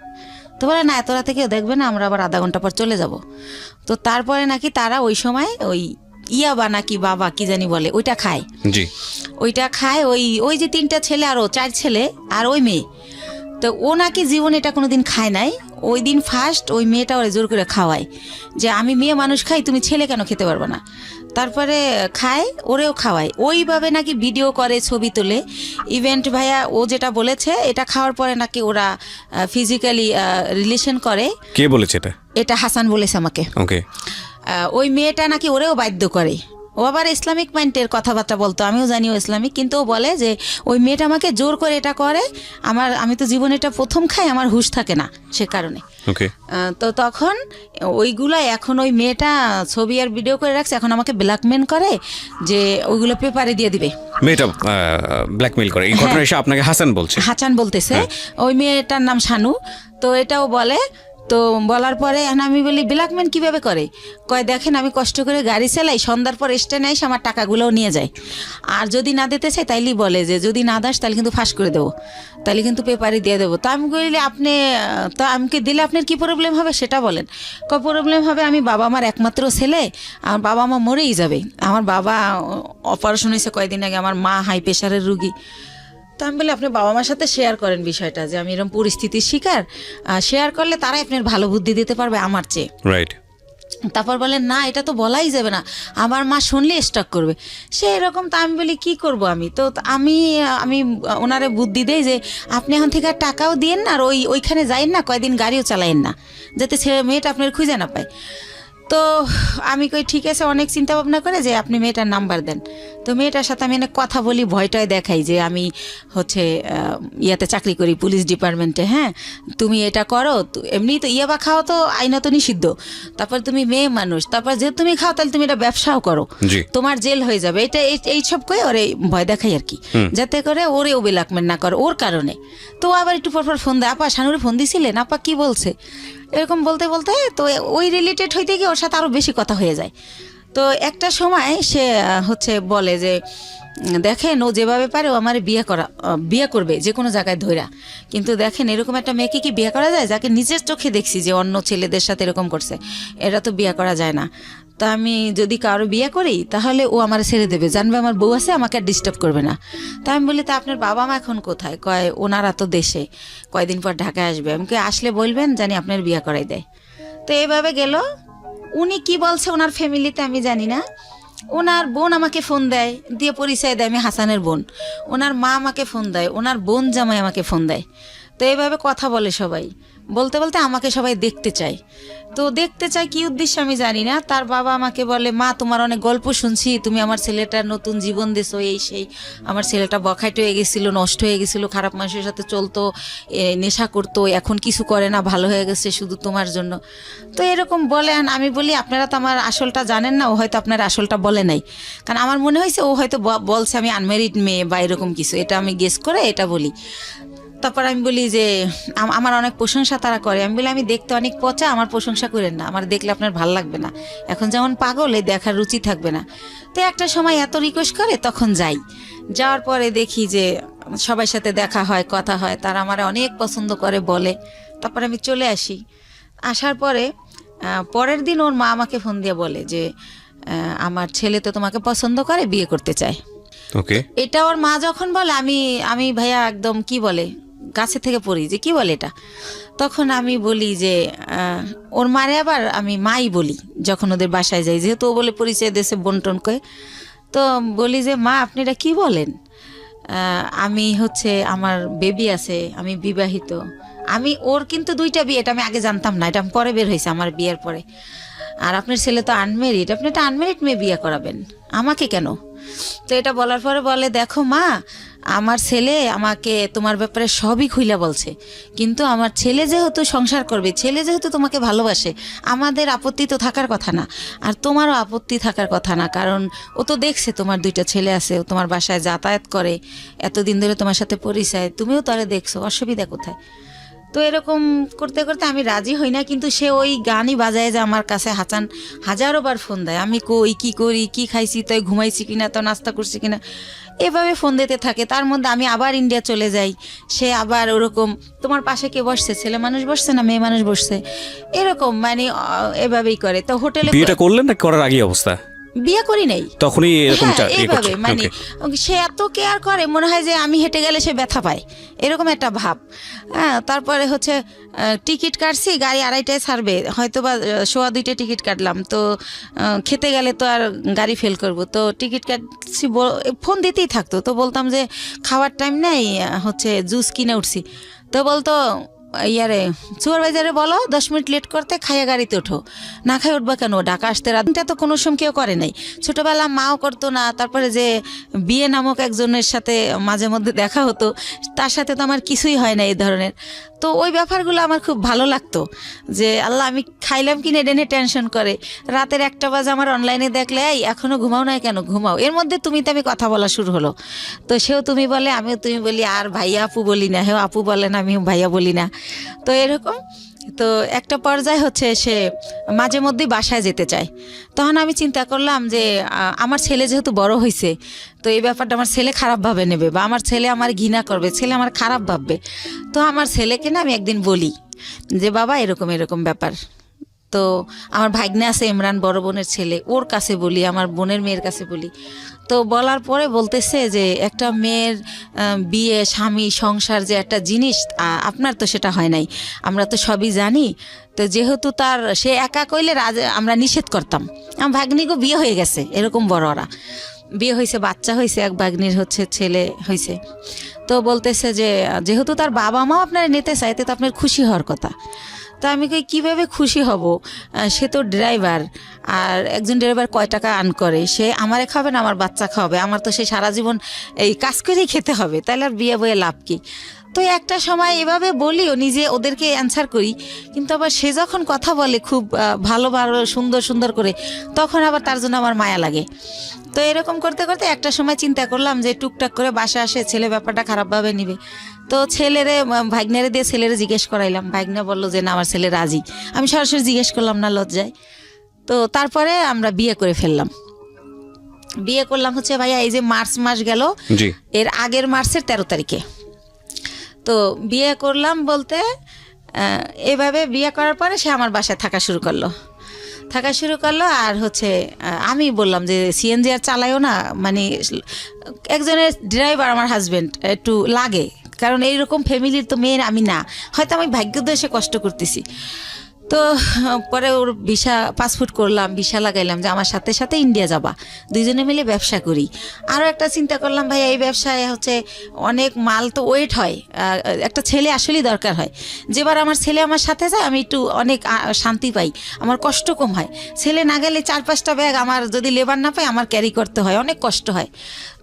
তো বলে না, তোরাতে কেউ দেখবে না, আমরা আবার আধা ঘন্টা পর চলে যাব। তো তারপরে নাকি তারা ওই সময় ওই ইয়াবা নাকি বাবা কি জানি বলে, ওইটা খায়। জি, ওইটা খায় ওই যে 3টা ছেলে আর ও 4 ছেলে আর ওই মেয়ে। তো ও নাকি জীবনে এটা কোনোদিন খায় নাই। ওই দিন ফার্স্ট ওই মেয়েটা ওরা জোর করে খাওয়ায় যে আমি মেয়ে মানুষ খাই, তুমি ছেলে কেন খেতে পারবে না? তারপরে খায়, ওরেও খাওয়ায়। ওইভাবে নাকি ভিডিও করে, ছবি তোলে। ইভেন্ট ভাইয়া ও যেটা বলেছে, এটা খাওয়ার পরে নাকি ওরা ফিজিক্যালি রিলেশন করে। কে বলেছে এটা? এটা হাসান বলেছে আমাকে। ওকে। ওই মেয়েটা নাকি ওরেও বাধ্য করে। ও আবার ইসলামিক মাইন্ডের কথাবার্তা বলতো, আমিও জানি ও ইসলামিক, কিন্তু ও বলে যে ওই মেয়েটা আমাকে জোর করে এটা করে। আমি তো জীবনে এটা প্রথম খাই, আমার হুঁশ থাকে না সে কারণে। ওকে। তো তখন ওইগুলো এখন ওই মেয়েটা ছবি আর ভিডিও করে রাখছে, এখন আমাকে ব্ল্যাকমেল করে যে ওইগুলো পেপারে দিয়ে দিবে। মেয়েটা ব্ল্যাকমেল করে, এই ঘটনা এসে আপনাকে হাসান বলছে? হাসান বলতেছে। ওই মেয়েটার নাম শানু। তো এটাও বলে। তো বলার পরে আমি বলি ব্ল্যাকমেল কিভাবে করে? কয় দেখেন, আমি কষ্ট করে গাড়ি চালাই, সন্ধ্যার পর স্ট্যান্ডে এসে আমার টাকাগুলোও নিয়ে যায়। আর যদি না দিতে চাই তাইলেই বলে যে যদি না দাস তাহলে কিন্তু ফাঁস করে দেবো, তাহলে কিন্তু পেপারে দিয়ে দেবো। তো আমি বলি আপনি, তো আমাকে দিলে আপনার কি প্রবলেম হবে সেটা বলেন। কয় প্রবলেম হবে, আমি বাবা মার একমাত্র ছেলে, আমার বাবা মা মরেই যাবে। আমার বাবা অপারেশন হয়েছে কয়েকদিন আগে, আমার মা হাই প্রেশারের রুগী। তো আমি বলি আপনি বাবা মার সাথে শেয়ার করেন বিষয়টা, যে আমি এরকম পরিস্থিতির শিকার, শেয়ার করলে তারাই আপনার ভালো বুদ্ধি দিতে পারবে আমার চেয়ে। রাইট। তারপর বলেন না, এটা তো বলাই যাবে না, আমার মা শুনলে স্টক করবে, সে এরকম। তা আমি বলি কি করব আমি? তো আমি ওনারে বুদ্ধি দেই যে আপনি এখন থেকে আর টাকাও দিয়েন না, আর ওইখানে যাইন না, কয়দিন গাড়িও চালাইন না, যাতে ছেলে মেয়েটা আপনার খুঁজে না পায়। তো আমি কই ঠিক আছে, অনেক চিন্তা ভাবনা করে যে আপনি মেয়েটার নাম্বার দেন। তো মেয়েটার সাথে আমি অনেক কথা বলি, ভয়টায় দেখাই যে আমি হচ্ছে ইয়াতে চাকরি করি, পুলিশ ডিপার্টমেন্টে। হ্যাঁ, তুমি এটা করো, এমনি তো ইয়াবা খাও তো আইনত নিষিদ্ধ, তারপর তুমি মেয়ে মানুষ, তারপর যে তুমি খাও তাহলে তুমি এটা ব্যবসাও করো, তোমার জেল হয়ে যাবে। এটা এইসব কই ওরে ভয় দেখাই আর কি, যাতে করে ওরেও ব্ল্যাকমেল না করে ওর কারণে। তো আবার একটু পরপর ফোন দেয়, আপা শানুরে ফোন দিছিলেন, আপা কি বলছে, এরকম বলতে বলতে তো ওই রিলেটেড হইতে গিয়ে ওর সাথে আরও বেশি কথা হয়ে যায়। তো একটা সময় সে হচ্ছে বলে যে দেখেন, ও যেভাবে পারে ও আমার বিয়ে করবে যে কোনো জায়গায় ধইরা, কিন্তু দেখেন এরকম একটা মেয়েকে কি বিয়ে করা যায়, যাকে নিজের চোখে দেখছি যে অন্য ছেলেদের সাথে এরকম করছে, এটা তো বিয়ে করা যায় না। তা আমি যদি কারো বিয়ে করি তাহলে ও আমার ছেড়ে দেবে, জানবে আমার বউ আছে, আমাকে আর ডিস্টার্ব করবে না। তা আমি বলি তা আপনার বাবা মা এখন কোথায়? কয় ওনারা তো দেশে, কয়দিন পর ঢাকায় আসবে, আমাকে আসলে বলবেন জানি আপনার বিয়ে করাই দেয়। তো এইভাবে গেল। উনি কি বলছে ওনার ফ্যামিলিতে আমি জানি না। ওনার বোন আমাকে ফোন দেয়, দিয়ে পরিচয় দেয় আমি হাসানের বোন। ওনার মা আমাকে ফোন দেয়, ওনার বোন জামাই আমাকে ফোন দেয়। তো এইভাবে কথা বলে সবাই, বলতে বলতে আমাকে সবাই দেখতে চায়। তো দেখতে চায় কি উদ্দেশ্যে আমি জানি না। তার বাবা আমাকে বলে মা তোমার অনেক গল্প শুনছি, তুমি আমার ছেলেটার নতুন জীবন দিছো, এই সেই। আমার ছেলেটা বখাইট হয়ে গেছিলো, নষ্ট হয়ে গেছিলো, খারাপ মানুষের সাথে চলতো, নেশা করতো, এখন কিছু করে না, ভালো হয়ে গেছে শুধু তোমার জন্য। তো এরকম বলেন। আমি বলি আপনারা তো আমার আসলটা জানেন না, ও হয়তো আপনার আসলটা বলে নাই, কারণ আমার মনে হয়েছে ও হয়তো বলছে আমি আনম্যারিড মেয়ে বা এরকম কিছু, এটা আমি গেস করে এটা বলি। তারপর আমি বলি যে আমার অনেক প্রশংসা তারা করে। আমি বলি আমি দেখতে অনেক পচা, আমার প্রশংসা করেন না, আমার দেখলে আপনার ভাল লাগবে না, এখন যেমন পাগল এই দেখার রুচি থাকবে না। তো একটা সময় এত রিকোয়েস্ট করে, তখন যাই। যাওয়ার পরে দেখি যে সবার সাথে দেখা হয়, কথা হয়, তারা আমার অনেক পছন্দ করে বলে। তারপরে আমি চলে আসি। আসার পরে পরের দিন ওর মা আমাকে ফোন দিয়ে বলে যে আমার ছেলে তো তোমাকে পছন্দ করে, বিয়ে করতে চায়। ওকে। এটা ওর মা যখন বলে আমি ভাইয়া একদম কি বলে গাছে থেকে পড়ি যে কি বলে এটা। তখন আমি বলি যে ওর মারে আবার আমি মাই বলি যখন ওদের বাসায় যাই, যেহেতু ও বলে পরিচয় দেশে বন্টন করে। তো বলি যে মা আপনি এটা কী বলেন, আমি হচ্ছে আমার বেবি আছে, আমি বিবাহিত। ওর কিন্তু 2টা বিয়ে, এটা আমি আগে জানতাম না, এটা পরে বের হয়েছে আমার বিয়ের পরে। আর আপনার ছেলে তো আনমেরিড, আপনি একটা আনমেরিড মেয়ে বিয়ে করাবেন আমাকে কেন? তো এটা বলার পরে বলে, দেখো মা, আমার ছেলে আমাকে তোমার ব্যাপারে সবই খুইলা বলছে, কিন্তু আমার ছেলে যেহেতু সংসার করবে, ছেলে যেহেতু তোমাকে ভালোবাসে, আমাদের আপত্তি তো থাকার কথা না, আর তোমারও আপত্তি থাকার কথা না, কারণ ও তো দেখছে তোমার 2টা ছেলে আছে, ও তোমার বাসায় যাতায়াত করে, এতদিন ধরে তোমার সাথে পরিচয়, তুমিও তারে দেখছো, অসুবিধা কোথায়? তো এরকম করতে করতে আমি রাজি হই না, কিন্তু সে ওই গানই বাজায় যে আমার কাছে হাজারো বার ফোন দেয়, আমি কই, কি করি, কি খাইছি, তাই ঘুমাইছি কিনা, তো নাস্তা করছি কিনা, এভাবে ফোন দিতে থাকে। তার মধ্যে আমি আবার ইন্ডিয়া চলে যাই, সে আবার ওরকম, তোমার পাশে কে বসছে, ছেলে মানুষ বসছে না মেয়ে মানুষ বসছে, এরকম মানে এভাবেই করে। তো হোটেলে বিয়েটা করলেন না করার আগে অবস্থা? বিয়ে করি নাই, তখনই এরকম এইভাবে মানে সে এত কেয়ার করে, মনে হয় যে আমি হেঁটে গেলে সে ব্যথা পায়, এরকম একটা ভাব। হ্যাঁ, তারপরে হচ্ছে টিকিট কাটছি, গাড়ি 2:30টায় ছাড়বে, হয়তো বা 1:15 টিকিট কাটলাম, তো খেতে গেলে তো আর গাড়ি ফেল করব, তো টিকিট কাটছি, ফোন দিতেই থাকতো, তো বলতাম যে খাওয়ার টাইম নেই, হচ্ছে জুস কিনে উঠছি, তো বলতো ইয়ারে সুপারভাইজারে বলো 10 মিনিট লেট করতে, খাইয়া গাড়িতে ওঠো, না খাই উঠবা কেন, ঢাকা আসতে রাতটা তো কোনো সময় কেউ করে নাই, ছোটোবেলা মাও করতো না। তারপরে যে বিয়ে নামক একজনের সাথে মাঝে মধ্যে দেখা হতো, তার সাথে তো আমার কিছুই হয় না এই ধরনের। তো ওই ব্যাপারগুলো আমার খুব ভালো লাগতো, যে আল্লাহ আমি খাইলাম কিনে ডেনে টেনশন করে, রাতের 1টা বাজে আমার অনলাইনে দেখলে, এই এখনও ঘুমাও না কেন, ঘুমাও, এর মধ্যে তুমি তো আমি কথা বলা শুরু হলো, তো সেও তুমি বলে, আমিও তুমি বলি, আর ভাইয়া আপু বলি না, হেও আপু বলে না, আমিও ভাইয়া বলি না, তো এরকম। তো একটা পর্যায়ে হচ্ছে সে মাঝে মধ্যেই বাসায় যেতে চায়, তখন আমি চিন্তা করলাম যে আমার ছেলে যেহেতু বড় হয়েছে, তো এই ব্যাপারটা আমার ছেলে খারাপভাবে নেবে, বা আমার ছেলে আমার ঘৃণা করবে, ছেলে আমার খারাপ ভাববে। তো আমার ছেলেকে না আমি একদিন বলি যে বাবা এরকম এরকম ব্যাপার। তো আমার ভাগ্নে আছে ইমরান, বড় বোনের ছেলে, ওর কাছে বলি, আমার বোনের মেয়ের কাছে বলি। তো বলার পরে বলতেছে যে একটা মেয়ের বিয়ে, স্বামী, সংসার যে একটা জিনিস, আপনার তো সেটা হয় নাই, আমরা তো সবই জানি। তো যেহেতু তার সে একা কইলে আমরা নিষেধ করতাম, আমার ভাগ্নিকে বিয়ে হয়ে গেছে, এরকম বড়রা বিয়ে হয়েছে, বাচ্চা হয়েছে, এক ভাগ্নির হচ্ছে ছেলে হয়েছে। তো বলতেছে যে যেহেতু তার বাবা মাও আপনারা নিতে চায়, তো আপনার খুশি হওয়ার কথা। তো আমি কীভাবে খুশি হব, সে তো ড্রাইভার, আর একজন ড্রাইভার কয় টাকা আর্ন করে, সে আমারে খাবে না আমার বাচ্চা খাবে, আমার তো সে সারা জীবন এই কাজ করেই খেতে হবে, তাহলে আর বিয়ে বয়ে লাভ কি? তো একটা সময় এভাবে বলিও, নিজে ওদেরকে অ্যান্সার করি, কিন্তু আবার সে যখন কথা বলে খুব ভালো ভালো সুন্দর সুন্দর করে, তখন আবার তার জন্য আমার মায়া লাগে। তো এরকম করতে করতে একটা সময় চিন্তা করলাম যে টুকটাক করে বাসা আসে, ছেলে ব্যাপারটা খারাপভাবে নিবে। তো ছেলেরে, ভাগ্নেরে দিয়ে ছেলেরে জিজ্ঞেস করাইলাম, ভাগ্নে বললো যে না আমার ছেলে রাজি। আমি সরাসরি জিজ্ঞেস করলাম না, লজ্জায়। তো তারপরে আমরা বিয়ে করে ফেললাম। বিয়ে করলাম হচ্ছে ভাইয়া এই যে মার্চ মাস গেল, এর আগের মার্চের 13 তারিখে। তো বিয়ে করলাম বলতে এভাবে বিয়ে করার পরে সে আমার বাসায় থাকা শুরু করলো। আর হচ্ছে আমি বললাম যে সিএনজি আর চালাইও না, মানে একজনের ড্রাইভার আমার হাজবেন্ড একটু লাগে, কারণ এইরকম ফ্যামিলির তো মেয়ের আমি না, হয়তো আমি ভাগ্যোদশে কষ্ট করতেছি। তো পরে ওর ভিসা, পাসপোর্ট করলাম, ভিসা লাগাইলাম যে আমার সাথে সাথে ইন্ডিয়া যাবা, দুইজনে মিলে ব্যবসা করি। আরও একটা চিন্তা করলাম, ভাই এই ব্যবসায় হচ্ছে অনেক মাল তো ওয়েট হয়, একটা ছেলে আসলেই দরকার হয়। যেবার আমার ছেলে আমার সাথে যায় আমি একটু অনেক শান্তি পাই, আমার কষ্ট কম হয়। ছেলে না গেলে 4-5টা ব্যাগ আমার যদি লেবার না পাই আমার ক্যারি করতে হয়, অনেক কষ্ট হয়।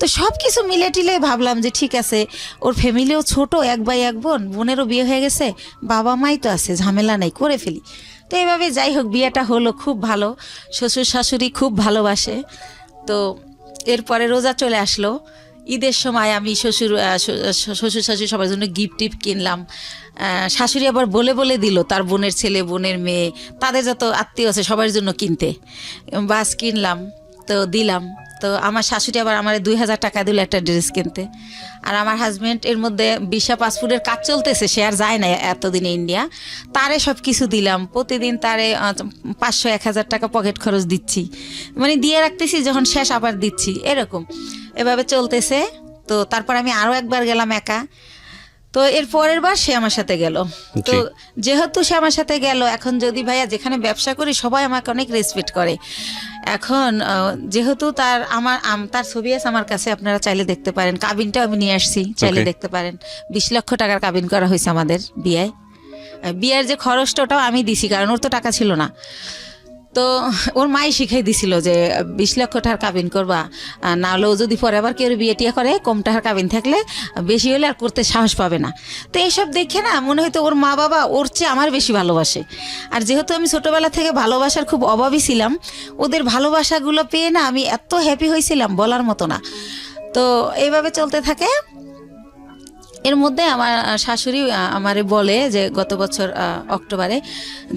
তো সব কিছু মিলে টিলে ভাবলাম যে ঠিক আছে, ওর ফ্যামিলিও ছোট, 1 ভাই 1 বোন, বোনেরও বিয়ে হয়ে গেছে, বাবা মাই তো আছে, ঝামেলা নাই, করে ফেলি। তো এইভাবে যাই হোক বিয়েটা হলো, খুব ভালো, শ্বশুর শাশুড়ি খুব ভালোবাসে। তো এরপরে রোজা চলে আসলো, ঈদের সময় আমি শ্বশুর শাশুড়ি সবার জন্য গিফট টিফট কিনলাম। শাশুড়ি আবার বলে বলে দিল তার বোনের ছেলে, বোনের মেয়ে, তাদের যত আত্মীয় আছে সবার জন্য কিনতে, বাস কিনলাম, তো দিলাম। তো আমার শাশুড়ি আবার আমার 2000 টাকা দিল একটা ড্রেস কিনতে। আর আমার হাজব্যান্ড এর মধ্যে ভিসা পাসপোর্টের কাজ চলতেছে, সে আর যায় না এতদিনে ইন্ডিয়া, তারে সব কিছু দিলাম। প্রতিদিন তারে 500-1000 টাকা পকেট খরচ দিচ্ছি, মানে দিয়ে রাখতেছি, যখন শেষ আবার দিচ্ছি, এরকম এভাবে চলতেছে। তো তারপর আমি আরও একবার গেলাম একা। তো এর পরের বার সে আমার সাথে গেল। তো যেহেতু সে আমার সাথে গেল, এখন যদি ভাইয়া যেখানে ব্যবসা করি সবাই আমাকে অনেক রেসপেক্ট করে। এখন যেহেতু তার ছবি আছে আমার কাছে, আপনারা চাইলে দেখতে পারেন, কাবিনটাও আমি নিয়ে আসছি, চাইলে দেখতে পারেন। 20 লক্ষ টাকার কাবিন করা হয়েছে আমাদের বিয়ের যে খরচটা ওটাও আমি দিছি, কারণ ওর তো টাকা ছিল না। তো ওর মাই শিখাই দিছিল যে 20 লক্ষ টাকার কাবিন করবা, না হলেও যদি পরে আবার কেউ বিয়ে টিয়া করে কম টাকার কাবিন থাকলে বেশি হলে আর করতে সাহস পাবে না। তো এইসব দেখে না মনে হয়তো ওর মা বাবা ওর চেয়ে আমার বেশি ভালোবাসে। আর যেহেতু আমি ছোটোবেলা থেকে ভালোবাসার খুব অভাবী ছিলাম, ওদের ভালোবাসাগুলো পেয়ে না আমি এত হ্যাপি হয়েছিলাম বলার মতো না। তো এইভাবে চলতে থাকে। এর মধ্যে আমার শাশুড়ি আমারে বলে যে গত বছর অক্টোবরে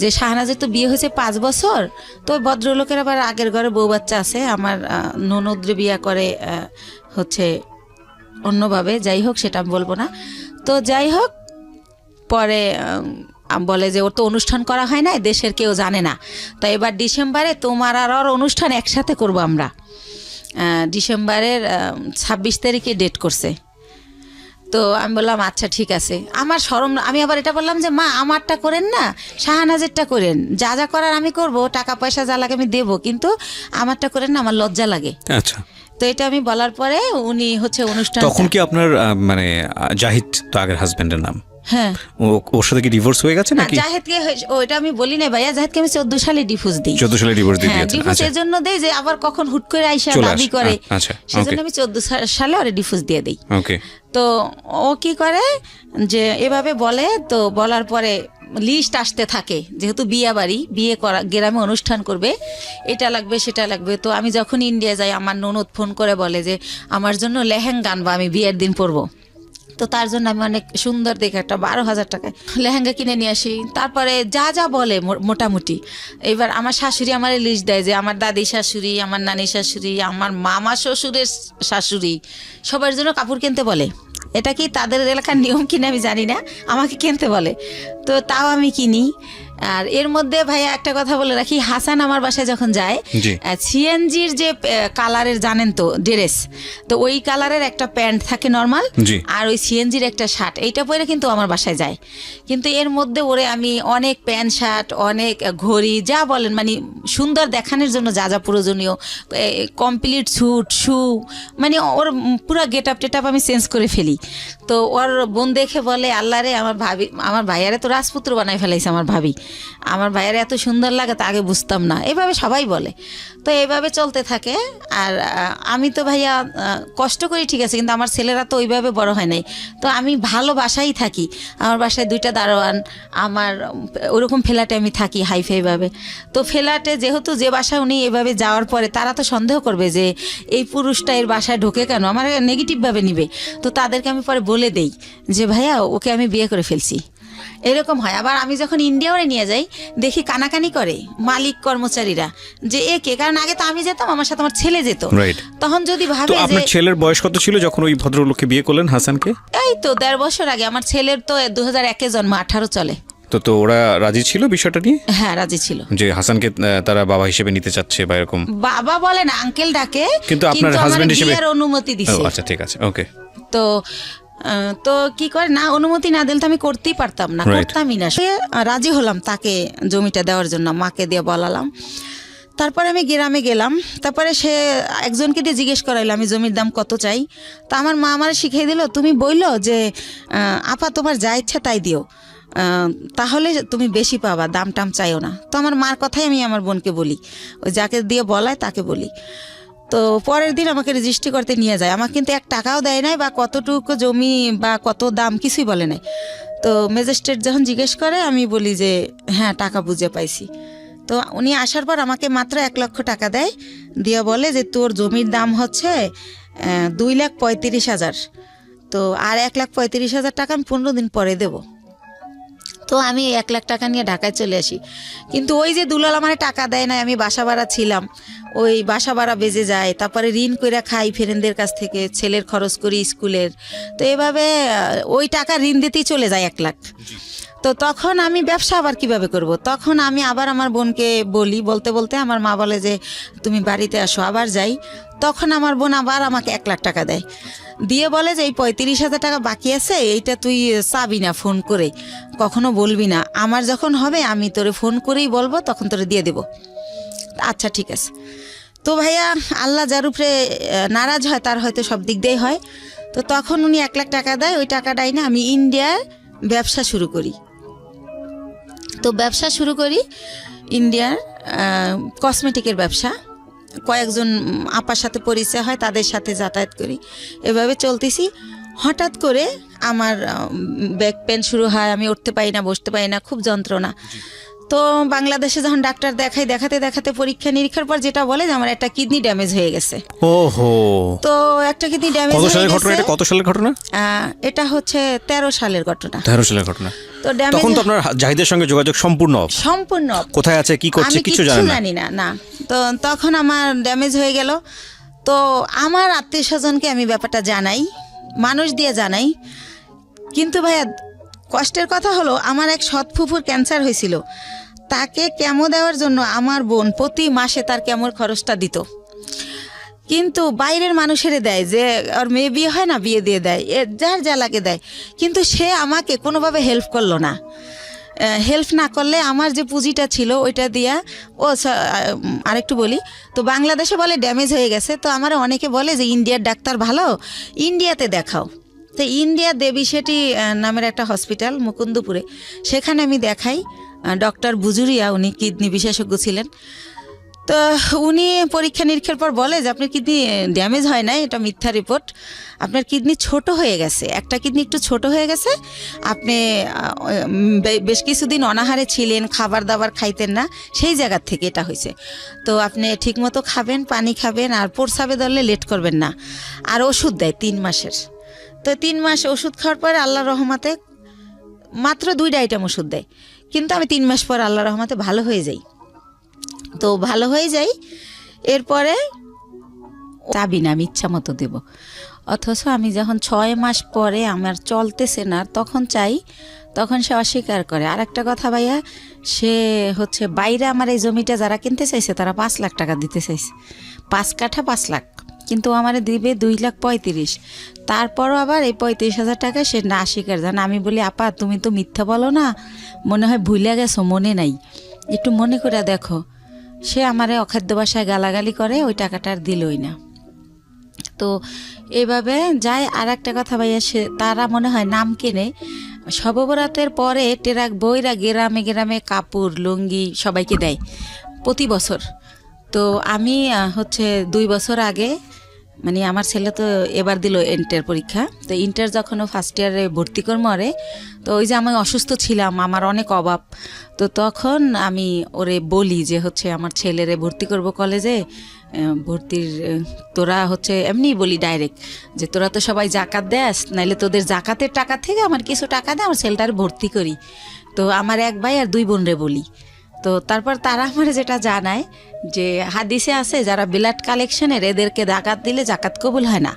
যে শাহনাজের তো বিয়ে হয়েছে 5 বছর, তো ভদ্রলোকের আবার আগের ঘরে বউ বাচ্চা আছে, আমার ননদ্রে বিয়ে করে হচ্ছে অন্যভাবে, যাই হোক সেটা আমি বলবো না। তো যাই হোক পরে বলে যে ওর তো অনুষ্ঠান করা হয় না, দেশের কেউ জানে না, তো এবার ডিসেম্বরে তোমার আর ওর অনুষ্ঠান একসাথে করব আমরা। ডিসেম্বরের 26 তারিখে ডেট করছে। তো আমি বললাম আচ্ছা ঠিক আছে। আমার শরম, আমি আবার এটা বললাম যে মা আমারটা করেন না, শাহনাজেরটা করেন, যা যা করার আমি করব, টাকা পয়সা যা লাগে আমি দেবো, কিন্তু আমারটা করেন না, আমার লজ্জা লাগে। আচ্ছা। তো এটা আমি বলার পরে উনি হচ্ছে অনুষ্ঠান। তখন কি আপনার মানে জাহিদ তো আগের হাজবেন্ডের নাম? হ্যাঁ। ওর সাথে কি ডিভোর্স হয়ে গেছে নাকি? জাহেদকে ওইটা আমি বলি না ভাইয়া, জাহেদকে আমি 14 সালে ডিভোর্স দিই। 14 সালে ডিভোর্স দিয়ে দিয়েছেন? ডিভোর্স এর জন্য দেই যে আবার কখন হুট করে আইসা দাবি করে, সেজন্য আমি 14 সালে ওরে ডিভোর্স দিয়ে দেই। ওকে। তো ও কি করে যে এভাবে বলে, তো বলার পরে লিস্ট আসতে থাকে, যেহেতু বিয়ে বাড়ি, বিয়ে করা গ্রামে অনুষ্ঠান করবে, এটা লাগবে সেটা লাগবে। তো আমি যখন ইন্ডিয়া যাই আমার ননদ ফোন করে বলে যে আমার জন্য লেহেঙ্গা আনবা, আমি বিয়ের দিন পরবো। তো তার জন্য আমি অনেক সুন্দর দেখে একটা 12,000 টাকায় লেহেঙ্গা কিনে নিয়ে আসি। তারপরে যা যা বলে মোটামুটি, এবার আমার শাশুড়ি আমার লিস্ট দেয় যে আমার দাদি শাশুড়ি, আমার নানি শাশুড়ি, আমার মামা শ্বশুরের শাশুড়ি, সবার জন্য কাপড় কিনতে বলে। এটা কি তাদের এলাকার নিয়ম কিনা আমি জানি না, আমাকে কিনতে বলে, তো তাও আমি কিনি। আর এর মধ্যে ভাইয়া একটা কথা বলে রাখি, হাসান আমার বাসায় যখন যায়, সিএনজির যে কালারের জানেন তো ড্রেস, তো ওই কালারের একটা প্যান্ট থাকে নর্মাল, আর ওই সিএনজির একটা শার্ট, এইটা পরে কিন্তু আমার বাসায় যায়। কিন্তু এর মধ্যে ওরে আমি অনেক প্যান্ট শার্ট, অনেক ঘড়ি, যা বলেন মানে সুন্দর দেখানোর জন্য যা যা প্রয়োজনীয়, কমপ্লিট স্যুট, শু, মানে ওর পুরো গেট আপ টেট আপ আমি চেঞ্জ করে ফেলি। তো ওর বোন দেখে বলে আল্লাহ রে, আমার ভাবি, আমার ভাইয়ারে তো রাজপুত্র বানাই ফেলাইছে আমার ভাবি, আমার ভাইয়ারে এত সুন্দর লাগে তা আগে বুঝতাম না, এভাবে সবাই বলে। তো এইভাবে চলতে থাকে। আর আমি তো ভাইয়া কষ্ট করি ঠিক আছে, কিন্তু আমার ছেলেরা তো ওইভাবে বড় হয় নাই, তো আমি ভালো বাসায় থাকি। আমার বাসায় 2টা দারোয়ান, আমার ওরকম ফ্ল্যাটে আমি থাকি হাইফাইভাবে। তো ফ্ল্যাটে যেহেতু যে বাসায় উনি এভাবে যাওয়ার পরে তারা তো সন্দেহ করবে যে এই পুরুষটা এর বাসায় ঢোকে কেন, আমার নেগেটিভভাবে নিবে। তো তাদেরকে আমি পরে বলে দেই যে ভাইয়া ওকে আমি বিয়ে করে ফেলছি, এরকম হয়। আবার আমি যখন ইন্ডিয়াও নিয়ে যাই দেখি কানাকানি করে মালিক কর্মচারীরা যে একে, কারণ আগে তো আমি যেতাম, আমার সাথে আমার ছেলে যেত, তখন যদি ভাবে যে আপনার ছেলের বয়স কত ছিল যখন ওই ভদ্রলোককে বিয়ে করলেন হাসানকে? এই তো 1.5 বছর আগে। আমার ছেলের তো 2001-এ জন্ম, 18 চলে। তো ওরা রাজি ছিল বিষয়টা নিয়ে? হ্যাঁ রাজি ছিল, যে হাসানকে তারা বাবা হিসেবে নিতে চাচ্ছে বা এরকম। বাবা বলে না, আঙ্কেল ডাকে, কিন্তু আপনার হাজবেন্ড হিসেবে অনুমতি দিছে। আচ্ছা ঠিক আছে, ওকে। তো কি করে না, অনুমতি না দিলে তো আমি করতেই পারতাম না, করতামই না। সে রাজি হলাম তাকে জমিটা দেওয়ার জন্য, মাকে দিয়ে বলালাম। তারপরে আমি গ্রামে গেলাম, তারপরে সে একজনকে দিয়ে জিজ্ঞেস করাইলো আমি জমির দাম কত চাই। তা আমার মা আমার শিখিয়ে দিল, তুমি বললো যে আপা তোমার যা ইচ্ছা তাই দিও, তাহলে তুমি বেশি পাবা, দাম টাম চাইও না। তো আমার মার কথাই আমি আমার বোনকে বলি, ওই যাকে দিয়ে বলায় তাকে বলি। তো পরের দিন আমাকে রেজিস্ট্রি করতে নিয়ে যায়, আমাকে কিন্তু 1 টাকাও দেয় নাই বা কতটুকু জমি বা কত দাম কিছুই বলে নাই। তো ম্যাজিস্ট্রেট যখন জিজ্ঞেস করে আমি বলি যে হ্যাঁ টাকা বুঝে পাইছি। তো উনি আসার পর আমাকে মাত্র 1 লক্ষ টাকা দেয়, দিয়ে বলে যে তোর জমির দাম হচ্ছে 2,35,000, তো আর 1,35,000 টাকা আমি 15 দিন পরে দেবো। তো আমি 1 লাখ টাকা নিয়ে ঢাকায় চলে আসি। কিন্তু ওই যে দুলাল আমার টাকা দেয় না, আমি বাসা ভাড়া ছিলাম, ওই বাসা ভাড়া বেজে যায়, তারপরে ঋণ করে খাই ফ্রেন্ডদের কাছ থেকে, ছেলের খরচ করি স্কুলের। তো এভাবে ওই টাকা ঋণ দিতেই চলে যায় 1 লাখ। তো তখন আমি ব্যবসা আবার কিভাবে করব, তখন আমি আবার আমার বোনকে বলি, বলতে বলতে আমার মা বলে যে তুমি বাড়িতে আসো, আবার যাই। তখন আমার বোন আবার আমাকে 1 লাখ টাকা দেয়, দিয়ে বলে যে এই 35,000 টাকা বাকি আছে, এইটা তুই চাবি না, ফোন করে কখনো বলবি না, আমার যখন হবে আমি তোরে ফোন করেই বলবো, তখন তোরে দিয়ে দেবো। আচ্ছা ঠিক আছে। তো ভাইয়া আল্লাহ যার উপরে নারাজ হয় তার হয়তো সব দিক দিয়েই হয়। তো তখন উনি 1 লাখ টাকা দেয়, ওই টাকাটাই না আমি ইন্ডিয়ার ব্যবসা শুরু করি। তো ব্যবসা শুরু করি ইন্ডিয়ার কসমেটিকের ব্যবসা, কয়েকজন আপার সাথে পরিচয় হয়, তাদের সাথে যাতায়াত করি, এভাবে চলতেছি। হঠাৎ করে আমার ব্যাক পেন শুরু হয়, আমি উঠতে পারি না, বসতে পারি না, খুব যন্ত্রণা। তো বাংলাদেশে যখন ডাক্তার দেখাতে দেখাতে পরীক্ষা নিরীক্ষার পর যেটা বলে যে আমার একটা কিডনি ড্যামেজ হয়ে গেছে। ওহো। তো একটা কিডনি ড্যামেজ হয়ে গেছে। কত সালের ঘটনা? এটা হচ্ছে 13 সালের ঘটনা। 13 সালের ঘটনা। তো তখন তো আপনার জাহিদের সঙ্গে যোগাযোগ সম্পূর্ণ কোথায় আছে, কি করছে, কিছু জানি না। না, তো তখন আমার ড্যামেজ হয়ে গেল। তো আমার আত্মীয়স্বজনকে আমি ব্যাপারটা জানাই, মানুষ দিয়ে জানাই, কিন্তু ভাইয়া কষ্টের কথা হলো আমার এক সৎ ফুফুর ক্যান্সার হয়েছিল, তাকে কেমো দেওয়ার জন্য আমার বোন প্রতি মাসে তার কেমোর খরচটা দিত। কিন্তু বাইরের মানুষেরে দেয়, যে ওর মেয়ে বিয়ে হয় না, বিয়ে দিয়ে দেয়, যার যা লাগে দেয়, কিন্তু সে আমাকে কোনোভাবে হেল্প করলো না। হেল্প না করলে আমার যে পুঁজিটা ছিল ওইটা দিয়া, আরেকটু বলি, তো বাংলাদেশে বলে ড্যামেজ হয়ে গেছে, তো আমার অনেকে বলে যে ইন্ডিয়ার ডাক্তার ভালো, ইন্ডিয়াতে দেখাও। তো ইন্ডিয়া দেবী শেঠি নামের একটা হসপিটাল মুকুন্দপুরে, সেখানে আমি দেখাই। ডক্টর বুজুরিয়া, উনি কিডনি বিশেষজ্ঞ ছিলেন। তো উনি পরীক্ষা নিরীক্ষার পর বলে যে আপনার কিডনি ড্যামেজ হয় নাই, এটা মিথ্যা রিপোর্ট, আপনার কিডনি ছোট হয়ে গেছে, একটা কিডনি একটু ছোট হয়ে গেছে, আপনি বেশ কিছুদিন অনাহারে ছিলেন, খাবার দাবার খাইতেন না, সেই জায়গার থেকে এটা হয়েছে। তো আপনি ঠিকমতো খাবেন, পানি খাবেন, আর প্রস্রাবে ধরলে লেট করবেন না, আর ওষুধ দেয় 3 মাসের। তো 3 মাস ওষুধ খাওয়ার পরে আল্লাহর রহমতে মাত্র 2টা আইটেম ওষুধ দেয়, কিন্তু আমি 3 মাস পর আল্লাহর রহমতে ভালো হয়ে যাই। তো ভালো হয়ে যাই, এরপরে চাবি না, আমি ইচ্ছা মতো দেব, অথচ আমি যখন 6 মাস পরে আমার চলতেছে না তখন চাই, তখন সে অস্বীকার করে। আর একটা কথা ভাইয়া, সে হচ্ছে বাইরে আমার এই জমিটা যারা কিনতে চাইছে তারা 5 লাখ টাকা দিতে চাইছে, 5 কাঠা 5 লাখ, কিন্তু আমার দিবে 2,35,000। তারপরও আবার এই 35,000 টাকা সে না স্বীকার জান। আমি বলি, আপা তুমি তো মিথ্যা বলো না, মনে হয় ভুলে গেছো, মনে নাই, একটু মনে করে দেখো। সে আমারে অখাদ্য ভাষায় গালাগালি করে, ওই টাকাটা আর দিলই না। তো এইভাবে যায়। আর একটা কথা ভাইয়া, সে তারা মনে হয় নাম কেনে, শববরাতের পরে টেরাক বইরা গ্রামে গ্রামে কাপড় লুঙ্গি সবাইকে দেয় প্রতি বছর। তো আমি হচ্ছে 2 বছর আগে, মানে আমার ছেলে তো এবার দিল ইন্টার পরীক্ষা, তো ইন্টার যখন ও ফার্স্ট ইয়ারে ভর্তি করে মরে, তো ওই যে আমি অসুস্থ ছিলাম, আমার অনেক অভাব, তো তখন আমি ওরে বলি যে হচ্ছে আমার ছেলেরে ভর্তি করব কলেজে, ভর্তির তোরা হচ্ছে এমনি বলি ডাইরেক্ট যে তোরা তো সবাই জাকাত দেস, নাইলে তোদের জাকাতের টাকা থেকে আমার কিছু টাকা দে, আমার ছেলেটার ভর্তি করি। তো আমার 1 ভাই আর 2 বোনরে বলি। তো তারপর তারা আমার যেটা জানায় যে হাদিসে আছে যারা ব্লাড কালেকশনের এদেরকে জাকাত দিলে জাকাত কবুল হয় না।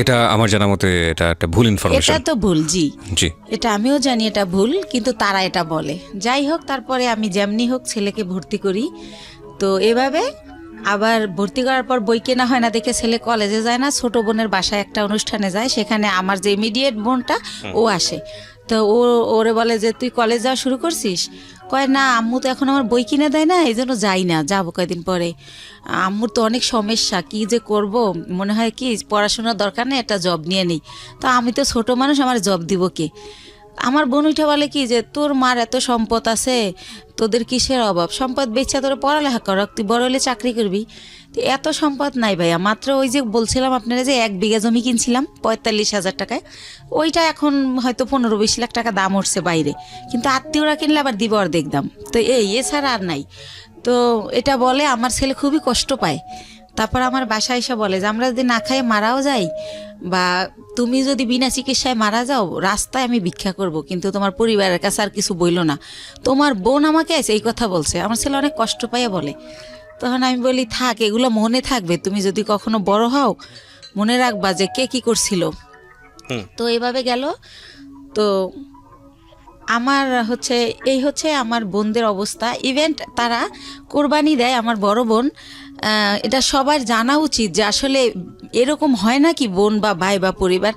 এটা আমার জানা মতে এটা একটা ভুল ইনফরমেশন। এটা তো ভুল, জি জি, এটা আমিও জানি এটা ভুল, কিন্তু তারা এটা বলে। যাই হোক, তারপরে আমি যেমনি হোক ছেলেকে ভর্তি করি। তো এভাবে আবার ভর্তি করার পর বই কেনা হয় না দেখে ছেলে কলেজে যায় না, ছোট বোনের বাসায় একটা অনুষ্ঠানে যায়, সেখানে আমার যে ইমিডিয়েট বোনটা ও আসে। তো ওরে বলে যে তুই কলেজ যাওয়া শুরু করছিস? কয় না, আম্মু তো এখন আমার বই কিনে দেয় না, এই জন্য যাই না, যাবো কয়েকদিন পরে। আম্মুর তো অনেক সমস্যা, কি যে করব, মনে হয় কি পড়াশোনার দরকার নেই, একটা জব নিয়ে নিই। তো আমি তো ছোট মানুষ, আমার জব দিব কে? আমার বোন উঠে বলে কি যে তোর মার এত সম্পদ আছে, তোদের কিসের অভাব, সম্পদ বেচা তোর পড়ালেখা কর, তুই বড় হলে চাকরি করবি। এত সম্পদ নাই ভাইয়া, মাত্র ওই যে বলছিলাম আপনারা যে 1 বিঘা জমি কিনছিলাম 45,000 টাকায়, ওইটা এখন হয়তো 15-20 লাখ টাকা দাম উঠছে বাইরে, কিন্তু আত্মীয়রা কিনলে আবার দিব অর্ধেক দাম। তো এছাড়া আর নাই। তো এটা বলে আমার ছেলে খুবই কষ্ট পায়। তারপর আমার বাসায় এসে বলে যে আমরা যদি না খাইয়ে মারাও যাই, বা তুমি যদি বিনা চিকিৎসায় মারা যাও, রাস্তায় আমি ভিক্ষা করব, কিন্তু তোমার পরিবারের কাছে আর কিছু বইলো না। তোমার বোন আমাকে এই কথা বলছে। আমার ছেলে অনেক কষ্ট পাইয়া বলে। তখন আমি বলি থাক, এগুলো মনে থাকবে, তুমি যদি কখনো বড় হও মনে রাখবা যে কে কি করছিল। তো এইভাবে গেল। তো আমার হচ্ছে এই হচ্ছে আমার বোনদের অবস্থা। ইভেন্ট তারা কোরবানি দেয়, আমার বড় বোন। এটা সবার জানা উচিত যে আসলে এরকম হয় না কি বোন বা ভাই বা পরিবার।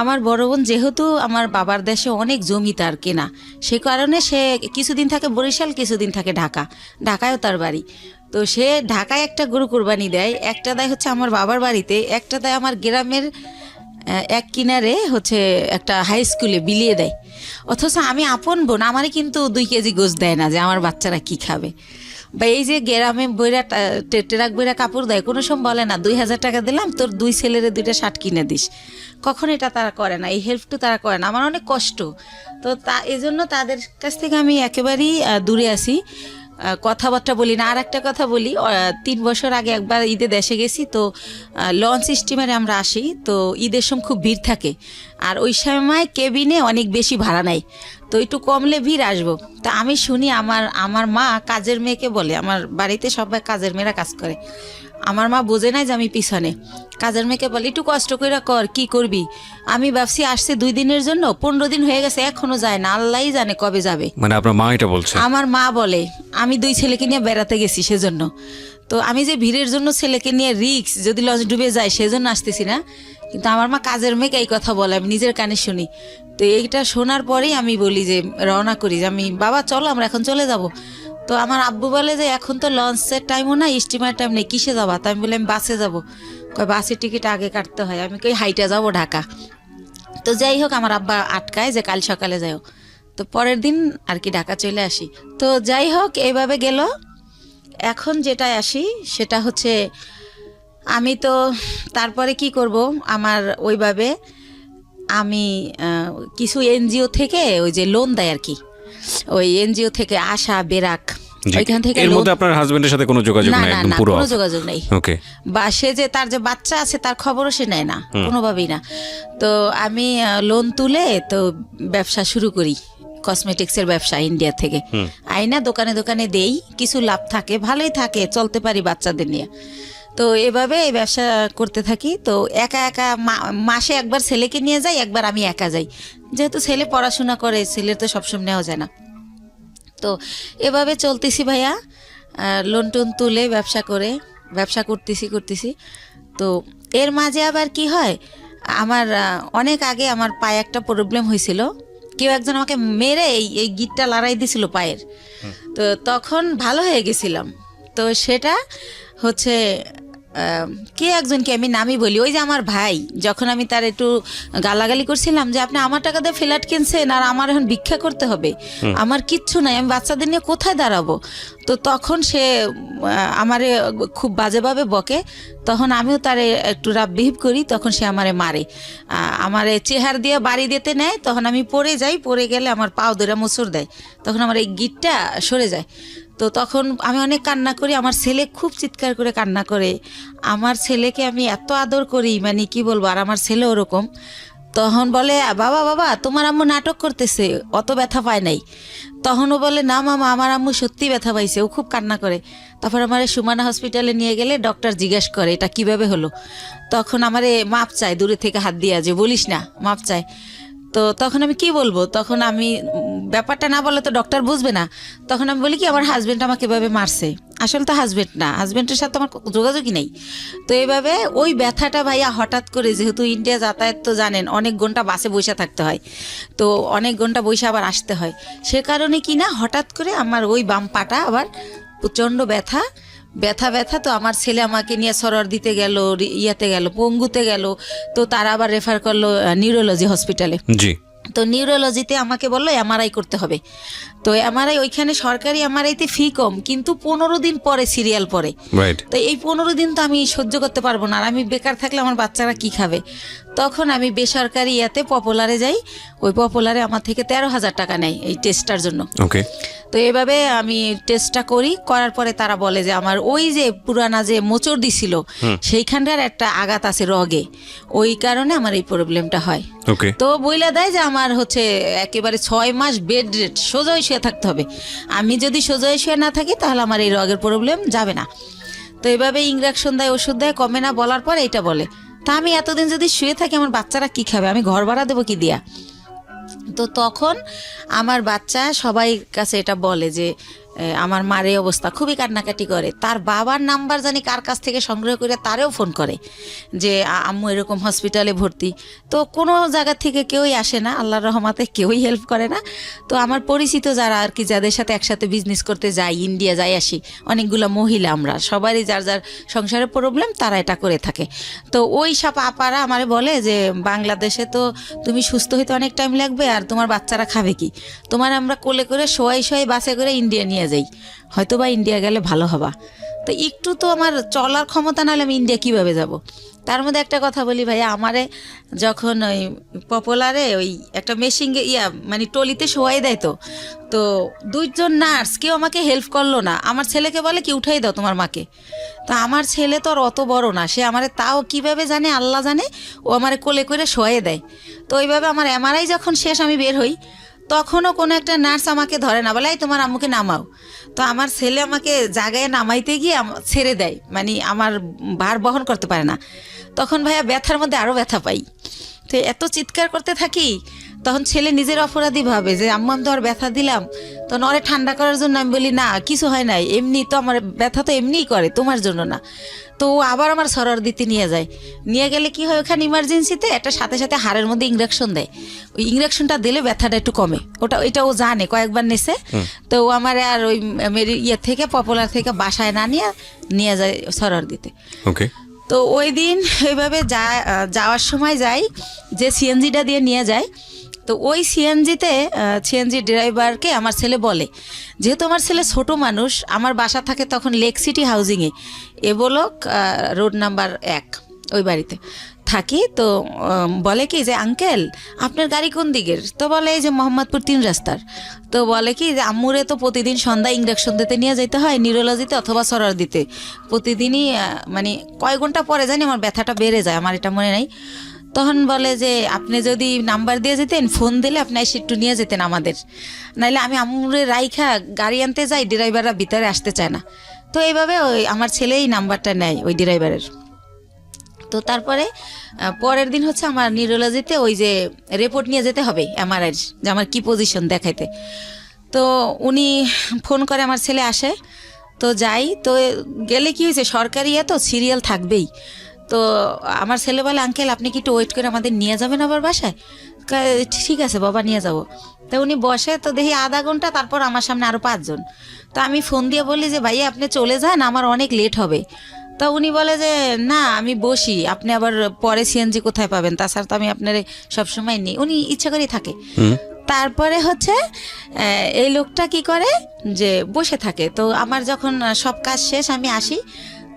আমার বড় বোন যেহেতু আমার বাবার দেশে অনেক জমি তার কেনা, সে কারণে সে কিছুদিন থাকে বরিশাল, কিছুদিন থাকে ঢাকায়ও তার বাড়ি। তো সে ঢাকায় একটা গরু কোরবানি দেয়, একটা দেয় হচ্ছে আমার বাবার বাড়িতে, একটা দেয় আমার গ্রামের এক কিনারে হচ্ছে একটা হাই স্কুলে বিলিয়ে দেয়। অথচ আমি আপন বোন, আমারই কিন্তু 2 কেজি গোশ দেয় না যে আমার বাচ্চারা কি খাবে। বা এই যে গ্রামে বইরা ট্রাক বইরা কাপড় দেয়, কোনো সময় বলে না 2,000 টাকা দিলাম তোর 2 ছেলের 2টা শার্ট কিনে দিস, কখন এটা তারা করে না, এই হেল্পটা তারা করে না। আমার অনেক কষ্ট, তো এই জন্য তাদের কাছ থেকে আমি একেবারেই দূরে আছি, কথাবার্তা বলি না। আর একটা কথা বলি, 3 বছর আগে একবার ঈদে দেশে গেছি, তো লঞ্চ স্টিমারে আমরা আসি, তো ঈদের সময় খুব ভিড় থাকে, আর ওই সময় কেবিনে অনেক বেশি ভাড়া নেয়, তো একটু কমলে ভিড় আসবো। তা আমি শুনি আমার মা কাজের মেয়েকে বলে, আমার বাড়িতে সবাই কাজের মেয়েরা কাজ করে, আমার মা বোঝে নাই যে আমি পিছনে, কাজের মেয়েকে বলে একটু কষ্ট করে কর, কি করবি। আমি ভাবছি আসছে 2 দিনের জন্য, 15 দিন হয়ে গেছে এখনো যায় না, আল্লাহই জানে কবে যাবে। মানে আপনার মা এটা বলছে? আমার মা বলে আমি 2 ছেলেকে নিয়ে বেড়াতে গেছি সেজন্য, তো আমি যে ভিড়ের জন্য ছেলেকে নিয়ে রিক্স, যদি লঞ্চ ডুবে যায় সেজন্য আসতেছি না, কিন্তু আমার মা কাজের মেয়েকে এই কথা বলে, আমি নিজের কানে শুনি। তো এইটা শোনার পরেই আমি বলি যে রওনা করি, যে আমি বাবা চলো আমরা এখন চলে যাব। তো আমার আব্বু বলে যে এখন তো লঞ্চের টাইমও না, স্টিমার টাইম নেই, কিসে যাবা? তো আমি বলি আমি বাসে যাবো। কয় বাসের টিকিট আগে কাটতে হয়। আমি কই হাইটা যাবো ঢাকা। তো যাই হোক আমার আব্বা আটকায় যে কাল সকালে যাও, তো পরের দিন আর কি ঢাকা চলে আসি। তো যাই হোক এইভাবে গেল। এখন যেটা আসি সেটা হচ্ছে আমি তো তারপরে কি করব, আমার ওইভাবে আমি কিছু এনজিও থেকে ওই যে লোন দেয় আর কি, ওই এনজিও থেকে আশা বেরাক, ওইখান থেকে। এর মধ্যে আপনার হাজবেন্ডের সাথে কোনো যোগাযোগ নাই? একদম পুরো কোনো যোগাযোগ নেই। ওকে। বা সে যে তার যে বাচ্চা আছে তার খবরও সে নেয় না, কোনোভাবেই না। তো আমি লোন তুলে তো ব্যবসা শুরু করি, কসমেটিক্সের ব্যবসা ইন্ডিয়া থেকে আইনা দোকানে দোকানে দেই, কিছু লাভ থাকে, ভালোই থাকে, চলতে পারি বাচ্চাদের নিয়ে। তো এভাবে এই ব্যবসা করতে থাকি। তো একা একা মাসে একবার ছেলেকে নিয়ে যাই, একবার আমি একা যাই, যেহেতু ছেলে পড়াশোনা করে, ছেলের তো সবসময় নেওয়া যায় না। তো এভাবে চলতেছি ভাইয়া, লোন টোন তুলে ব্যবসা করতেছি। তো এর মাঝে আবার কি হয়, আমার অনেক আগে আমার পায়ে একটা প্রবলেম হয়েছিল, কেউ একজন আমাকে মেরে এই গিটটা লড়াই দিছিল পায়ের, তো তখন ভালো হয়ে গেছিলাম। তো সেটা হচ্ছে কে একজনকে আমি নামই বলি, ওই যে আমার ভাই, যখন আমি তার একটু গালাগালি করছিলাম যে আপনি আমার টাকা দিয়ে ফ্ল্যাট কিনছেন আর আমার এখন ভিক্ষা করতে হবে, আমার কিচ্ছু নাই, আমি বাচ্চাদের নিয়ে কোথায় দাঁড়াবো। তো তখন সে আমারে খুব বাজেভাবে বকে, তখন আমিও তারে একটু রাব বিহেভ করি, তখন সে আমারে মারে, আমারে চেহার দিয়ে বাড়ি দিতে নেয়, তখন আমি পড়ে যাই, পড়ে গেলে আমার পাও ধরে মোচড় দেয়, তখন আমার এই গিটটা সরে যায়। তো তখন আমি অনেক কান্না করি, আমার ছেলে খুব চিৎকার করে কান্না করে, আমার ছেলেকে আমি এত আদর করি মানে কি বলবো, আর আমার ছেলে ওরকম। তখন বলে বাবা তোমার আম্মু নাটক করতেছে, অত ব্যথা পায় নাই। তখনও বলে না মামা আমার আম্মু সত্যি ব্যথা পাইছে, ও খুব কান্না করে। তারপর আমার সুমানা হসপিটালে নিয়ে গেলে ডক্টর জিজ্ঞেস করে এটা কিভাবে হলো, তখন আমারে মাপ চায়, দূরে থেকে হাত দিয়া, যে বলিস না, মাপ চায়। তো তখন আমি কি বলবো, তখন আমি ব্যাপারটা না বলে তো ডক্টর বুঝবে না, তখন আমি বলি কি আমার হাজবেন্ড আমাকে এভাবে মারছে, আসলে তো হাজবেন্ড না, হাজবেন্ডের সাথে আমার যোগাযোগই নেই। তো এইভাবে ওই ব্যথাটা ভাইয়া হঠাৎ করে, যেহেতু ইন্ডিয়া যাতায়াত তো জানেন অনেক ঘন্টা বাসে বসে থাকতে হয়, তো অনেক ঘন্টা বসে আবার আসতে হয়, সে কারণে কি না হঠাৎ করে আমার ওই বাম পাটা আবার প্রচণ্ড ব্যথা। তো আমার ছেলে আমাকে নিয়ে সরর দিতে গেল, ইয়াতে গেল, পঙ্গুতে গেল, তো তারা আবার রেফার করলো নিউরোলজি হসপিটালে। জি। তো নিউরোলজিতে আমাকে বললো এমআরআই করতে হবে। তো এমআরআই ওইখানে সরকারি এমআরআইতে ফি কম, কিন্তু 15 দিন পরে সিরিয়াল পরে। তো এই 15 দিন তো আমি সহ্য করতে পারবো না, আর আমি বেকার থাকলে আমার বাচ্চারা কি খাবে। তখন আমি বেসরকারি ইয়াতে পপুলারে যাই, ওই পপুলারে আমার থেকে 13,000 টাকা নেয় এই টেস্টটার জন্য। ওকে। তো এভাবে আমি টেস্টটা করার পরে তারা বলে যে আমার ওই যে পুরানা যে মোচড় দিছিল সেইখানটার একটা আঘাত আছে রগে, ওই কারণে আমার এই প্রবলেমটা হয়। তো বইলা দেয় যে আমার হচ্ছে একেবারে 6 মাস বেড রেস্ট, সোজা শুয়ে থাকতে হবে। আমি যদি সোজা শুয়ে না থাকি তাহলে আমার এই রগের প্রবলেম যাবে না। তো এভাবে ইঞ্জেকশন দেয়, ওষুধ দেয়, কমে না, বলার পর এইটা বলে। তা আমি এতদিন যদি শুয়ে থাকি আমার বাচ্চারা কি খাবে, আমি ঘর ভাড়া দেবো কি দিয়া। তো তখন আমার বাচ্চা সবাই কাছে এটা বলে যে আমার মার এই অবস্থা, খুবই কান্নাকাটি করে। তার বাবার নাম্বার জানি কার কাছ থেকে সংগ্রহ করে তারেও ফোন করে যে আম্মু এরকম হসপিটালে ভর্তি। তো কোনো জায়গা থেকে কেউই আসে না, আল্লাহর রহমতে কেউই হেল্প করে না। তো আমার পরিচিত যারা আর কি, যাদের সাথে একসাথে বিজনেস করতে যাই, ইন্ডিয়া যাই আসি, অনেকগুলো মহিলা, আমরা সবারই যার যার সংসারের প্রবলেম, তারা এটা করে থাকে। তো ওই সব আপারা আমারে বলে যে বাংলাদেশে তো তুমি সুস্থ হইতে অনেক টাইম লাগবে, আর তোমার বাচ্চারা খাবে কি, তোমার আমরা কোলে করে শোয়াই বাসে করে ইন্ডিয়া নিয়ে যাই, হয়তো বা ইন্ডিয়া গেলে ভালো হবা। তো একটু তো আমার চলার ক্ষমতা না হলে আমি ইন্ডিয়া কীভাবে যাব। তার মধ্যে একটা কথা বলি ভাইয়া, আমারে যখন ওই পপুলারে ওই একটা মেশিন মানে টলিতে শোয়াই দেয়, তো 2জন নার্স কেউ আমাকে হেল্প করলো না। আমার ছেলেকে বলে কি উঠাই দাও তোমার মাকে। তা আমার ছেলে তো আর অত বড় না, সে আমারে তাও কিভাবে জানে আল্লাহ জানে, ও আমারে কোলে করে শোয়াই দেয়। তো ওইভাবে আমার এমআরআই যখন শেষ আমি বের হই, তখনও কোনো একটা নার্স আমাকে ধরে না, বলে এই তোমার আম্মুকে নামাও। তো আমার ছেলে আমাকে জায়গায় নামাইতে গিয়ে ছেড়ে দেয়, মানে আমার ভার বহন করতে পারে না। তখন ভাইয়া ব্যথার মধ্যে আরও ব্যথা পাই, তো এত চিৎকার করতে থাকি। তখন ছেলে নিজের অপরাধী ভাবে যে আম্মু আমি তো আর ব্যথা দিলাম। তো নরে ঠান্ডা করার জন্য আমি বলি না কিছু হয় নাই, এমনি তো আমার ব্যথা তো এমনিই করে, তোমার জন্য না। তো আবার আমার সরর দিতে নিয়ে যায়, নিয়ে গেলে কি হয় ওখানে ইমার্জেন্সিতে একটা সাথে সাথে হাড়ের মধ্যে ইঞ্জেকশন দেয়। ওই ইঞ্জেকশনটা দিলে ব্যথাটা একটু কমে, ওটা ও জানে, কয়েকবার নেছে। তো ও আমার আর ওই থেকে পপুলার থেকে বাসায় না নিয়ে যায় সরর দিতে। ওকে। তো ওই দিন এইভাবে যাওয়ার সময় যাই, যে সিএনজিটা দিয়ে নিয়ে যায়, তো ওই সিএনজি ড্রাইভারকে আমার ছেলে বলে, যেহেতু আমার ছেলে ছোট মানুষ, আমার বাসা থাকে তখন লেক সিটি হাউজিংয়ে, এবলক রোড নাম্বার 1 ওই বাড়িতে থাকি। তো বলে কি যে আঙ্কেল আপনার গাড়ি কোন দিকের? তো বলে এই যে মোহাম্মদপুর 3 রাস্তার। তো বলে কি যে আম্মুরে তো প্রতিদিন সন্ধ্যায় ইঞ্জেকশন দিতে নিয়ে যেতে হয় নিউরোলজিতে অথবা সরার দিতে, প্রতিদিনই মানে কয় ঘন্টা পরে জানি আমার ব্যথাটা বেড়ে যায়, আমার এটা মনে নাই। তখন বলে যে আপনি যদি নাম্বার দিয়ে যেতেন, ফোন দিলে আপনি এসে একটু নিয়ে যেতেন আমাদের, নাইলে আমি আম্মুরে রাইখা গাড়ি আনতে যাই, ড্রাইভাররা ভিতরে আসতে চায় না। তো এইভাবে ওই আমার ছেলেই নাম্বারটা নেয় ওই ড্রাইভারের। তো তারপরে পরের দিন হচ্ছে আমার নিউরোলজিতে ওই যে রিপোর্ট নিয়ে যেতে হবে এমআরআই, যে আমার কী পজিশন দেখাইতে। তো উনি ফোন করে, আমার ছেলে আসে, তো যাই। তো গেলে কি হয়েছে, সরকারি তো সিরিয়াল থাকবেই। তো আমার ছেলে বলে আঙ্কেল আপনি কি একটু ওয়েট করে আমাদের নিয়ে যাবেন আবার বাসায়? ঠিক আছে বাবা নিয়ে যাব। তো উনি বসে, তো দেখি আধা ঘন্টা, তারপর আমার সামনে আরও 5 জন। তো আমি ফোন দিয়ে বলি যে ভাইয়া আপনি চলে যান, আমার অনেক লেট হবে। তো উনি বলে যে না আমি বসি, আপনি আবার পরে সিএনজি কোথায় পাবেন, তাছাড়া তো আমি আপনার সবসময় নিই। উনি ইচ্ছা করেই থাকে। তারপরে হচ্ছে এই লোকটা কি করে যে বসে থাকে। তো আমার যখন সব কাজ শেষ আমি আসি,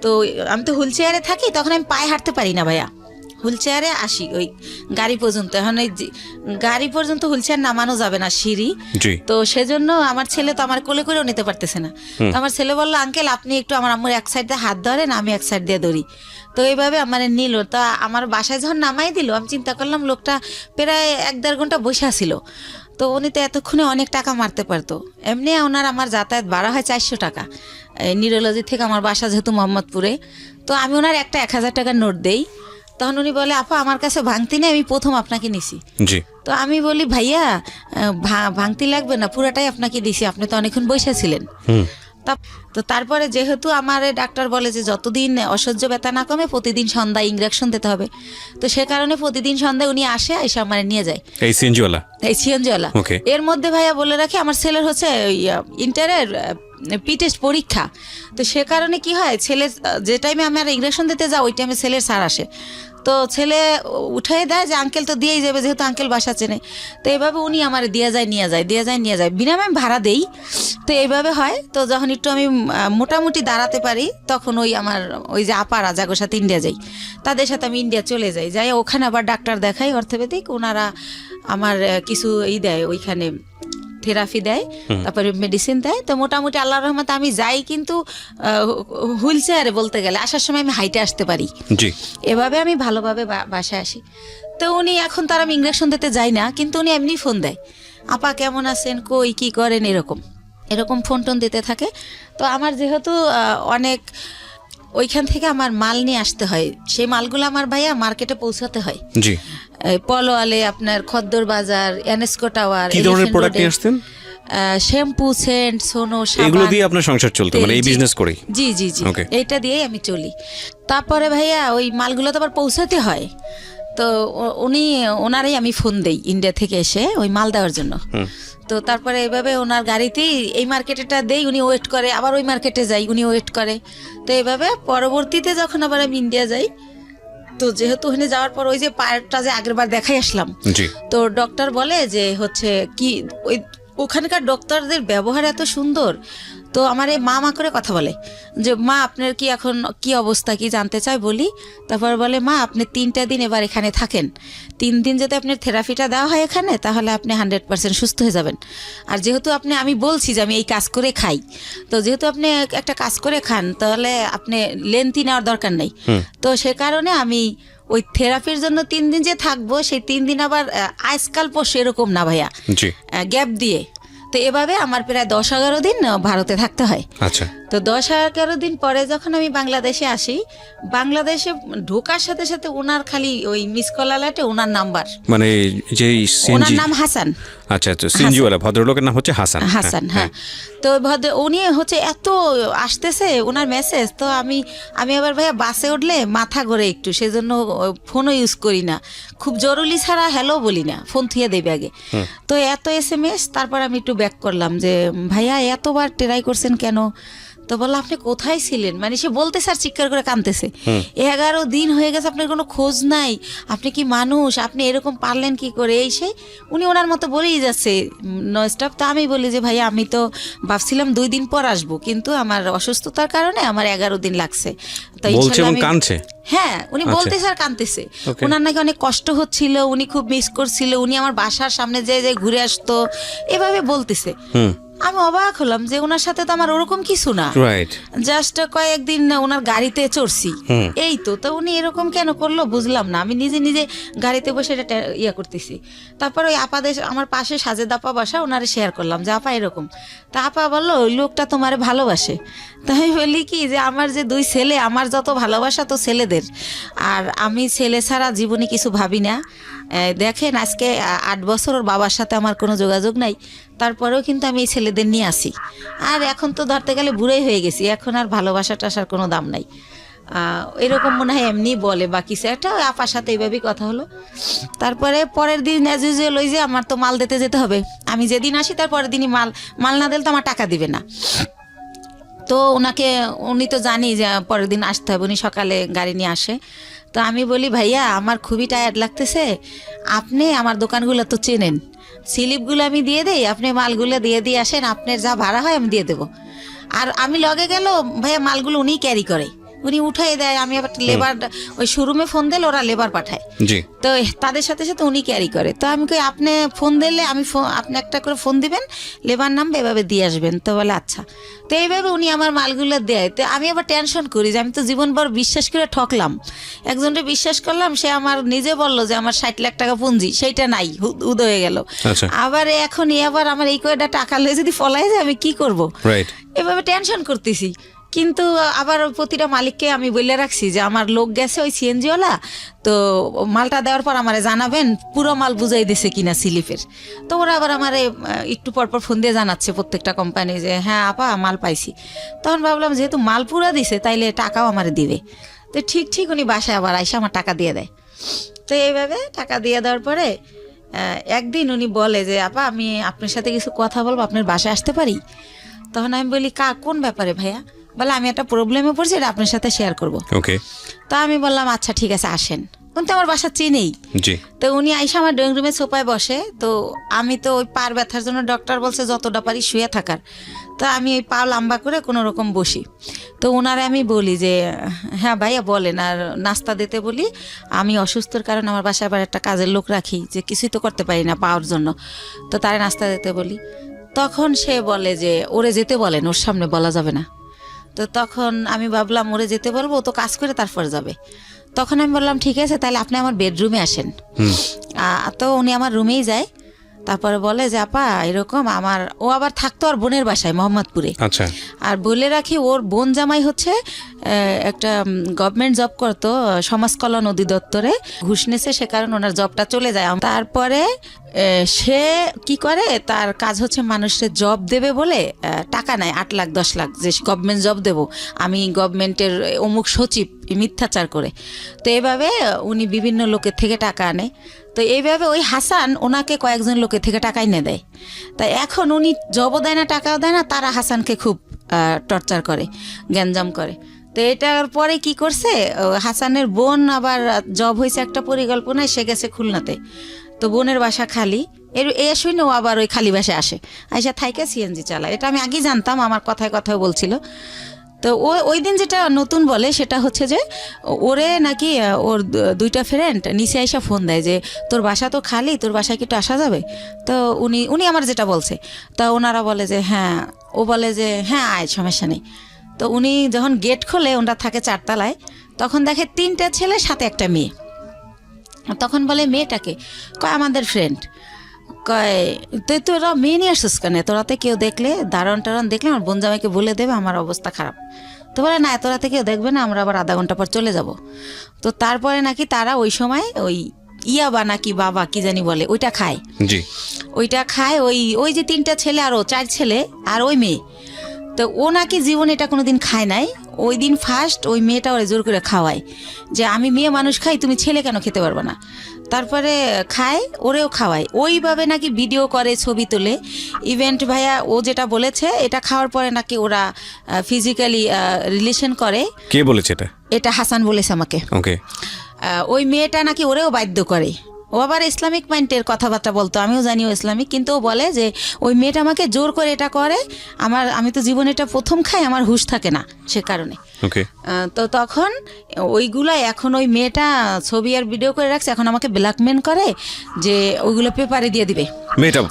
তো আমি তো হুইল চেয়ারে থাকি, তখন আমি পায়ে হাঁটতে পারি না ভাইয়া, হুইল চেয়ারে আসি ওই গাড়ি পর্যন্ত। এখন ওই গাড়ি পর্যন্ত হুইল চেয়ার নামানো যাবে না, সিঁড়ি। তো সেজন্য আমার ছেলে তো আমার কোলে করেও নিতে পারতেছে না। তো আমার ছেলে বললো আঙ্কেল আপনি একটু আমার আম্মুর এক সাইড দিয়ে হাত ধরেন, আমি এক সাইড দিয়ে ধরি। তো এইভাবে আমার নিল। তা আমার বাসায় যখন নামাই দিল, আমি চিন্তা করলাম লোকটা প্রায় 1-1.5 ঘন্টা বসে ছিল। তো উনি তো এতক্ষণে অনেক টাকা মারতে পারতো। এমনি ওনার আমার যাতায়াত ভাড়া হয় 400 টাকা নিউরোলজি থেকে আমার বাসা যেহেতু মোহাম্মদপুরে। তো আমি ওনার একটা 1000 টাকার নোট দেই। তখন উনি বলে আপা আমার কাছে ভাঙতি নেই, আমি প্রথম আপনাকে নিছি। তো আমি বলি ভাইয়া ভাঙতি লাগবে না, পুরাটাই আপনাকে দিছি, আপনি তো অনেকক্ষণ বসেছিলেন। তো তারপরে যেহেতু আমার ডাক্তার বলে যে যতদিন অসহ্য ব্যথা না কমে প্রতিদিন সন্ধ্যায় ইঞ্জেকশন দিতে হবে, তো সে কারণে প্রতিদিন সন্ধ্যায় উনি আসে, এসে আমার নিয়ে যায় এই সিএনজিওয়ালা। এর মধ্যে ভাইয়া বলে রাখি আমার ছেলের হচ্ছে ইন্টারের পি টেস্ট পরীক্ষা। তো সে কারণে কি হয়, ছেলের যে টাইমে আমি আর ইঞ্জেকশন দিতে যাই ওই টাইমে ছেলের স্যার আসে। তো ছেলে উঠাই দেয় যে আঙ্কেল তো দিয়েই যাবে, যেহেতু আঙ্কেল বাসা চেনে। তো এইভাবে উনি আমার দিয়ে যায় নিয়ে যায় বিনামে আমি ভাড়া দেই। তো এইভাবে হয়। তো যখন একটু আমি মোটামুটি দাঁড়াতে পারি, তখন ওই আমার ওই যে আপারা যাগোর সাথে ইন্ডিয়া যাই, তাদের সাথে আমি ইন্ডিয়া চলে যাই ওখানে আবার ডাক্তার দেখাই অর্থোপেডিক। ওনারা আমার কিছু দেয়, ওইখানে থেরাপি দেয়, তারপরে মেডিসিন দেয়। তো মোটামুটি আল্লাহর রহমতে আমি যাই, কিন্তু হুইল চেয়ারে বলতে গেলে আসার সময় আমি হাইটে আসতে পারি। এভাবে আমি ভালোভাবে বাসায় আসি। তো উনি এখন তার আমি ইঞ্জেকশন দিতে যাই না, কিন্তু উনি এমনি ফোন দেয়, আপা কেমন আছেন, কই কি করেন, এরকম ফোন টোন দিতে থাকে। তো আমার যেহেতু অনেক ওইখান থেকে আমার মাল নিয়ে আসতে হয়, সেই মালগুলো আমার ভাইয়া মার্কেটে পৌঁছাতে হয়। পলোয়ালে, আপনার খদ্দর বাজার, এনএসকো টাওয়ার। কি ধরনের প্রোডাক্ট নিয়ে আসতেন? শ্যাম্পু, সেন্ট, সোনো, সাবান। এগুলো দিয়ে আপনার সংসার চলতো, মানে এই বিজনেস করেই? জি এইটা দিয়েই আমি চলি। তারপরে ভাইয়া ওই মালগুলো তো আবার পৌঁছাতে হয়। তো ওনারাই আমি ফোন দেই ইন্ডিয়া থেকে এসে ওই মাল দেওয়ার জন্য। তো তারপরে এইভাবে ওনার গাড়িতেই এই মার্কেটেটা দেই, উনি ওয়েট করে, আবার ওই মার্কেটে যাই, উনি ওয়েট করে। তো এইভাবে পরবর্তীতে যখন আবার আমি ইন্ডিয়া যাই, তো যেহেতু ওখানে যাওয়ার পর ওই যে পায়েরটা যে আগের বার দেখাই আসলাম, তো ডক্টর বলে যে হচ্ছে কি ওই ওখানকার ডক্টরদের ব্যবহার এত সুন্দর। তো আমার এই মা করে কথা বলে যে মা আপনার কি এখন কি অবস্থা কি জানতে চাই বলি। তারপর বলে মা আপনি 3টা দিন এবার এখানে থাকেন, 3 দিন যদি আপনার থেরাপিটা দেওয়া হয় এখানে তাহলে আপনি 100% সুস্থ হয়ে যাবেন। আর যেহেতু আমি বলছি যে আমি এই কাজ করে খাই, তো যেহেতু আপনি একটা কাজ করে খান তাহলে আপনি লেন্থি নেওয়ার দরকার নেই। তো সে কারণে আমি ওই থেরাপির জন্য 3 দিন যে থাকবো সেই 3 দিন আবার আজকাল সেরকম না ভাইয়া, গ্যাপ দিয়ে। তো এভাবে আমার প্রায় 10-11 দিন ভারতে থাকতে হয়। আচ্ছা। তো 10-11 দিন পরে যখন আমি বাংলাদেশে আসি, বাংলাদেশে ঢোকার সাথে সাথে ওনার খালি ওই মিস কল অ্যালার্টে ওনার নাম্বার, মানে যে ওনার নাম হাসান। আচ্ছা আচ্ছা, সিএনজিওয়ালা ভদ্রলোকের নাম হচ্ছে হাসান। হাসান, হ্যাঁ। তো উনি হচ্ছে এত আসতেছে ওনার মেসেজ, তো আমি আবার ভাইয়া বাসে উঠলে মাথা ঘোরে একটু, সেজন্য ফোনও ইউজ করি না, খুব জরুরি ছাড়া হ্যালো বলি না, ফোন থুয়ে দেবে আগে। তো এত SMS, তারপর আমি একটু ব্যাক করলাম যে ভাইয়া এতবার ট্রাই করছেন কেন? তো বললো আপনি কোথায় ছিলেন, মানে সে বলতে স্যার চিৎকার করে কাঁদতেছে, 11 দিন হয়ে গেছে আপনার কোনো খোঁজ নাই, আপনি কি মানুষ, আপনি এরকম পারলেন কি করে, এই সেই উনি ওনার মতো বলেই যাচ্ছে নন স্টপ। তো আমি বলি যে ভাইয়া আমি তো ভাবছিলাম 2 দিন পর আসবো, কিন্তু আমার অসুস্থতার কারণে আমার 11 দিন লাগছে। তো কাঁদছে, হ্যাঁ উনি বলতে স্যার কাঁদতেছে, ওনার নাকি অনেক কষ্ট হচ্ছিল, উনি খুব মিস করছিল, উনি আমার বাসার সামনে যে ঘুরে আসতো, এভাবে বলতেছে। আমি অবাক হলাম যে ওনার সাথে তো আমার ওরকম কিছু না, জাস্ট কয়েকদিন ওনার গাড়িতে চড়ছি, এই তো। তো উনি এরকম কেন করলো বুঝলাম না, আমি নিজে নিজে গাড়িতে বসে এটা ইয়ে করতেছি। তারপর ওই আপাদের আমার পাশে সাজেদ আপা বাসা, ওনারে শেয়ার করলাম যে আপা এরকম। তা আপা বললো ওই লোকটা তোমারে ভালোবাসে। তাই আমি বলি কি যে আমার যে 2 ছেলে, আমার যত ভালোবাসা তো ছেলেদের, আর আমি ছেলে ছাড়া জীবনে কিছু ভাবি না। দেখেন আজকে 8 বছর ওর বাবার সাথে আমার কোনো যোগাযোগ নাই, তারপরেও কিন্তু আমি এই ছেলেদের নিয়ে আসি। আর এখন তো ধরতে গেলে বুড়োই হয়ে গেছি, এখন আর ভালোবাসা টাসার কোনো দাম নাই, এরকম মনে হয় এমনি বলে। বাকি একটা আপার সাথে এইভাবেই কথা হলো। তারপরে পরের দিন অ্যাজ ইউজুয়াল ওই যে আমার তো মাল দিতে যেতে হবে, আমি যেদিন আসি তার পরের দিনই মাল না দিলে তো আমার টাকা দিবে না। তো উনি তো জানি যে পরের দিন আসতে হবে, উনি সকালে গাড়ি নিয়ে আসে। তো আমি বলি ভাইয়া আমার খুবই টায়ার্ড লাগতেছে, আপনি আমার দোকানগুলো তো চেনেন, স্লিপগুলো আমি দিয়ে দেই, আপনি মালগুলো দিয়ে আসেন, আপনার যা ভাড়া হয় আমি দিয়ে দেবো। আর আমি লগে গেল ভাইয়া মালগুলো উনিই ক্যারি করে, উনি উঠাই দেয়, আমি আবার লেবার ওই শোরুমে ফোন দিলে ওরা লেবার পাঠায়, তো তাদের সাথে সাথে উনি ক্যারি করে। তো আমি কই আপনি ফোন দিলে আপনি একটা করে ফোন দিবেন, লেবার নামবে, এভাবে দিয়ে আসবেন। তো বলে আচ্ছা। তো এইভাবে উনি আমার মালগুলো দেয়। তো আমি আবার টেনশন করি যে আমি তো জীবনভর বিশ্বাস করে ঠকলাম, একজনকে বিশ্বাস করলাম, সে আমার নিজে বললো যে আমার 60 লাখ টাকা পুঁজি, সেইটা নাই, উদ হয়ে গেল। আবার এখন আবার আমার এই কয়টা টাকা লয়ে যদি ফলাই যায় আমি কি করব, এভাবে টেনশন করতেছি। কিন্তু আবার প্রতিটা মালিককে আমি বলে রাখছি যে আমার লোক গেছে ওই সিএনজিওয়ালা, তো মালটা দেওয়ার পর আমারে জানাবেন পুরো মাল বুঝাই দিছে কিনা স্লিপের। তো ওরা আবার আমারে একটু পরপর ফোন দিয়ে জানাচ্ছে প্রত্যেকটা কোম্পানি যে হ্যাঁ আপা মাল পাইছি। তখন ভাবলাম যেহেতু মাল পুরা দিছে তাইলে টাকাও আমারে দিবে। তো ঠিক উনি বাসায় আবার আইসা আমার টাকা দিয়ে দেয়। তো এইভাবে টাকা দিয়ে দেওয়ার পরে একদিন উনি বলে যে আপা আমি আপনার সাথে কিছু কথা বলবো, আপনার বাসায় আসতে পারি? তখন আমি বলি কোন ব্যাপারে ভাইয়া? বলে আমি একটা প্রবলেমে পড়ছি, এটা আপনার সাথে শেয়ার করবো। তো আমি বললাম আচ্ছা ঠিক আছে আসেন, কিন্তু আমার বাসা চিনেই। তো উনি আইসা আমার ড্রয়িং রুমে সোফায় বসে। তো আমি তো ওই পার ব্যথার জন্য ডক্টর বলছে যতটা পারি শুয়ে থাকার, তো আমি ওই পা লম্বা করে কোনো রকম বসি। তো ওনারে আমি বলি যে হ্যাঁ ভাইয়া বলেন, আর নাস্তা দিতে বলি, আমি অসুস্থর কারণে আমার বাসায় আবার একটা কাজের লোক রাখি যে কিছুই তো করতে পারি না পাওয়ার জন্য, তো তারে নাস্তা দিতে বলি। তখন সে বলে যে ওরে যেতে বলেন, ওর সামনে বলা যাবে না। তো তখন আমি ভাবলাম ওরে যেতে বলবো, ও তো কাজ করে তারপর যাবে। তখন আমি বললাম ঠিক আছে তাহলে আপনি আমার বেডরুমে আসেন। তো উনি আমার রুমেই যায়। তারপরে বলে যে আপা এরকম ও আবার থাকতো আর বোনের বাসায় মোহাম্মদপুরে। আচ্ছা। আর বলে রাখি ওর বোন জামাই হচ্ছে একটা গভর্নমেন্ট জব করতো সমাজ কল্যাণ অধিদপ্তরে, ঘুষ নিয়েছে, সে কারণে ওনার জবটা চলে যায়। তারপরে সে কি করে, তার কাজ হচ্ছে মানুষের জব দেবে বলে টাকা নেয় 8 লাখ 10 লাখ, যে গভর্নমেন্ট জব দেবো আমি, গভর্নমেন্টের অমুক সচিব, মিথ্যাচার করে। তো এইভাবে উনি বিভিন্ন লোকের থেকে টাকা আনে। তো এইভাবে ওই হাসান ওনাকে কয়েকজন লোকের থেকে টাকা এনে দেয়। তাই এখন উনি জবও দেয় না, টাকাও দেয় না, তারা হাসানকে খুব টর্চার করে, গ্যাঞ্জাম করে। তো এটার পরে কি করছে, হাসানের বোন আবার জব হয়েছে একটা পরিকল্পনায়, সে গেছে খুলনাতে। তো বোনের বাসা খালি, এ শুনে ও আবার ওই খালি বাসে আসে, আইসা থাইকা সিএনজি চালায়। এটা আমি আগেই জানতাম, আমার কথায় কথায় বলছিল। তো ওই দিন যেটা নতুন বলে সেটা হচ্ছে যে ওরে নাকি ওর দুইটা ফ্রেন্ড নিচে আইসা ফোন দেয় যে তোর বাসা তো খালি, তোর বাসায় কি একটু আসা যাবে? তো উনি আমার যেটা বলছে, তা ওনারা বলে যে হ্যাঁ, ও বলে যে হ্যাঁ আয়, সমস্যা নেই। তো উনি যখন গেট খোলে, ওনারা থাকে 4 তলায়, তখন দেখে 3টা ছেলে সাথে একটা মেয়ে। তখন বলে মেয়েটাকে, কয় আমাদের ফ্রেন্ড। কয় তুই তোরা মেয়ে নিয়ে আসছিস কেন? তোরাতে কেউ দেখলে, দারণ টারণ দেখলে আমার বোন জামাইকে বলে দেবে আমার অবস্থা খারাপ। তো বলে না, তোরাতে কেউ দেখবে না, আমরা আবার আধা ঘন্টা পর চলে যাব। তো তারপরে নাকি তারা ওই সময় ওই ইয়াবা নাকি বাবা কি জানি বলে, ওইটা খায়। জি, ওইটা খায় ওই যে 3টা ছেলে আর ও 4 ছেলে আর ওই মেয়ে। তো ও নাকি জীবনে এটা কোনোদিন খায় নাই। ওই দিন ফার্স্ট ওই মেয়েটা ওরে জোর করে খাওয়ায় যে আমি মেয়ে মানুষ খাই, তুমি ছেলে কেন খেতে পারবে না? তারপরে খায়, ওরেও খাওয়ায়। ওইভাবে নাকি ভিডিও করে, ছবি তোলে। ইভেন্ট ভাইয়া ও যেটা বলেছে, এটা খাওয়ার পরে নাকি ওরা ফিজিক্যালি রিলেশন করে। কে বলেছে এটা? এটা হাসান বলেছে আমাকে। ওকে। ওই মেয়েটা নাকি ওরেও বাধ্য করে। ও আবার ইসলামিক মাইন্ডের কথাবার্তা বলতো, আমিও জানিও ইসলামিক, কিন্তু ও বলে যে ওই মেয়েটা আমাকে জোর করে এটা করে। আমি তো জীবনে এটা প্রথম খাই, আমার হুঁশ থাকে না সে কারণে। ওকে। তো তখন ওইগুলা এখন ওই মেয়েটা ছবি আর ভিডিও করে রাখছে, এখন আমাকে ব্ল্যাকমেল করে যে ওইগুলো পেপারে দিয়ে দিবে। মেয়েটা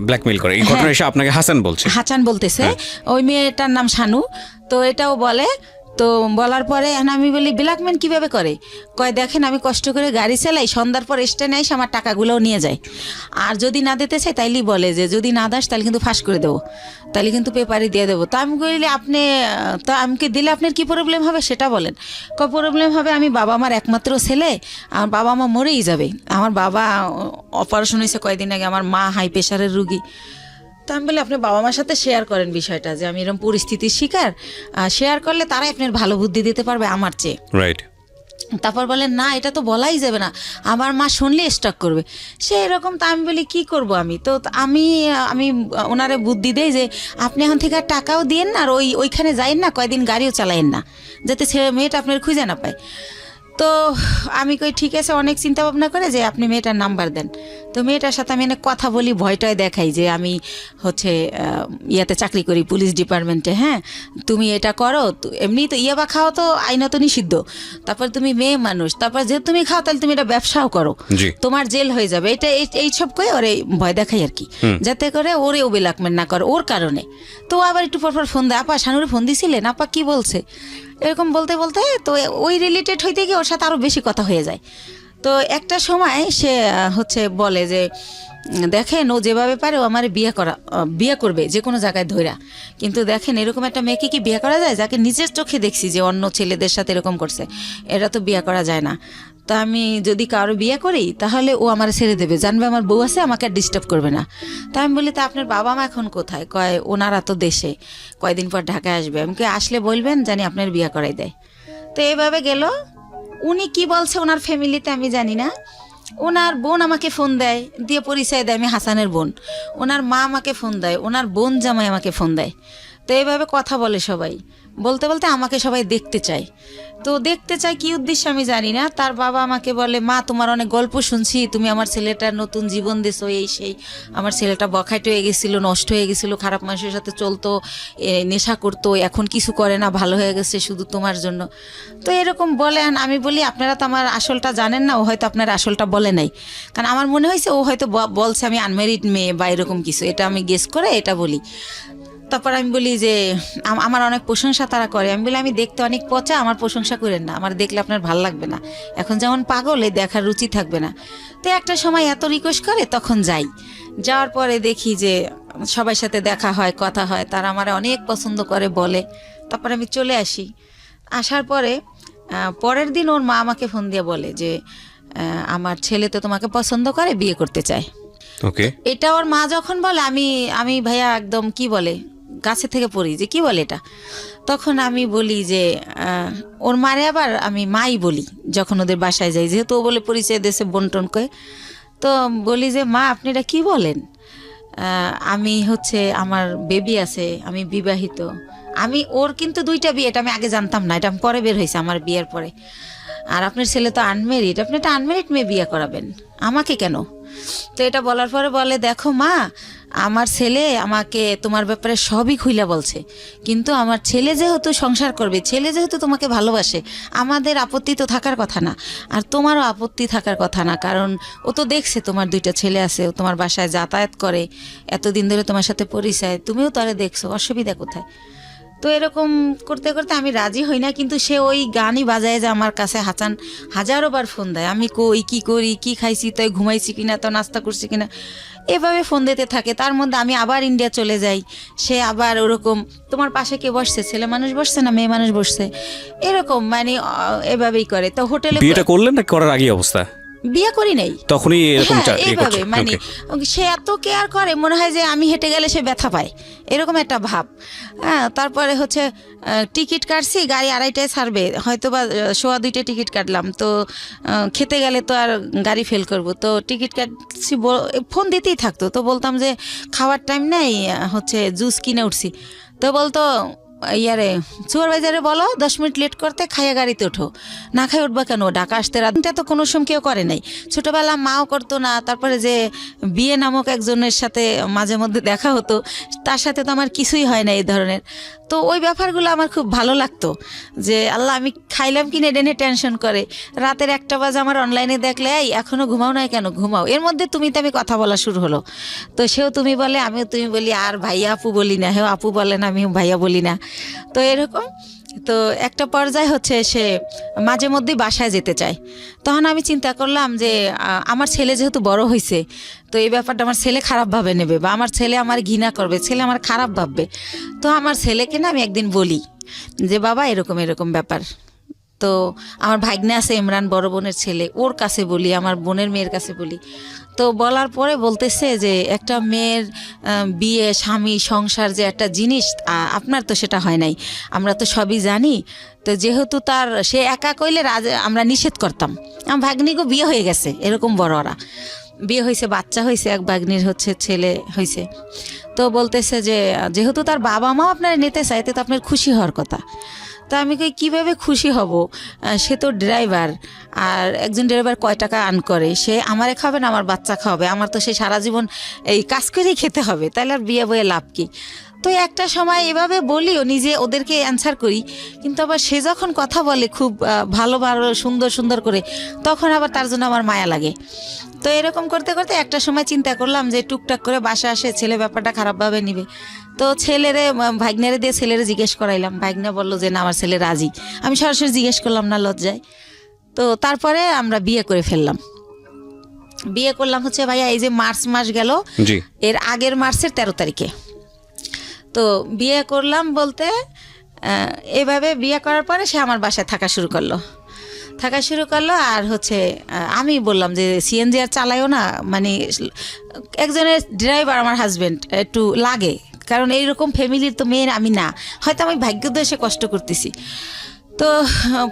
ব্ল্যাকমেল করে, এই ঘটনা এসে আপনাকে হাসান বলছে? হাসান বলতেছে। ওই মেয়েটার নাম শানু। তো এটাও বলে। তো বলার পরে আমি বলি ব্ল্যাকমেল কিভাবে করে? কয় দেখেন, আমি কষ্ট করে গাড়ি চালাই, সন্ধ্যার পর স্ট্যান্ডে এসে আমার টাকাগুলোও নিয়ে যায়। আর যদি না দিতে চাই তাইলেই বলে যে যদি না দাস তাহলে কিন্তু ফাঁস করে দেবো, তাহলে কিন্তু পেপারে দিয়ে দেবো। তা আমি বলি আপনি, তো আমাকে দিলে আপনার কি প্রবলেম হবে সেটা বলেন। প্রবলেম হবে, আমি বাবা আমার একমাত্র ছেলে, আমার বাবা মা মরেই যাবে। আমার বাবা অপারেশন হয়েছে কয়েকদিন আগে, আমার মা হাই প্রেশারের রুগী। তো আমি বলি আপনি বাবা মার সাথে শেয়ার করেন বিষয়টা, যে আমি এরকম পরিস্থিতির শিকার, শেয়ার করলে তারাই আপনার ভালো বুদ্ধি দিতে পারবে আমার চেয়ে। রাইট। তারপর বলেন না, এটা তো বলাই যাবে না, আমার মা শুনলে স্টক করবে সে এরকম। তা আমি বলি কি করব আমি? তো আমি ওনারে বুদ্ধি দেই যে আপনি এখন থেকে আর টাকাও দিয়েন না, আর ওইখানে যাইন না, কয়দিন গাড়িও চালাইন না, যাতে মেয়েটা আপনার খুঁজে না পায়। তো আমি কই ঠিক আছে, অনেক চিন্তা ভাবনা করে যে আপনি মেয়েটার নাম্বার দেন। তো মেয়েটার সাথে আমি অনেক কথা বলি, ভয়টায় দেখাই যে আমি হচ্ছে ইয়াতে চাকরি করি, পুলিশ ডিপার্টমেন্টে। হ্যাঁ, তুমি এটা করো, এমনি তো ইয়াবা খাও তো আইনত নিষিদ্ধ, তারপর তুমি মেয়ে মানুষ, তারপর যে তুমি খাও তাহলে তুমি এটা ব্যবসাও করো, তোমার জেল হয়ে যাবে। এটা এইসব কই ওরে ভয় দেখাই আর কি, যাতে করে ওরেও ব্ল্যাকমেল না করে ওর কারণে। তো আবার একটু পরপর ফোন দেয়, আপা শানুরে ফোন দিছিলেন, আপা কি বলছে, এরকম বলতে বলতে তো ওই রিলেটেড হইতে গিয়ে ওর সাথে আরও বেশি কথা হয়ে যায়। তো একটা সময় সে হচ্ছে বলে যে দেখেন, ও যেভাবে পারে ও আমার বিয়ে করবে যে কোনো জায়গায় ধইরা, কিন্তু দেখেন এরকম একটা মেয়েকে কি বিয়ে করা যায়, যাকে নিজের চোখে দেখছি যে অন্য ছেলেদের সাথে এরকম করছে, এটা তো বিয়ে করা যায় না। তা আমি যদি কারো বিয়ে করি তাহলে ও আমার ছেড়ে দেবে, জানবে আমার বউ আছে, আমাকে আর ডিস্টার্ব করবে না। তা আমি বলি তা আপনার বাবা মা এখন কোথায়? কয় ওনারা তো দেশে, কয়দিন পর ঢাকায় আসবে, আমাকে আসলে বলবেন জানি আপনার বিয়ে করাই দেয়। তো এইভাবে গেল। উনি কি বলছে ওনার ফ্যামিলিতে আমি জানি না। ওনার বোন আমাকে ফোন দেয়, দিয়ে পরিচয় দেয় আমি হাসানের বোন। ওনার মা আমাকে ফোন দেয়, ওনার বোন জামাই আমাকে ফোন দেয়। তো এইভাবে কথা বলে সবাই, বলতে বলতে আমাকে সবাই দেখতে চায়। তো দেখতে চায় কি উদ্দেশ্যে আমি জানি না। তার বাবা আমাকে বলে মা তোমার অনেক গল্প শুনছি, তুমি আমার ছেলেটার নতুন জীবন দিছো, এই সেই। আমার ছেলেটা বখাইট হয়ে গেছিল, নষ্ট হয়ে গেছিল, খারাপ মানুষের সাথে চলতো, নেশা করতো, এখন কিছু করে না, ভালো হয়ে গেছে শুধু তোমার জন্য। তো এরকম বলেন। আমি বলি আপনারা তো আমার আসলটা জানেন না, ও হয়তো আপনার আসলটা বলে নাই, কারণ আমার মনে হয়েছে ও হয়তো বলছে আমি আনম্যারিড মেয়ে বা এরকম কিছু, এটা আমি গেস করে এটা বলি। তারপর আমি বলি যে আমার অনেক প্রশংসা তারা করে। আমি বলি আমি দেখতে অনেক পচা, আমার প্রশংসা করেন না, আমার দেখলে আপনার ভাল লাগবে না, এখন যেমন পাগল এই দেখার রুচি থাকবে না। তো একটা সময় এত রিকোয়েস্ট করে, তখন যাই। যাওয়ার পরে দেখি যে সবার সাথে দেখা হয়, কথা হয়, তারা আমার অনেক পছন্দ করে বলে। তারপর আমি চলে আসি। আসার পরে পরের দিন ওর মা আমাকে ফোন দিয়ে বলে যে আমার ছেলে তো তোমাকে পছন্দ করে, বিয়ে করতে চায়। ওকে। এটা ওর মা যখন বলে আমি ভাইয়া একদম কি বলে গাছে থেকে পড়ি যে কি বলে এটা। তখন আমি বলি যে ওর মারে আবার আমি মাই বলি যখন ওদের বাসায় যাই, যেহেতু ও বলে পরিচয় দেশে বন্টন করে। তো বলি যে মা আপনি এটা কী বলেন, আমি হচ্ছে আমার বেবি আছে, আমি বিবাহিত। ওর কিন্তু 2টা বিয়ে, এটা আমি আগে জানতাম না, এটা পরে বের হয়েছে আমার বিয়ের পরে। আর আপনার ছেলে তো আনমেরিড, আপনি একটা আনমেরিড মেয়ে বিয়ে করাবেন আমাকে কেন? তো এটা বলার পরে বলে, দেখো মা, আমার ছেলে আমাকে তোমার ব্যাপারে সবই খুইলা বলছে, কিন্তু আমার ছেলে যেহেতু সংসার করবে, ছেলে যেহেতু তোমাকে ভালোবাসে, আমাদের আপত্তি তো থাকার কথা না, আর তোমারও আপত্তি থাকার কথা না, কারণ ও তো দেখছে তোমার 2টা ছেলে আছে, ও তোমার বাসায় যাতায়াত করে, এতদিন ধরে তোমার সাথে পরিচয়, তুমিও তারে দেখছো, অসুবিধা কোথায়? তো এরকম করতে করতে আমি রাজি হই না, কিন্তু সে ওই গানই বাজায় যে আমার কাছে হাজারো বার ফোন দেয়, আমি কই কী করি, কী খাইছি, তাই ঘুমাইছি কিনা, তো নাস্তা করছি কিনা, এভাবে ফোন দিতে থাকে। তার মধ্যে আমি আবার ইন্ডিয়া চলে যাই, সে আবার ওরকম, তোমার পাশে কে বসছে, ছেলে মানুষ বসছে না মেয়ে মানুষ বসছে, এরকম মানে এভাবেই করে। তো হোটেলে বিয়েটা করলেন না করার আগে অবস্থা? বিয়ে করি নাই, তখনই এরকম এইভাবে মানে সে এত কেয়ার করে, মনে হয় যে আমি হেঁটে গেলে সে ব্যথা পায়, এরকম একটা ভাব। হ্যাঁ, তারপরে হচ্ছে টিকিট কাটছি, গাড়ি 2:30টায় ছাড়বে, হয়তো বা 1:15 টিকিট কাটলাম, তো খেতে গেলে তো আর গাড়ি ফেল করব, তো টিকিট কাটছি, ফোন দিতেই থাকতো, তো বলতাম যে খাওয়ার টাইম নেই, হচ্ছে জুস কিনে উঠছি, তো বলতো ইয়ারে সুপারভাইজারে বলো 10 মিনিট লেট করতে, খাইয়া গাড়িতে ওঠো, না খাই উঠবা কেন, ঢাকা আসতে রাতটা তো কোনো সময় কেউ করে নাই, ছোটোবেলা মাও করতো না। তারপরে যে বিয়ে নামক একজনের সাথে মাঝে মধ্যে দেখা হতো, তার সাথে তো আমার কিছুই হয় না এই ধরনের। তো ওই ব্যাপারগুলো আমার খুব ভালো লাগতো, যে আল্লাহ আমি খাইলাম কিনে ডেনে টেনশন করে, রাতের 1টা বাজে আমার অনলাইনে দেখলে, এই এখনও ঘুমাও নাই কেন, ঘুমাও, এর মধ্যে তুমি তো আমি কথা বলা শুরু হলো, তো সেও তুমি বলে, আমিও তুমি বলি, আর ভাইয়া আপু বলি না, হেও আপু বলেন, আমিও ভাইয়া বলি না, তো এরকম। তো একটা পর্যায়ে হচ্ছে সে মাঝে মধ্যেই বাসায় যেতে চায়, তখন আমি চিন্তা করলাম যে আমার ছেলে যেহেতু বড় হয়েছে, তো এই ব্যাপারটা আমার ছেলে খারাপভাবে নেবে, বা আমার ছেলে আমার ঘৃণা করবে, ছেলে আমার খারাপ ভাববে। তো আমার ছেলেকে না আমি একদিন বলি যে বাবা এরকম এরকম ব্যাপার। তো আমার ভাগ্নে আছে ইমরান, বড় বোনের ছেলে, ওর কাছে বলি, আমার বোনের মেয়ের কাছে বলি। তো বলার পরে বলতেছে যে একটা মেয়ের বিয়ে, স্বামী, সংসার যে একটা জিনিস, আপনার তো সেটা হয় নাই, আমরা তো সবই জানি। তো যেহেতু তার সে একা কইলে আমরা নিষেধ করতাম, আমার ভাগ্নিকে বিয়ে হয়ে গেছে, এরকম বড়রা বিয়ে হয়েছে, বাচ্চা হয়েছে, এক ভাগ্নির হচ্ছে ছেলে হয়েছে। তো বলতেছে যে যেহেতু তার বাবা মাও আপনারা নিতে চাইতে, তো আপনার খুশি হওয়ার কথা। তা আমি কীভাবে খুশি হব, সে তো ড্রাইভার, আর একজন ড্রাইভার কয় টাকা আর্ন করে, সে আমারে খাবে না আমার বাচ্চা খাওয়াবে, আমার তো সে সারা জীবন এই কাজ করেই খেতে হবে, তাহলে আর বিয়ে বয়ে লাভ কি? তো একটা সময় এভাবে বলিও, নিজে ওদেরকে অ্যান্সার করি, কিন্তু আবার সে যখন কথা বলে খুব ভালো ভালো সুন্দর সুন্দর করে, তখন আবার তার জন্য আমার মায়া লাগে। তো এরকম করতে করতে একটা সময় চিন্তা করলাম যে টুকটাক করে বাসা আসে, ছেলে ব্যাপারটা খারাপভাবে নিবে। তো ছেলেরে, ভাগ্নেরে দিয়ে ছেলেরে জিজ্ঞেস করাইলাম, ভাগ্নে বললো যে না আমার ছেলে রাজি। আমি সরাসরি জিজ্ঞেস করলাম না, লজ্জায়। তো তারপরে আমরা বিয়ে করে ফেললাম। বিয়ে করলাম হচ্ছে ভাইয়া এই যে মার্চ মাস গেল, এর আগের মার্চের 13 তারিখে। তো বিয়ে করলাম বলতে এভাবে বিয়ে করার পরে সে আমার বাসায় থাকা শুরু করলো। আর হচ্ছে আমি বললাম যে সিএনজি আর চালাইও না, মানে একজনের ড্রাইভার আমার হাজব্যান্ড একটু লাগে, কারণ এইরকম ফ্যামিলির তো মেয়ের আমি না, হয়তো আমি ভাগ্যোদশে কষ্ট করতেছি। তো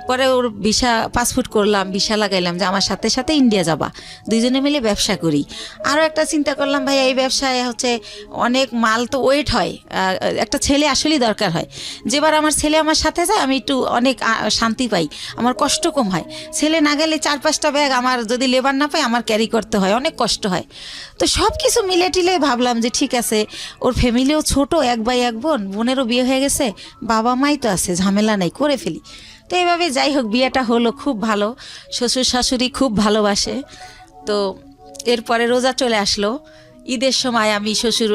পরে ওর ভিসা, পাসপোর্ট করলাম, ভিসা লাগাইলাম যে আমার সাথে সাথে ইন্ডিয়া যাবা, দুইজনে মিলে ব্যবসা করি। আরও একটা চিন্তা করলাম, ভাই এই ব্যবসায় হচ্ছে অনেক মাল তো ওয়েট হয়, একটা ছেলে আসলেই দরকার হয়। যেবার আমার ছেলে আমার সাথে যায় আমি একটু অনেক শান্তি পাই, আমার কষ্ট কম হয়। ছেলে না গেলে 4-5টা ব্যাগ আমার যদি লেবার না পাই আমার ক্যারি করতে হয়, অনেক কষ্ট হয়। তো সব কিছু মিলে টিলে ভাবলাম যে ঠিক আছে, ওর ফ্যামিলিও ছোট, 1 ভাই 1 বোন, বোনেরও বিয়ে হয়ে গেছে, বাবা মাই তো আছে, ঝামেলা নাই, করে ফেলি। তো এইভাবে যাই হোক বিয়েটা হলো, খুব ভালো, শ্বশুর শাশুড়ি খুব ভালোবাসে। তো এরপরে রোজা চলে আসলো, ঈদের সময় আমি শ্বশুর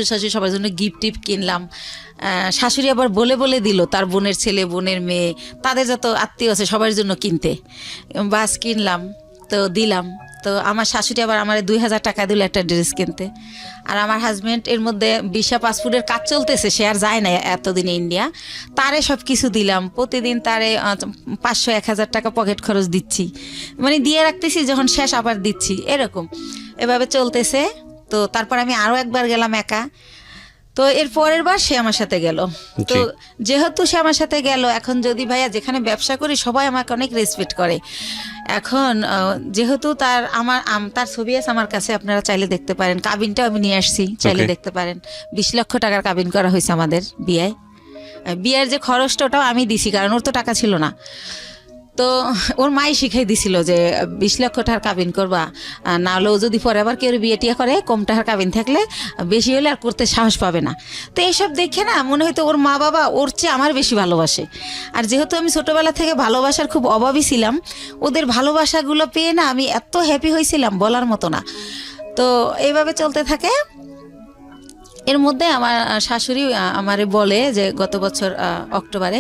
শাশুড়ি সবার জন্য গিফট টিফট কিনলাম। শাশুড়ি আবার বলে বলে দিল তার বোনের ছেলে, বোনের মেয়ে, তাদের যত আত্মীয় আছে সবার জন্য কিনতে, বাস কিনলাম, তো দিলাম। তো আমার শাশুড়ি আবার আমার 2000 টাকা দিল একটা ড্রেস কিনতে। আর আমার হাজব্যান্ড এর মধ্যে ভিসা পাসপোর্টের কাজ চলতেছে, সে আর যায় না এতদিনে ইন্ডিয়া, তারে সব কিছু দিলাম। প্রতিদিন তারে 500-1000 টাকা পকেট খরচ দিচ্ছি, মানে দিয়ে রাখতেছি, যখন শেষ আবার দিচ্ছি, এরকম এভাবে চলতেছে। তো তারপর আমি আরও একবার গেলাম একা। তো এর পরের বার সে আমার সাথে গেল। তো যেহেতু সে আমার সাথে গেল, এখন যদি ভাইয়া যেখানে ব্যবসা করি সবাই আমাকে অনেক রেসপেক্ট করে। এখন যেহেতু তার ছবি আছে আমার কাছে, আপনারা চাইলে দেখতে পারেন, কাবিনটাও আমি নিয়ে আসছি, চাইলে দেখতে পারেন। 20 লক্ষ টাকার কাবিন করা হয়েছে আমাদের বিয়ের যে খরচটা, ওটাও আমি দিছি, কারণ ওর তো টাকা ছিল না। তো ওর মাই শিখাই দিছিল যে 20 লক্ষ টাকার কাবিন করবা, না হলেও যদি পরে আবার কেউ বিয়ে টিয়া করে কম টাকার কাবিন থাকলে বেশি হলে আর করতে সাহস পাবে না। তো এইসব দেখে না মনে হয়তো ওর মা বাবা ওর চেয়ে আমার বেশি ভালোবাসে। আর যেহেতু আমি ছোটোবেলা থেকে ভালোবাসার খুব অভাবী ছিলাম, ওদের ভালোবাসাগুলো পেয়ে না আমি এত হ্যাপি হয়েছিলাম বলার মতো না। তো এইভাবে চলতে থাকে। এর মধ্যে আমার শাশুড়ি আমারে বলে যে গত বছর অক্টোবরে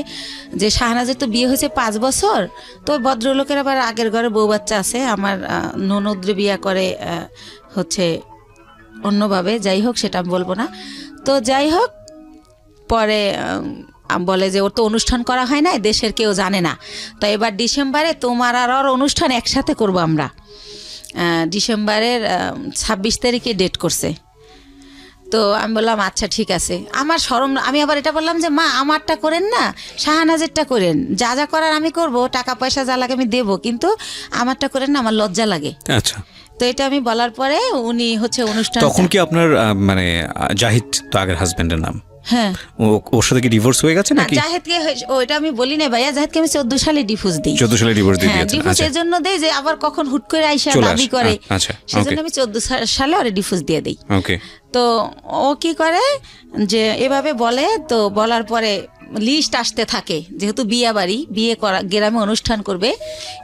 যে শাহনাজের তো বিয়ে হয়েছে 5 বছর, তো ভদ্রলোকের আবার আগের ঘরে বউ বাচ্চা আছে, আমার ননদরে বিয়ে করে হচ্ছে অন্যভাবে, যাই হোক সেটা আমি বলবো না। তো যাই হোক পরে বলে যে ওর তো অনুষ্ঠান করা হয় না, দেশের কেউ জানে না, তো এবার ডিসেম্বরে তোমার আর ওর অনুষ্ঠান একসাথে করব আমরা। ডিসেম্বরের 26 তারিখে ডেট করছে। তো আমি বললাম আচ্ছা ঠিক আছে। আমার শরম, আমি আবার এটা বললাম যে মা আমারটা করেন না, শাহনাজেরটা করেন, যা যা করার আমি করব, টাকা পয়সা যা লাগে আমি দেবো, কিন্তু আমারটা করেন না, আমার লজ্জা লাগে। আচ্ছা। তো এটা আমি বলার পরে উনি হচ্ছে অনুষ্ঠান, তখন কি আপনার মানে জাহিদ তো আগের হাজবেন্ডের নাম, হ্যাঁ ওর সাথে কি ডিভোর্স হয়ে গেছে নাকি? জাহেদকে ওইটা আমি বলি না ভাইয়া, জাহেদকে আমি 14 সালে ডিভোর্স দিই। 14 সালে ডিভোর্স দিয়ে দিয়েছেন? ডিভোর্স এর জন্য দেই যে আবার কখন হুট করে আইসা দাবি করে, আচ্ছা, সেজন্য আমি 14 সালে ওরে ডিভোর্স দিয়ে দেই। ওকে। তো ও কি করে যে এভাবে বলে, তো বলার পরে লিস্ট আসতে থাকে, যেহেতু বিয়ে বাড়ি, বিয়ে করা গ্রামে অনুষ্ঠান করবে,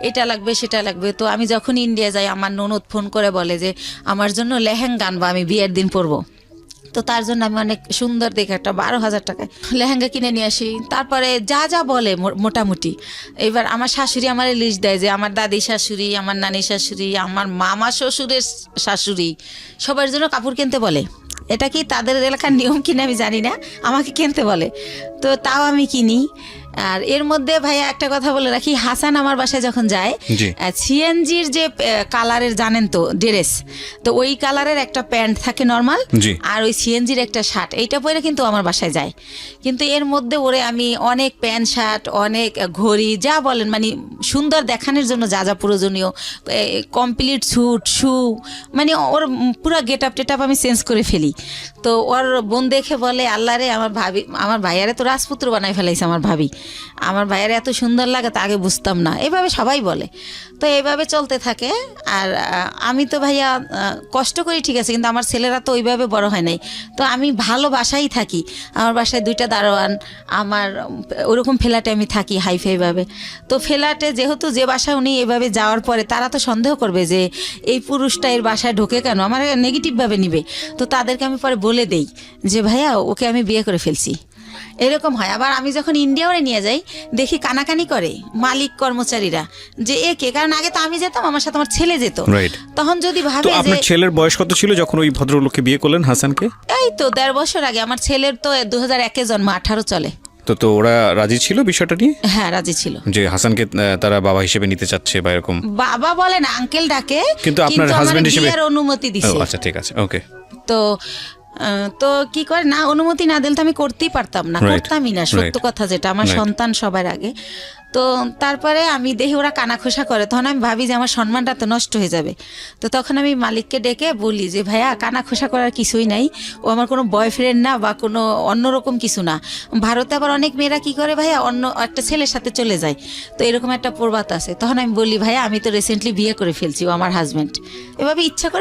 এটা লাগবে সেটা লাগবে। তো আমি যখন ইন্ডিয়া যাই আমার ননদ ফোন করে বলে যে আমার জন্য লেহেঙ্গা আনবা, আমি বিয়ের দিন পরবো। তো তার জন্য আমি অনেক সুন্দর দেখে একটা 12,000 টাকায় লেহেঙ্গা কিনে নিয়ে আসি। তারপরে যা যা বলে মোটামুটি, এবার আমার শাশুড়ি আমার লিস্ট দেয় যে আমার দাদি শাশুড়ি, আমার নানি শাশুড়ি, আমার মামা শ্বশুরের শাশুড়ি, সবার জন্য কাপড় কিনতে বলে। এটা কি তাদের এলাকার নিয়ম কিনা আমি জানি না, আমাকে কিনতে বলে, তো তাও আমি কিনি। আর এর মধ্যে ভাইয়া একটা কথা বলে রাখি, হাসান আমার বাসায় যখন যায়, সিএনজির যে কালারের জানেন তো ড্রেস, তো ওই কালারের একটা প্যান্ট থাকে নর্মাল, আর ওই সিএনজির একটা শার্ট, এইটা পরে কিন্তু আমার বাসায় যায়। কিন্তু এর মধ্যে ওরে আমি অনেক প্যান্ট শার্ট, অনেক ঘড়ি, যা বলেন মানে সুন্দর দেখানোর জন্য যা যা প্রয়োজনীয়, কমপ্লিট স্যুট, শু, মানে ওর পুরো গেট আপ টেট আপ আমি চেঞ্জ করে ফেলি। তো ওর বোন দেখে বলে আল্লাহ রে, আমার ভাবি, আমার ভাইয়ারে তো রাজপুত্র বানাই ফেলাইছে আমার ভাবি, আমার ভাইয়ের এত সুন্দর লাগে তা আগে বুঝতাম না, এভাবে সবাই বলে। তো এইভাবে চলতে থাকে। আর আমি তো ভাইয়া কষ্ট করি ঠিক আছে, কিন্তু আমার ছেলেরা তো ওইভাবে বড় হয় নাই, তো আমি ভালো বাসায় থাকি। আমার বাসায় 2টা দারোয়ান, আমার ওরকম ফ্ল্যাটে আমি থাকি হাইফাইভাবে। তো ফ্ল্যাটে যেহেতু যে বাসায় উনি এভাবে যাওয়ার পরে তারা তো সন্দেহ করবে যে এই পুরুষটা এর বাসায় ঢোকে কেন, আমার নেগেটিভভাবে নিবে। তো তাদেরকে আমি পরে বলে দেই যে ভাইয়া ওকে আমি বিয়ে করে ফেলছি, এরকম হয়। আবার আমি যখন ইন্ডিয়াও নিয়ে যাই দেখি কানাকানি করে মালিক কর্মচারীরা যে একে, কারণ আগে তো আমি যেতাম, আমার সাথে আমার ছেলে যেত, তখন যদি ভাবে যে আপনার ছেলের বয়স কত ছিল যখন ওই ভদ্রলোককে বিয়ে করলেন হাসানকে? এই তো 1.5 বছর আগে। আমার ছেলের তো 2001-এ জন্ম, 18 চলে। তো ওরা রাজি ছিল বিষয়টা নিয়ে? হ্যাঁ রাজি ছিল, যে হাসানকে তারা বাবা হিসেবে নিতে চাচ্ছে বা এরকম। বাবা বলে না, আঙ্কেল ডাকে, কিন্তু আপনার হাজবেন্ড হিসেবে অনুমতি দিছে। আচ্ছা ঠিক আছে, ওকে। তো কি করে না, অনুমতি না দিলে তো আমি করতেই পারতাম না, করতামই না, সত্য কথা যেটা, আমার সন্তান সবার আগে। তো তারপরে আমি দেখি ওরা কানাখোসা করে, তখন আমি ভাবি যে আমার সম্মানটা তো নষ্ট হয়ে যাবে। তো তখন আমি মালিককে ডেকে বলি যে ভাইয়া কানাখোসা করার কিছুই নাই, ও আমার কোনো বয়ফ্রেন্ড না বা কোনো অন্যরকম কিছু না। ভারতে আবার অনেক মেয়েরা কি করে ভাইয়া অন্য একটা ছেলের সাথে চলে যায়, তো এরকম একটা প্রবাদ আছে। তখন আমি বলি ভাইয়া আমি তো রিসেন্টলি বিয়ে করে ফেলছি, ও আমার হাজব্যান্ড, এভাবে ইচ্ছা করে